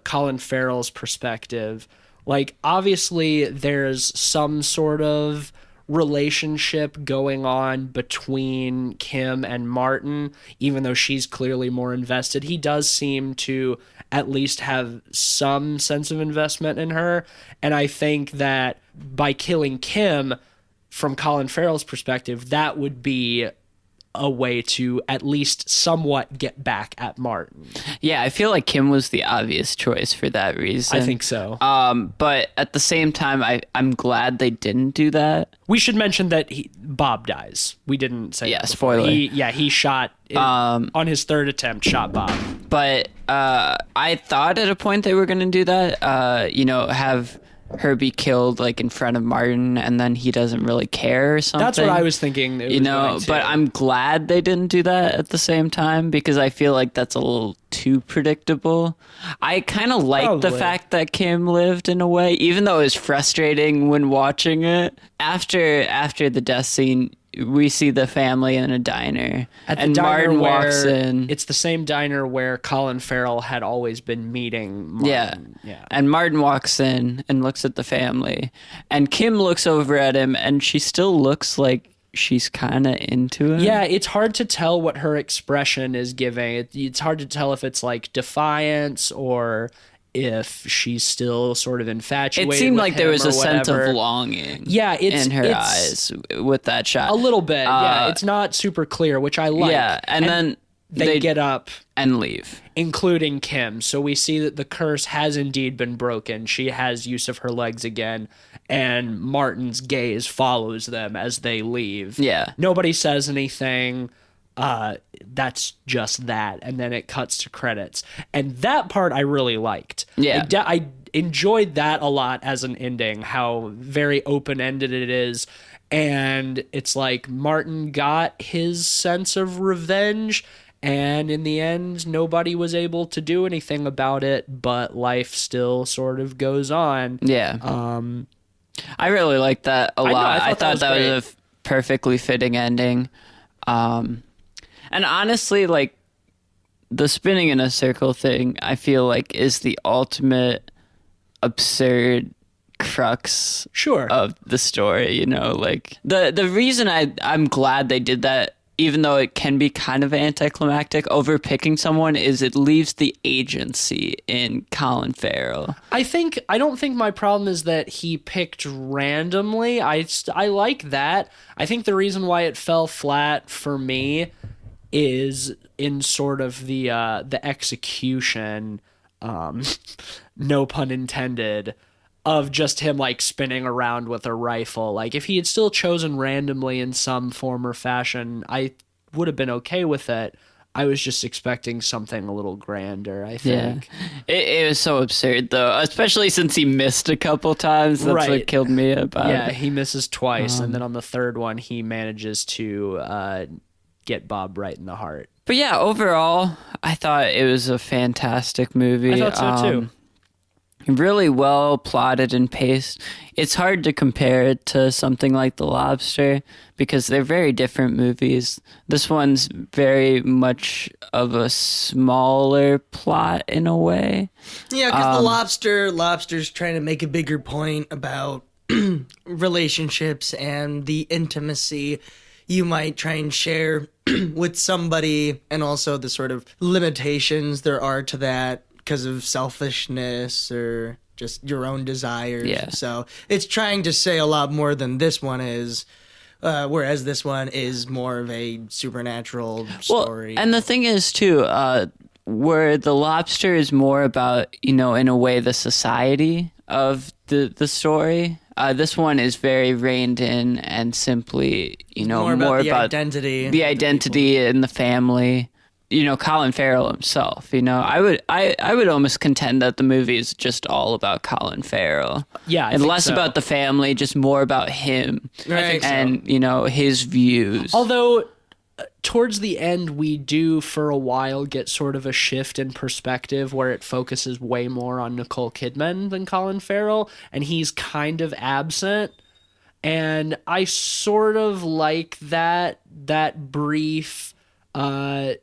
Colin Farrell's perspective, like, obviously, there's some sort of relationship going on between Kim and Martin, even though she's clearly more invested. He does seem to at least have some sense of investment in her. And I think that by killing Kim, from Colin Farrell's perspective, that would be a way to at least somewhat get back at Martin. Yeah, I feel like Kim was the obvious choice for that reason. I think so. But at the same time, I'm glad they didn't do that. We should mention that Bob dies. We didn't say that before. Spoiler. He shot, on his third attempt, shot Bob. But I thought at a point they were going to do that, have her be killed like in front of Martin, and then he doesn't really care or something. That's what I was thinking. You know, but I'm glad they didn't do that at the same time, because I feel like that's a little too predictable. I kind of like the fact that Kim lived in a way, even though it was frustrating when watching it. After the death scene, we see the family in a diner, and Martin walks in. It's the same diner where Colin Farrell had always been meeting Martin. Yeah. And Martin walks in and looks at the family, and Kim looks over at him, and she still looks like she's kind of into him. Yeah, it's hard to tell what her expression is giving. It's hard to tell if it's like defiance or if she's still sort of infatuated. It seemed with like there was a whatever. sense of longing in her eyes with that shot. A little bit, yeah. It's not super clear, which I like. Yeah, and then they get up and leave, including Kim. So we see that the curse has indeed been broken. She has use of her legs again, and Martin's gaze follows them as they leave. Yeah. Nobody says anything. That's just that. And then it cuts to credits. And that part I really liked. Yeah. I enjoyed that a lot as an ending, how very open-ended it is. And it's like Martin got his sense of revenge, and in the end, nobody was able to do anything about it, but life still sort of goes on. Yeah. I really liked that a lot. I thought that was a perfectly fitting ending. And honestly, like, the spinning in a circle thing, I feel like is the ultimate absurd crux of the story, you know? Like, the reason I'm glad they did that, even though it can be kind of anticlimactic over picking someone, is it leaves the agency in Colin Farrell. I don't think my problem is that he picked randomly. I like that. I think the reason why it fell flat for me is in sort of the execution, no pun intended, of just him like spinning around with a rifle. Like, if he had still chosen randomly in some form or fashion, I would have been okay with it. I was just expecting something a little grander, I think. Yeah. It was so absurd, though, especially since he missed a couple times. That's what killed me about it. Yeah, he misses twice, and then on the third one, he manages to get Bob right in the heart. But yeah, overall, I thought it was a fantastic movie. I thought so, too. Really well plotted and paced. It's hard to compare it to something like The Lobster because they're very different movies. This one's very much of a smaller plot in a way. Yeah, because The Lobster's trying to make a bigger point about relationships and the intimacy you might try and share with somebody, and also the sort of limitations there are to that because of selfishness or just your own desires. Yeah. So it's trying to say a lot more than this one is, whereas this one is more of a supernatural story. Well, and the thing is, too, where The Lobster is more about, you know, in a way, the society of the story. This one is very reined in and simply, you know, more about the identity and the family. You know, Colin Farrell himself. You know, I would almost contend that the movie is just all about Colin Farrell. Yeah, and less about the family, just more about him and you know, his views. Although towards the end, we do for a while get sort of a shift in perspective where it focuses way more on Nicole Kidman than Colin Farrell, and he's kind of absent. And I sort of like that brief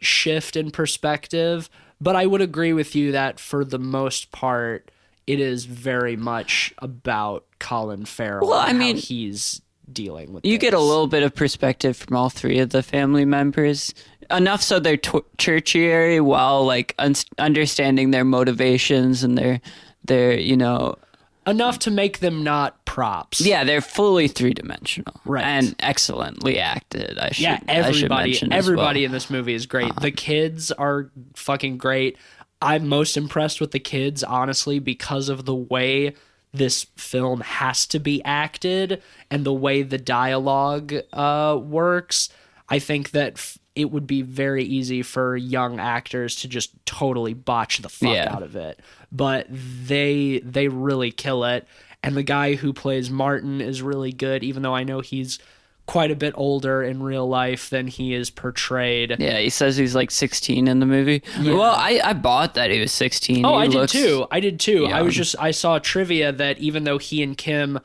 shift in perspective, but I would agree with you that for the most part, it is very much about Colin Farrell. Well, I mean, how he's dealing with you this. get a little bit of perspective from all three of the family members, enough so they're tertiary while like understanding their motivations and their you know, enough to make them not props. Yeah, they're fully three-dimensional, right, and excellently acted. Everybody in this movie is great. The kids are fucking great. I'm most impressed with the kids, honestly, because of the way this film has to be acted and the way the dialogue works. I think that it would be very easy for young actors to just totally botch the fuck out of it. But they really kill it. And the guy who plays Martin is really good, even though I know he's quite a bit older in real life than he is portrayed. Yeah, he says he's like 16 in the movie. Yeah. Well, I bought that he was 16. Oh, He I looks did too. young. I saw trivia that even though he and Kim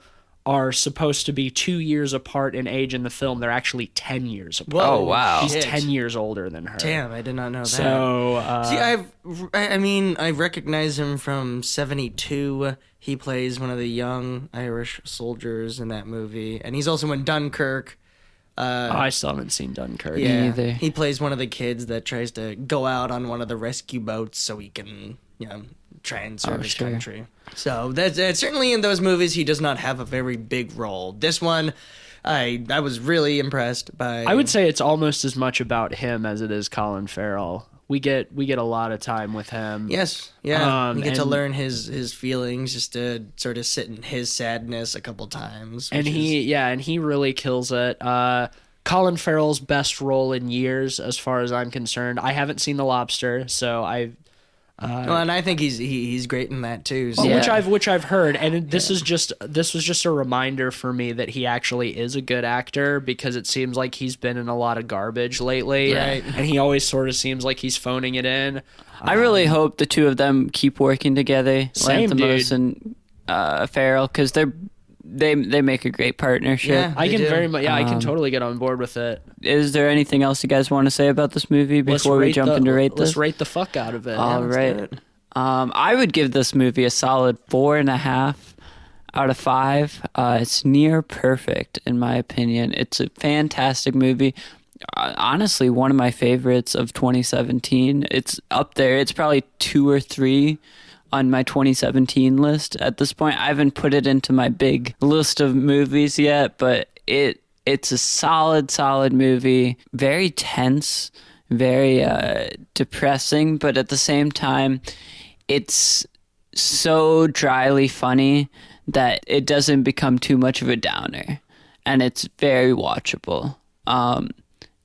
are supposed to be 2 years apart in age in the film, they're actually 10 years apart. Oh, wow. He's Shit. 10 years older than her. Damn, I did not know that. So, See, I recognize him from 72. He plays one of the young Irish soldiers in that movie, and he's also in Dunkirk. I still haven't seen Dunkirk. Yeah, either. he plays one of the kids that tries to go out on one of the rescue boats so he can, try and serve his sure. country. So that's certainly in those movies he does not have a very big role. This one, I was really impressed by. I would say it's almost as much about him as it is Colin Farrell. We get a lot of time with him. Yes, yeah. You get to and- learn his feelings, just to sort of sit in his sadness a couple times. And which he really kills it. Colin Farrell's best role in years, as far as I'm concerned. I haven't seen The Lobster, so well, and I think he's great in that too. So. Yeah. which I've heard, and this was just a reminder for me that he actually is a good actor, because it seems like he's been in a lot of garbage lately, Right. and he always sort of seems like he's phoning it in. I really hope the two of them keep working together, Same, Lanthimos dude. and Farrell, because they make a great partnership. Yeah. I They can do. very much, I can totally get on board with it. Is there anything else you guys want to say about this movie before we jump into rate this? Let's rate the fuck out of it. All let's right. do it. I would give this movie a solid 4.5 out of 5. It's near perfect in my opinion. It's a fantastic movie. Honestly, one of my favorites of 2017. It's up there. It's probably 2 or 3 on my 2017 list at this point. I haven't put it into my big list of movies yet, but it's a solid movie. Very tense, very depressing, but at the same time, it's so dryly funny that it doesn't become too much of a downer, and it's very watchable.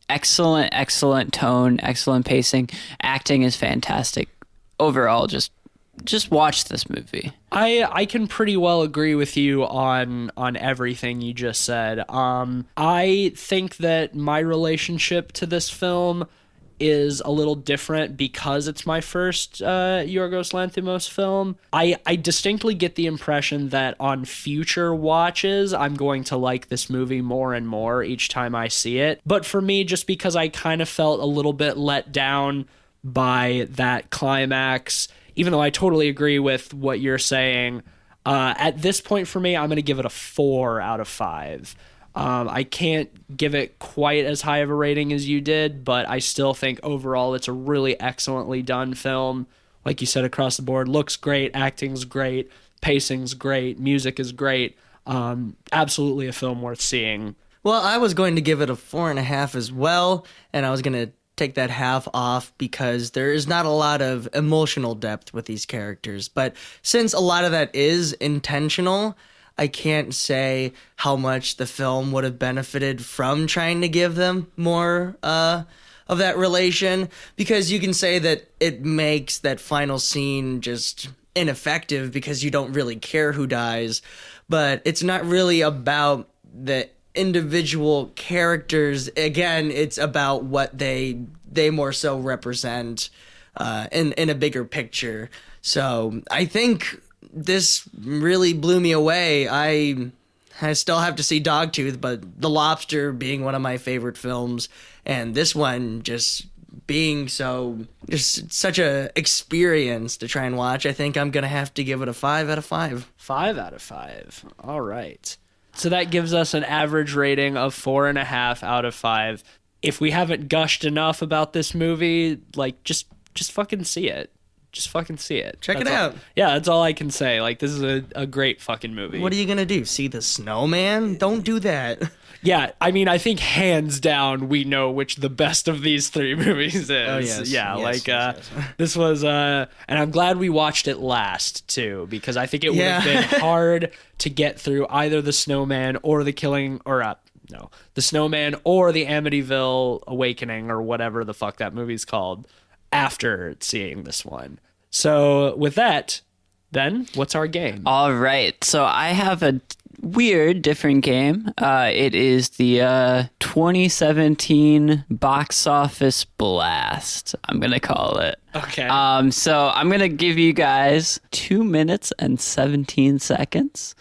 Excellent tone, excellent pacing. Acting is fantastic. Overall, just watch this movie. I can pretty well agree with you on everything you just said. I think that my relationship to this film is a little different because it's my first Yorgos Lanthimos film. I distinctly get the impression that on future watches, I'm going to like this movie more and more each time I see it. But for me, just because I kind of felt a little bit let down by that climax, even though I totally agree with what you're saying, at this point for me, I'm going to give it a 4 out of 5. I can't give it quite as high of a rating as you did, but I still think overall it's a really excellently done film. Like you said, across the board, looks great, acting's great, pacing's great, music is great. Absolutely a film worth seeing. Well, I was going to give it a 4.5 as well, and I was going to take that half off because there is not a lot of emotional depth with these characters. But since a lot of that is intentional, I can't say how much the film would have benefited from trying to give them more of that relation, because you can say that it makes that final scene just ineffective because you don't really care who dies, but it's not really about the individual characters. Again, it's about what they more so represent in a bigger picture. So I think this really blew me away. I still have to see Dogtooth, but The Lobster being one of my favorite films, and this one just being just such a experience to try and watch, I think I'm gonna have to give it a 5 out of 5. 5 out of 5. All right. So that gives us an average rating of 4.5 out of 5. If we haven't gushed enough about this movie, like just fucking see it. Just fucking see it. Check That's it all- out. Yeah, that's all I can say. Like, this is a great fucking movie. What are you gonna do? See the Snowman? Don't do that. Yeah, I mean, I think hands down we know which the best of these 3 movies is. Oh, yes. Yeah, Yes, yes. this was, and I'm glad we watched it last, too, because I think it would have Yeah. been hard to get through either The Snowman or The Snowman or The Amityville Awakening or whatever the fuck that movie's called after seeing this one. So with that, Then, what's our game? All right. So I have a weird, different game. It is the 2017 box office blast, I'm going to call it. Okay. So I'm going to give you guys 2 minutes and 17 seconds.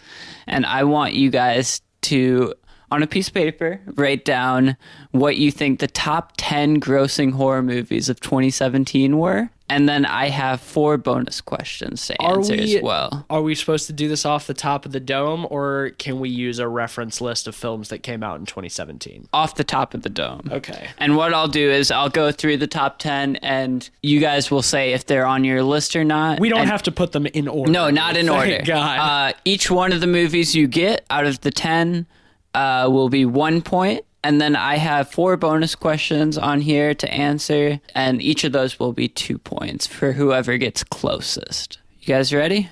And I want you guys to, on a piece of paper, write down what you think the top 10 grossing horror movies of 2017 were. And then I have 4 bonus questions to answer as well. Are we supposed to do this off the top of the dome, or can we use a reference list of films that came out in 2017? Off the top of the dome. Okay. And what I'll do is I'll go through the top 10, and you guys will say if they're on your list or not. We don't have to put them in order. No, not in order. Thank God. Each one of the movies you get out of the 10 will be 1 point. And then I have 4 bonus questions on here to answer, and each of those will be 2 points for whoever gets closest. You guys ready?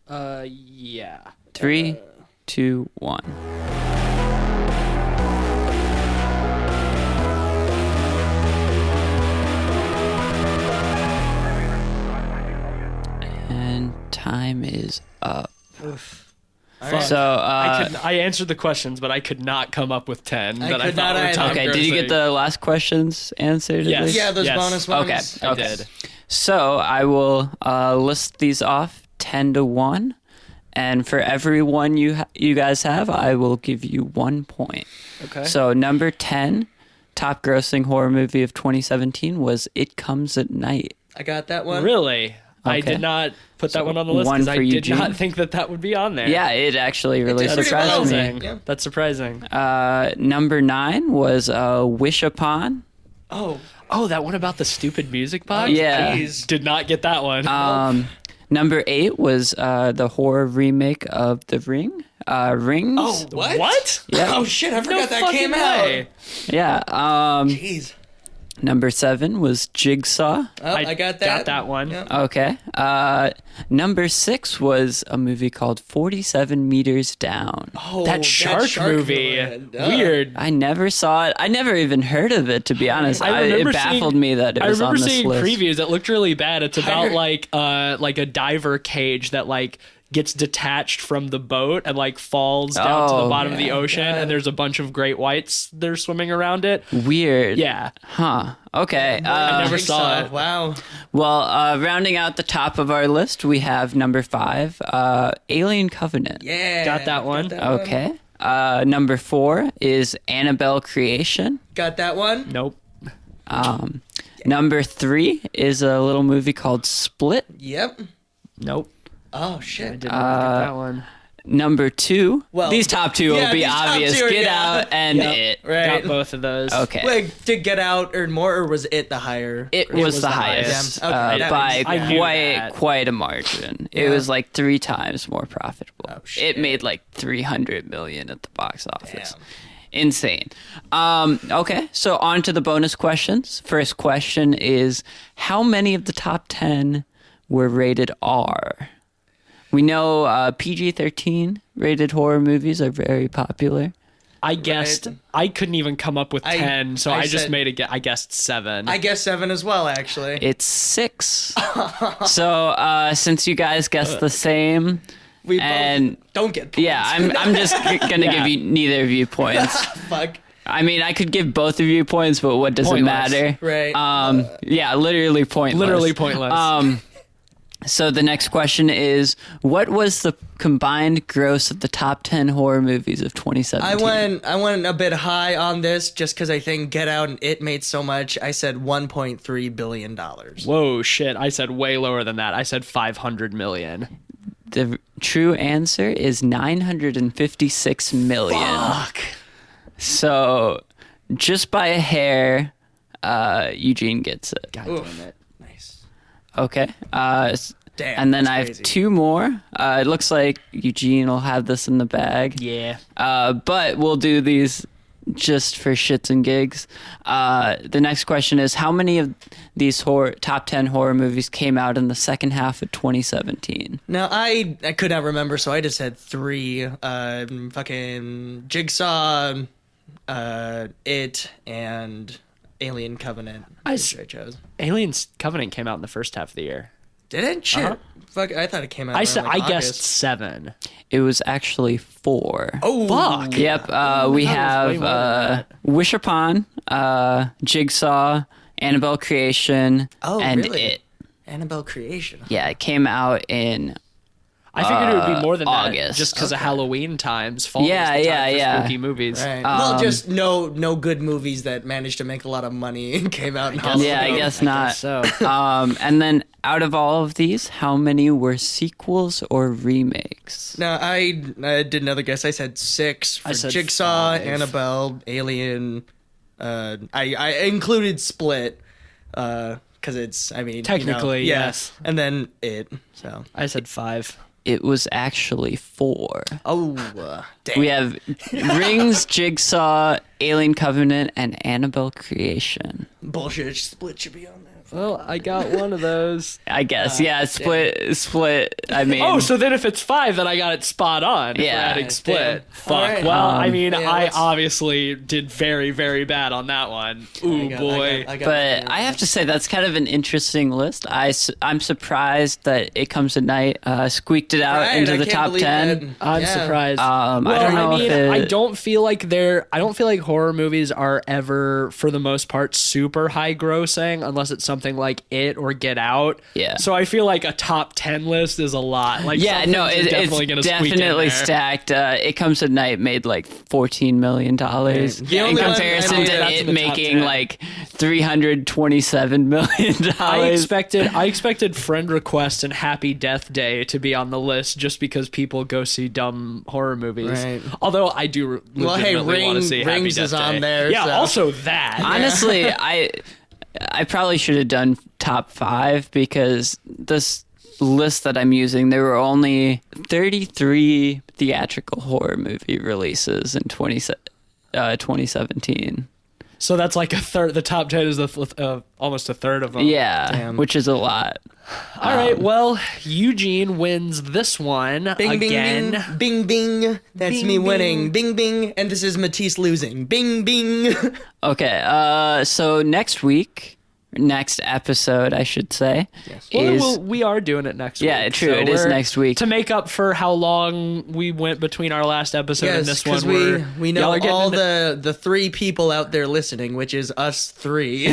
Yeah. 3, 2, 1. And time is up. Fuck. So I answered the questions, but I could not come up with 10 that I could thought not were either. top okay, did you get grossing. the last questions answered? at Yes. least? Yeah, those Yes. bonus Okay. ones. I Okay. did. So I will list these off 10 to 1, and for every one you guys have, I will give you 1 point. Okay. So number 10, top grossing horror movie of 2017 was It Comes at Night. I got that one. Really? I Okay. did not put that one on the list one because I for did Eugene. not think that would be on there. Yeah, it actually really did pretty surprised well. me. Surprising. Yeah. That's surprising. Number 9 was Wish Upon. Oh, that one about the stupid music box? Yeah. jeez. Did not get that one. Number 8 was the horror remake of The Ring. Rings. Oh, what? What? Yeah. Oh shit! I No forgot that fucking came way. out. Yeah. Jeez. Number 7 was Jigsaw. Oh, I got that. Got that one. Yeah. Okay. Number 6 was a movie called 47 Meters Down. Oh, That shark movie. Duh. Weird. I never saw it. I never even heard of it, to be honest. It baffled me that it was on I remember this seeing list. previews. It looked really bad. It's about like a diver cage that like gets detached from the boat and like falls down to the Oh, bottom of the yeah, ocean, God. and there's a bunch of great whites that are swimming around it. Weird. Yeah. Huh. Okay. I never Jigsaw. saw it. Wow. Well, rounding out the top of our list, we have number 5, Alien Covenant. Yeah. Got that one. Okay. Number 4 is Annabelle Creation. Got that one. Nope. Number 3 is a little movie called Split. Yep. Nope. Oh I shit. did not get that one. Number 2. Well, these top 2 will yeah, be these top obvious. two are- Get yeah. Out and Yep. It. Right. Got both of those. Okay. Like, did Get Out earn more, or was it the higher? It was the highest Yeah. Okay, that by makes- I knew that. quite a margin. It Yeah. was like 3 times more profitable. Oh, shit. It made like 300 million at the box office. Damn. Insane. Okay, so on to the bonus questions. First question is, how many of the top 10 were rated R? We know PG-13 rated horror movies are very popular. I guessed. Right. I couldn't even come up with 10, so I just said- made a guess. I guessed 7. I guess 7 as well, actually. It's 6. So since you guys guessed the same, We and both don't get points. yeah, I'm just gonna Yeah. give you neither of you points. Fuck. I mean, I could give both of you points, but what does Pointless. it matter? Right. Yeah, literally pointless. Literally pointless. So the next question is, what was the combined gross of the top 10 horror movies of 2017? I went a bit high on this just because I think Get Out and It made so much. I said $1.3 billion. Whoa, shit. I said way lower than that. I said 500 million. The true answer is 956 million. Fuck. So just by a hair, Eugene gets it. God Oof. damn it. Nice. Okay. Damn. And then that's I have crazy. 2 more. It looks like Eugene will have this in the bag. Yeah. But we'll do these just for shits and gigs. The next question is, how many of these top 10 horror movies came out in the second half of 2017? Now, I could not remember, so I just had 3. Fucking Jigsaw, It, and Alien Covenant. I which I chose. Aliens Covenant came out in the first half of the year. Did it? Shit. Fuck, I thought it came out. I around, said like, I guessed August. 7. seven. It was actually 4. Oh, Fuck. Yep. We thought it was way have more than Wish Upon, Jigsaw, Annabelle Creation, Oh, and really? It. Annabelle Creation. Yeah, it came out in I figured it would be more than August. that, just because of Halloween times. Fall Yeah, is the yeah, time for yeah. spooky movies. Right. well, just no good movies that managed to make a lot of money and came out in Halloween. Yeah, I guess not. So And then out of all of these, how many were sequels or remakes? No, I did another guess. I said 6 for I said Jigsaw, 5. Annabelle, Alien. I included Split because it's, I mean, Technically, yeah. yes. And then It. So, I said 5. It was actually 4. damn. We have Rings, Jigsaw, Alien Covenant, and Annabelle Creation. Bullshit. Split should be on there. Well, I got one of those. I guess, yeah, Split. I mean, Oh, so then if it's 5, then I got it spot on. Yeah. for adding Split. Damn. Fuck. All right. Well, I mean, yeah, I let's- obviously did very, very bad on that one. Ooh, boy. but I have to say that's kind of an interesting list. I'm surprised that It Comes at Night squeaked it out into the top 10. I'm surprised. I Well, don't know I mean, if it, I don't feel like horror movies are ever, for the most part, super high grossing unless it's something like It or Get Out. Yeah. So I feel like a top 10 list is a lot. Like, Yeah, some no, things are it's gonna squeak in definitely there. stacked. It Comes at Night made like $14 million The in only one comparison I know to that's it in the top making 10. like $327 million. I expected Friend Request and Happy Death Day to be on the list just because people go see dumb horror movies. Right. Although I do legitimately want to see Happy Rings Death is on Day. there, Yeah, so- also that. Honestly, I probably should have done top 5 because this list that I'm using, there were only 33 theatrical horror movie releases in 2017. So that's like a third. The top 10 is almost a third of them. Yeah, Damn. which is a lot. All right. Well, Eugene wins this one Bing, again. bing, bing, bing. That's Bing, me bing. winning. Bing, bing. And this is Matisse losing. Bing, bing. Okay, so next episode, I should say, is We are doing it next week. Yeah, true, So it is we're- next week. To make up for how long we went between our last episode and Yes, this one. because we know y'all are getting all into- the 3 people out there listening, which is us 3.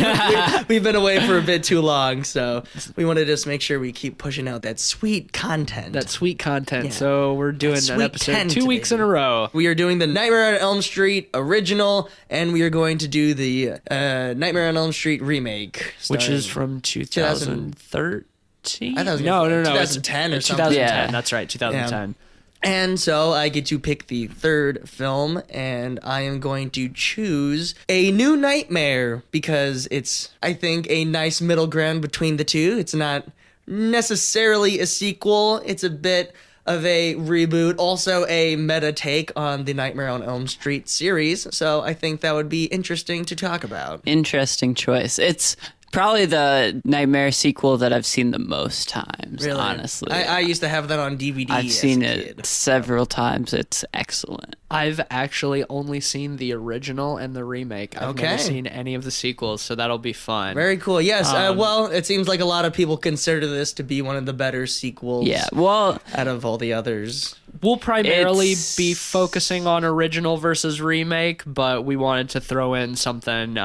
We've been away for a bit too long, so we want to just make sure we keep pushing out that sweet content. that sweet content. Yeah. So we're doing That an sweet episode tent, 2 weeks in a baby. row. We are doing the Nightmare on Elm Street original, and we are going to do the Nightmare on Elm Street remake, Which is starring- from 2013? I thought it was no, gonna- it's 2010 or something. 2010, Yeah. that's right, 2010. And so I get to pick the third film, and I am going to choose A New Nightmare because it's, I think, a nice middle ground between the two. It's not necessarily a sequel, it's a bit of a reboot, also a meta take on the Nightmare on Elm Street series. So I think that would be interesting to talk about. interesting choice. It's probably the Nightmare sequel that I've seen the most times, Really, honestly. I used to have that on DVD. I've as seen a it kid. several times. It's excellent. I've actually only seen the original and the remake. I've never Okay. seen any of the sequels, so that'll be fun. Very cool. Yes. Well, it seems like a lot of people consider this to be one of the better sequels. Yeah, well, Out of all the others. We'll primarily It's- be focusing on original versus remake, but we wanted to throw in something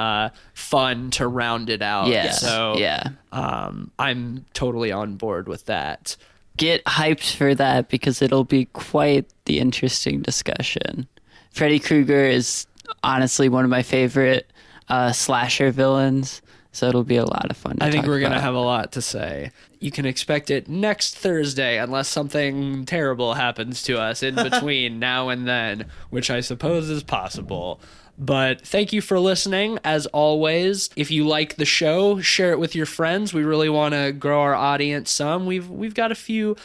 fun to round it out. yes, So yeah. I'm totally on board with that. Get hyped for that because it'll be quite the interesting discussion. Freddy Krueger is honestly one of my favorite slasher villains, so it'll be a lot of fun to I think talk we're going to about. have a lot to say. You can expect it next Thursday unless something terrible happens to us in between now and then, which I suppose is possible. But thank you for listening. As always, if you like the show, share it with your friends. We really want to grow our audience some. We've got a few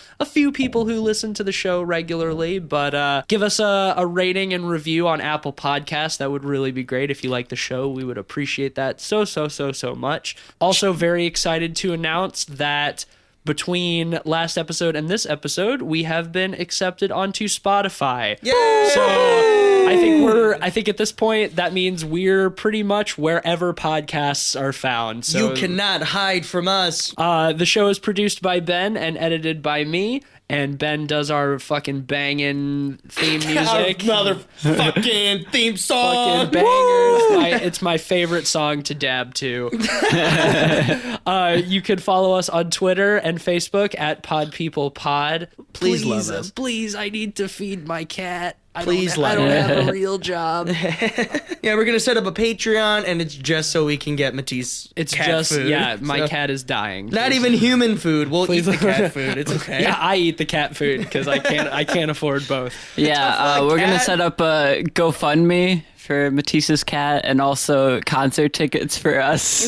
people who listen to the show regularly, but give us a rating and review on Apple Podcasts. That would really be great. If you like the show, we would appreciate that so much. Also, very excited to announce that between last episode and this episode, we have been accepted onto Spotify. Yay! So I think at this point that means we're pretty much wherever podcasts are found. So You cannot hide from us. the show is produced by Ben and edited by me. And Ben does our fucking banging theme music. Motherfucking theme song. Fucking bangers. It's my favorite song to dab to. You can follow us on Twitter and Facebook at PodPeoplePod. Please love us. Please, I need to feed my cat. I Please don't have a real job. Yeah, we're gonna set up a Patreon, and it's just so we can get Matisse It's cat just, food. yeah, my So- cat is dying. Not even human food. We'll eat the cat food. It's okay. Yeah, I eat the cat food because I can't afford both. Yeah, we're gonna cat. set up a GoFundMe for Matisse's cat and also concert tickets for us.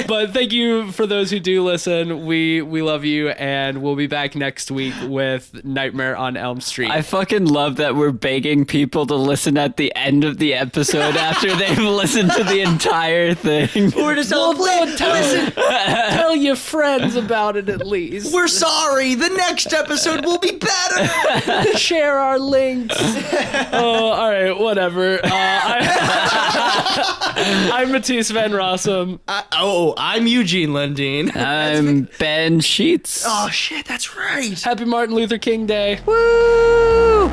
But thank you for those who do listen. We love you, and we'll be back next week with Nightmare on Elm Street. I fucking love that we're begging people to listen at the end of the episode after they've listened to the entire thing. We're just all listen. Tell your friends about it at least. We're sorry. The next episode will be better. Share our links. Oh, all right, whatever. I'm Matisse Van Rossum. I'm Eugene Lundeen. I'm Ben Sheets. Oh shit, that's right. Happy Martin Luther King Day. Woo!